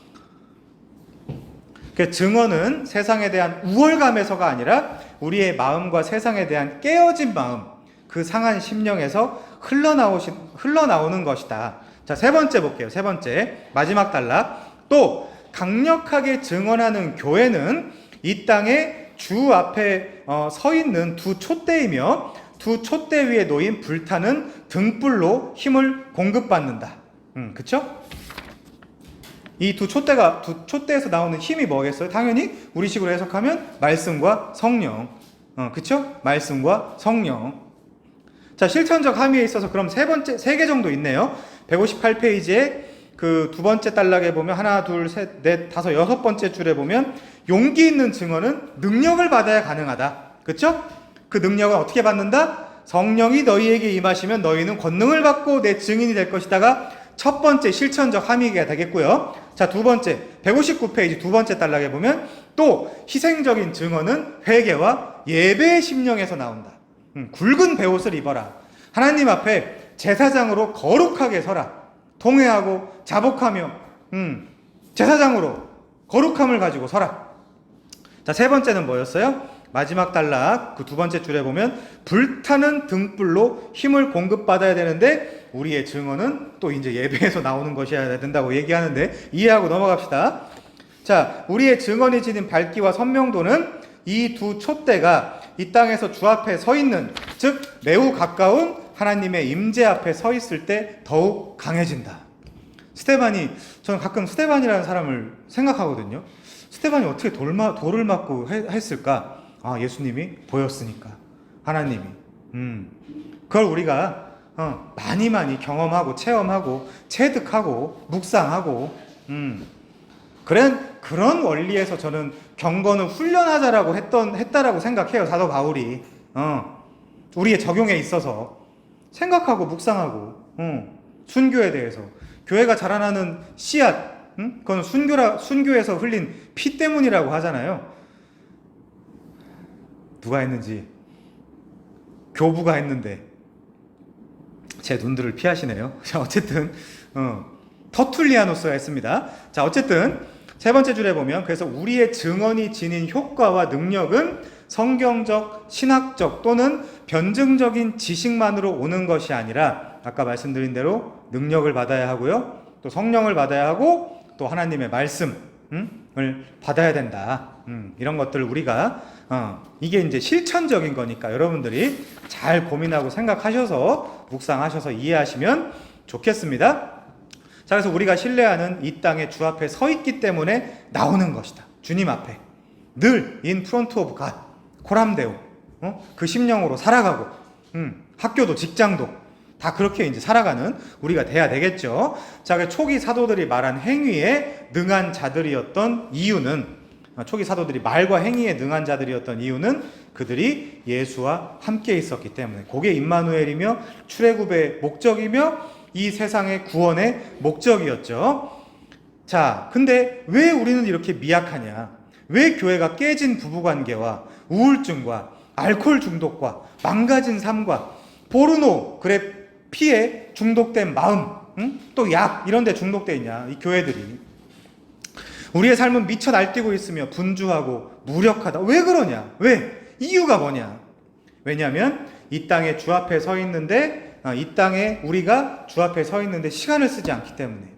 그 증언은 세상에 대한 우월감에서가 아니라 우리의 마음과 세상에 대한 깨어진 마음, 그 상한 심령에서 흘러나오는 것이다. 자, 세 번째 볼게요. 세 번째, 마지막 단락. 또 강력하게 증언하는 교회는 이 땅에 주 앞에 서 있는 두 촛대이며 두 촛대 위에 놓인 불타는 등불로 힘을 공급받는다. 그쵸? 이 두 촛대에서 나오는 힘이 뭐겠어요? 당연히 우리식으로 해석하면 말씀과 성령. 그쵸? 말씀과 성령. 자, 실천적 함의에 있어서 그럼 세 개 정도 있네요. 158페이지에 그 두 번째 단락에 보면 하나, 둘, 셋, 넷, 다섯, 여섯 번째 줄에 보면 용기 있는 증언은 능력을 받아야 가능하다. 그쵸? 그 능력은 어떻게 받는다? 성령이 너희에게 임하시면 너희는 권능을 받고 내 증인이 될 것이다가 첫 번째 실천적 함의가 되겠고요. 자, 두 번째 159페이지 두 번째 단락에 보면 또 희생적인 증언은 회개와 예배의 심령에서 나온다. 굵은 베옷을 입어라. 하나님 앞에 제사장으로 거룩하게 서라. 통회하고 자복하며 제사장으로 거룩함을 가지고 서라. 자, 세 번째는 뭐였어요? 마지막 단락 그 두 번째 줄에 보면 불타는 등불로 힘을 공급받아야 되는데 우리의 증언은 또 이제 예배에서 나오는 것이어야 된다고 얘기하는데 이해하고 넘어갑시다. 자, 우리의 증언이 지닌 밝기와 선명도는 이 두 촛대가 이 땅에서 주 앞에 서 있는, 즉 매우 가까운 하나님의 임재 앞에 서 있을 때 더욱 강해진다. 저는 가끔 스데반이라는 사람을 생각하거든요. 스데반이 어떻게 돌을 맞고 했을까? 아, 예수님이 보였으니까. 하나님이. 그걸 우리가 많이 경험하고 체험하고 체득하고 묵상하고 그런 원리에서 저는 경건을 훈련하자라고 했다라고 생각해요. 사도 바울이. 우리의 적용에 있어서 생각하고 묵상하고 순교에 대해서. 교회가 자라나는 씨앗, 그건 순교에서 흘린 피 때문이라고 하잖아요. 누가 했는지 교부가 했는데 제 눈들을 피하시네요. 자, 어쨌든 터툴리아노스가 했습니다. 자, 어쨌든 세 번째 줄에 보면 그래서 우리의 증언이 지닌 효과와 능력은 성경적, 신학적 또는 변증적인 지식만으로 오는 것이 아니라 아까 말씀드린 대로 능력을 받아야 하고요. 또 성령을 받아야 하고 또 하나님의 말씀을 받아야 된다. 이런 것들을 우리가 이게 이제 실천적인 거니까 여러분들이 잘 고민하고 생각하셔서 묵상하셔서 이해하시면 좋겠습니다. 자, 그래서 우리가 신뢰하는 이 땅에 주 앞에 서 있기 때문에 나오는 것이다. 주님 앞에 늘 in front of God, 코람데오, 그 심령으로 살아가고, 학교도 직장도 다 그렇게 이제 살아가는 우리가 돼야 되겠죠. 자, 그 초기 사도들이 말한 행위에 능한 자들이었던 이유는, 초기 사도들이 말과 행위에 능한 자들이었던 이유는 그들이 예수와 함께 있었기 때문에, 그게 임마누엘이며 출애굽의 목적이며 이 세상의 구원의 목적이었죠. 자, 근데 왜 우리는 이렇게 미약하냐? 왜 교회가 깨진 부부관계와 우울증과 알코올 중독과 망가진 삶과 포르노, 그래, 피에 중독된 마음, 또 약 이런 데 중독돼 있냐? 이 교회들이. 우리의 삶은 미쳐 날뛰고 있으며 분주하고 무력하다. 왜 그러냐? 왜? 이유가 뭐냐? 왜냐하면 이 땅에 주 앞에 서 있는데, 이 땅에 우리가 주 앞에 서 있는데 시간을 쓰지 않기 때문에,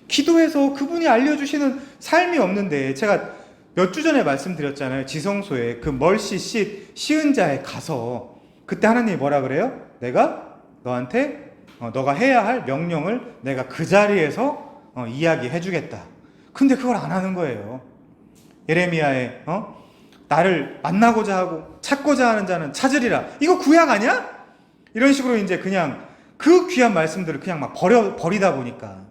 기도해서 그분이 알려주시는 삶이 없는데, 제가 몇 주 전에 말씀드렸잖아요. 지성소에 그 멀시쉿 시은자에 가서 그때 하나님이 뭐라 그래요? 내가 너한테 너가 해야 할 명령을 내가 그 자리에서 이야기해 주겠다. 근데 그걸 안 하는 거예요. 예레미야에 나를 만나고자 하고 찾고자 하는 자는 찾으리라. 이거 구약 아니야? 이런 식으로 이제 그냥 그 귀한 말씀들을 그냥 막 버리다 보니까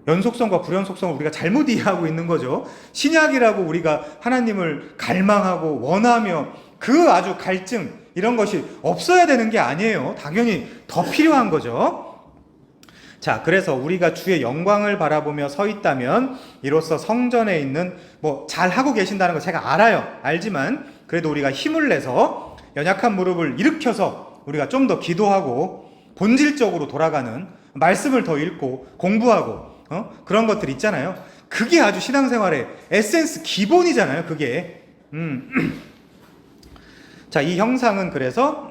연속성과 불연속성을 우리가 잘못 이해하고 있는 거죠. 신약이라고 우리가 하나님을 갈망하고 원하며 그 아주 갈증 이런 것이 없어야 되는 게 아니에요. 당연히 더 필요한 거죠. 자, 그래서 우리가 주의 영광을 바라보며 서 있다면 이로써 성전에 있는, 뭐 잘하고 계신다는 거 제가 알아요. 알지만 그래도 우리가 힘을 내서 연약한 무릎을 일으켜서 우리가 좀 더 기도하고 본질적으로 돌아가는, 말씀을 더 읽고 공부하고 그런 것들 있잖아요. 그게 아주 신앙생활의 에센스, 기본이잖아요. 그게. 자, 이 형상은 그래서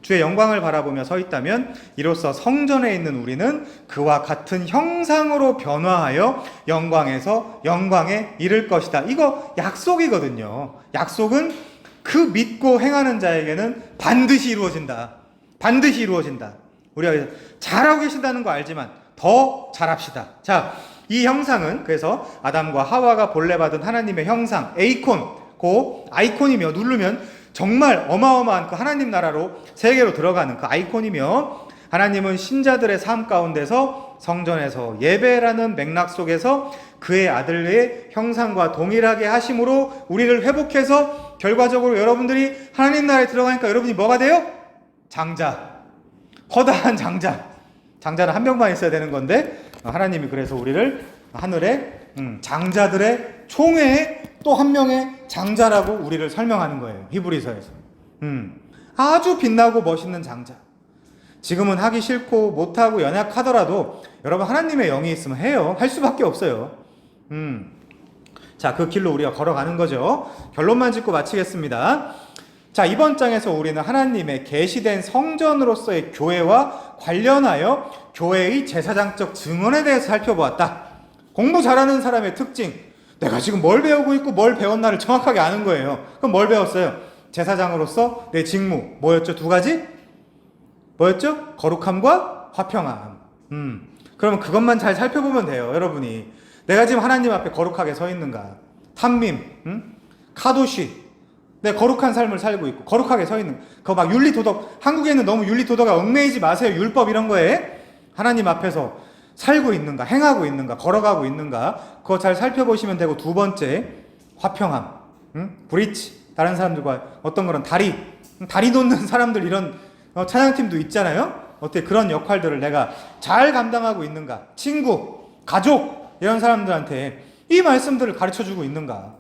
주의 영광을 바라보며 서 있다면 이로써 성전에 있는 우리는 그와 같은 형상으로 변화하여 영광에서 영광에 이를 것이다. 이거 약속이거든요. 약속은 그 믿고 행하는 자에게는 반드시 이루어진다. 반드시 이루어진다. 우리가 잘하고 계신다는 거 알지만 더 잘합시다. 자, 이 형상은 그래서 아담과 하와가 본래 받은 하나님의 형상, 에이콘, 그 아이콘이며, 누르면 정말 어마어마한 그 하나님 나라로, 세계로 들어가는 그 아이콘이며, 하나님은 신자들의 삶 가운데서 성전에서 예배라는 맥락 속에서 그의 아들의 형상과 동일하게 하심으로 우리를 회복해서 결과적으로 여러분들이 하나님 나라에 들어가니까 여러분이 뭐가 돼요? 장자. 허다한 장자. 장자는 한 명만 있어야 되는 건데 하나님이 그래서 우리를 하늘의 장자들의 총회의 또 한 명의 장자라고 우리를 설명하는 거예요. 히브리서에서. 아주 빛나고 멋있는 장자. 지금은 하기 싫고 못하고 연약하더라도 여러분 하나님의 영이 있으면 해요. 할 수밖에 없어요. 자, 그 길로 우리가 걸어가는 거죠. 결론만 짓고 마치겠습니다. 자, 이번 장에서 우리는 하나님의 계시된 성전으로서의 교회와 관련하여 교회의 제사장적 증언에 대해서 살펴보았다. 공부 잘하는 사람의 특징, 내가 지금 뭘 배우고 있고 뭘 배웠나를 정확하게 아는 거예요. 그럼 뭘 배웠어요? 제사장으로서 내 직무 뭐였죠? 두 가지? 뭐였죠? 거룩함과 화평함. 그러면 그것만 잘 살펴보면 돼요. 여러분이 내가 지금 하나님 앞에 거룩하게 서 있는가? 탐밈, 카도시, 내 거룩한 삶을 살고 있고 거룩하게 서 있는, 그거 막 윤리도덕, 한국에는 너무 윤리도덕에 얽매이지 마세요. 율법 이런 거에 하나님 앞에서 살고 있는가, 행하고 있는가, 걸어가고 있는가, 그거 잘 살펴보시면 되고, 두 번째 화평함, 브릿지, 다른 사람들과 어떤 그런 다리 놓는 사람들, 이런 찬양팀도 있잖아요. 어떻게 그런 역할들을 내가 잘 감당하고 있는가, 친구, 가족 이런 사람들한테 이 말씀들을 가르쳐주고 있는가.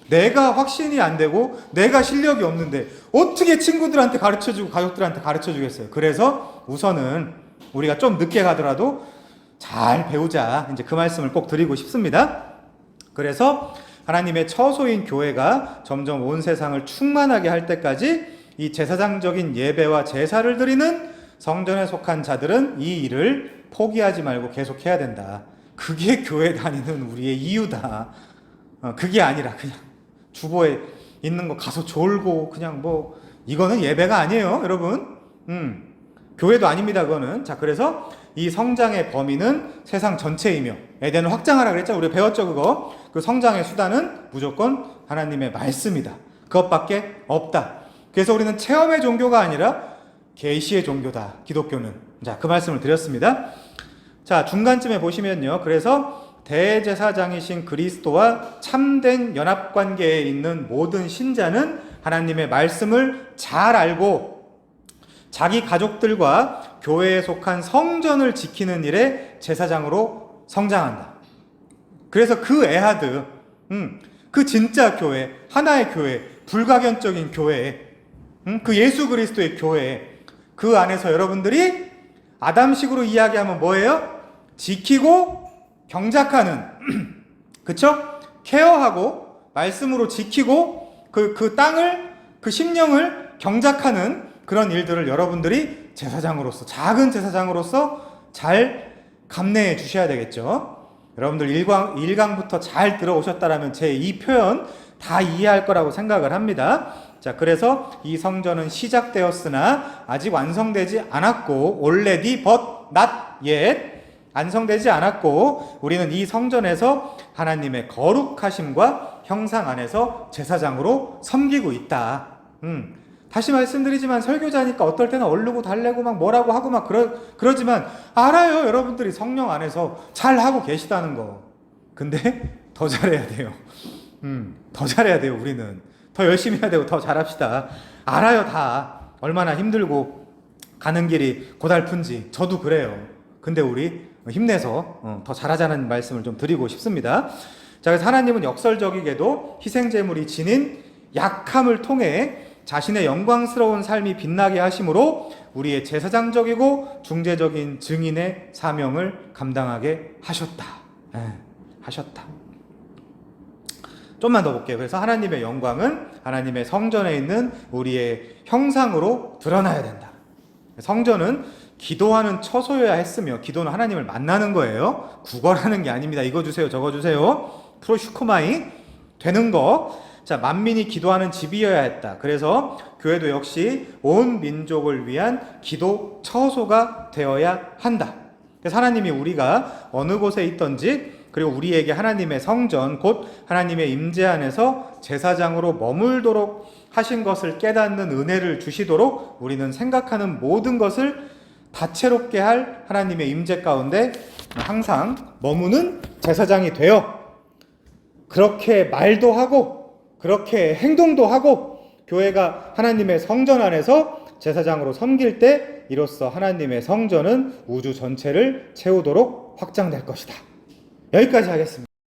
내가 확신이 안 되고 내가 실력이 없는데 어떻게 친구들한테 가르쳐주고 가족들한테 가르쳐주겠어요. 그래서 우선은 우리가 좀 늦게 가더라도 잘 배우자, 이제 그 말씀을 꼭 드리고 싶습니다. 그래서 하나님의 처소인 교회가 점점 온 세상을 충만하게 할 때까지 이 제사장적인 예배와 제사를 드리는 성전에 속한 자들은 이 일을 포기하지 말고 계속해야 된다. 그게 교회 다니는 우리의 이유다. 그게 아니라 그냥 주보에 있는 거 가서 졸고 그냥 뭐, 이거는 예배가 아니에요, 여러분. 교회도 아닙니다, 그거는. 자, 그래서 이 성장의 범위는 세상 전체이며, 에덴을 확장하라 그랬죠? 우리 배웠죠, 그거? 그 성장의 수단은 무조건 하나님의 말씀이다. 그것밖에 없다. 그래서 우리는 체험의 종교가 아니라 계시의 종교다, 기독교는. 자, 그 말씀을 드렸습니다. 자, 중간쯤에 보시면요. 그래서 대제사장이신 그리스도와 참된 연합관계에 있는 모든 신자는 하나님의 말씀을 잘 알고 자기 가족들과 교회에 속한 성전을 지키는 일에 제사장으로 성장한다. 그래서 그 에하드, 그 진짜 교회, 하나의 교회, 불가견적인 교회, 그 예수 그리스도의 교회, 그 안에서 여러분들이 아담식으로 이야기하면 뭐예요? 지키고 경작하는, 그쵸? 케어하고 말씀으로 지키고 그 땅을, 그 심령을 경작하는 그런 일들을 여러분들이 제사장으로서, 작은 제사장으로서 잘 감내해 주셔야 되겠죠. 여러분들 1강부터 잘 들어오셨다라면 제 이 표현 다 이해할 거라고 생각을 합니다. 자, 그래서 이 성전은 시작되었으나 아직 완성되지 않았고, already but not yet, 완성되지 않았고, 우리는 이 성전에서 하나님의 거룩하심과 형상 안에서 제사장으로 섬기고 있다. 다시 말씀드리지만 설교자니까 어떨 때는 얼르고 달래고 막 뭐라고 하고 막 그러지만 알아요. 여러분들이 성령 안에서 잘 하고 계시다는 거. 근데 더 잘해야 돼요. 더 잘해야 돼요. 우리는 더 열심히 해야 되고 더 잘합시다. 알아요. 다 얼마나 힘들고 가는 길이 고달픈지 저도 그래요. 근데 우리 힘내서 더 잘하자는 말씀을 좀 드리고 싶습니다. 자, 그래서 하나님은 역설적이게도 희생제물이 지닌 약함을 통해 자신의 영광스러운 삶이 빛나게 하심으로 우리의 제사장적이고 중재적인 증인의 사명을 감당하게 하셨다. 하셨다. 좀만 더 볼게요. 그래서 하나님의 영광은 하나님의 성전에 있는 우리의 형상으로 드러나야 된다. 성전은 기도하는 처소여야 했으며, 기도는 하나님을 만나는 거예요. 구걸하는 게 아닙니다. 이거 주세요, 저거 주세요. 프로슈코마이 되는 거. 자, 만민이 기도하는 집이어야 했다. 그래서 교회도 역시 온 민족을 위한 기도 처소가 되어야 한다. 그래서 하나님이 우리가 어느 곳에 있든지, 그리고 우리에게 하나님의 성전, 곧 하나님의 임재 안에서 제사장으로 머물도록 하신 것을 깨닫는 은혜를 주시도록 우리는 생각하는 모든 것을 다채롭게 할 하나님의 임재 가운데 항상 머무는 제사장이 되어 그렇게 말도 하고 그렇게 행동도 하고 교회가 하나님의 성전 안에서 제사장으로 섬길 때 이로써 하나님의 성전은 우주 전체를 채우도록 확장될 것이다. 여기까지 하겠습니다.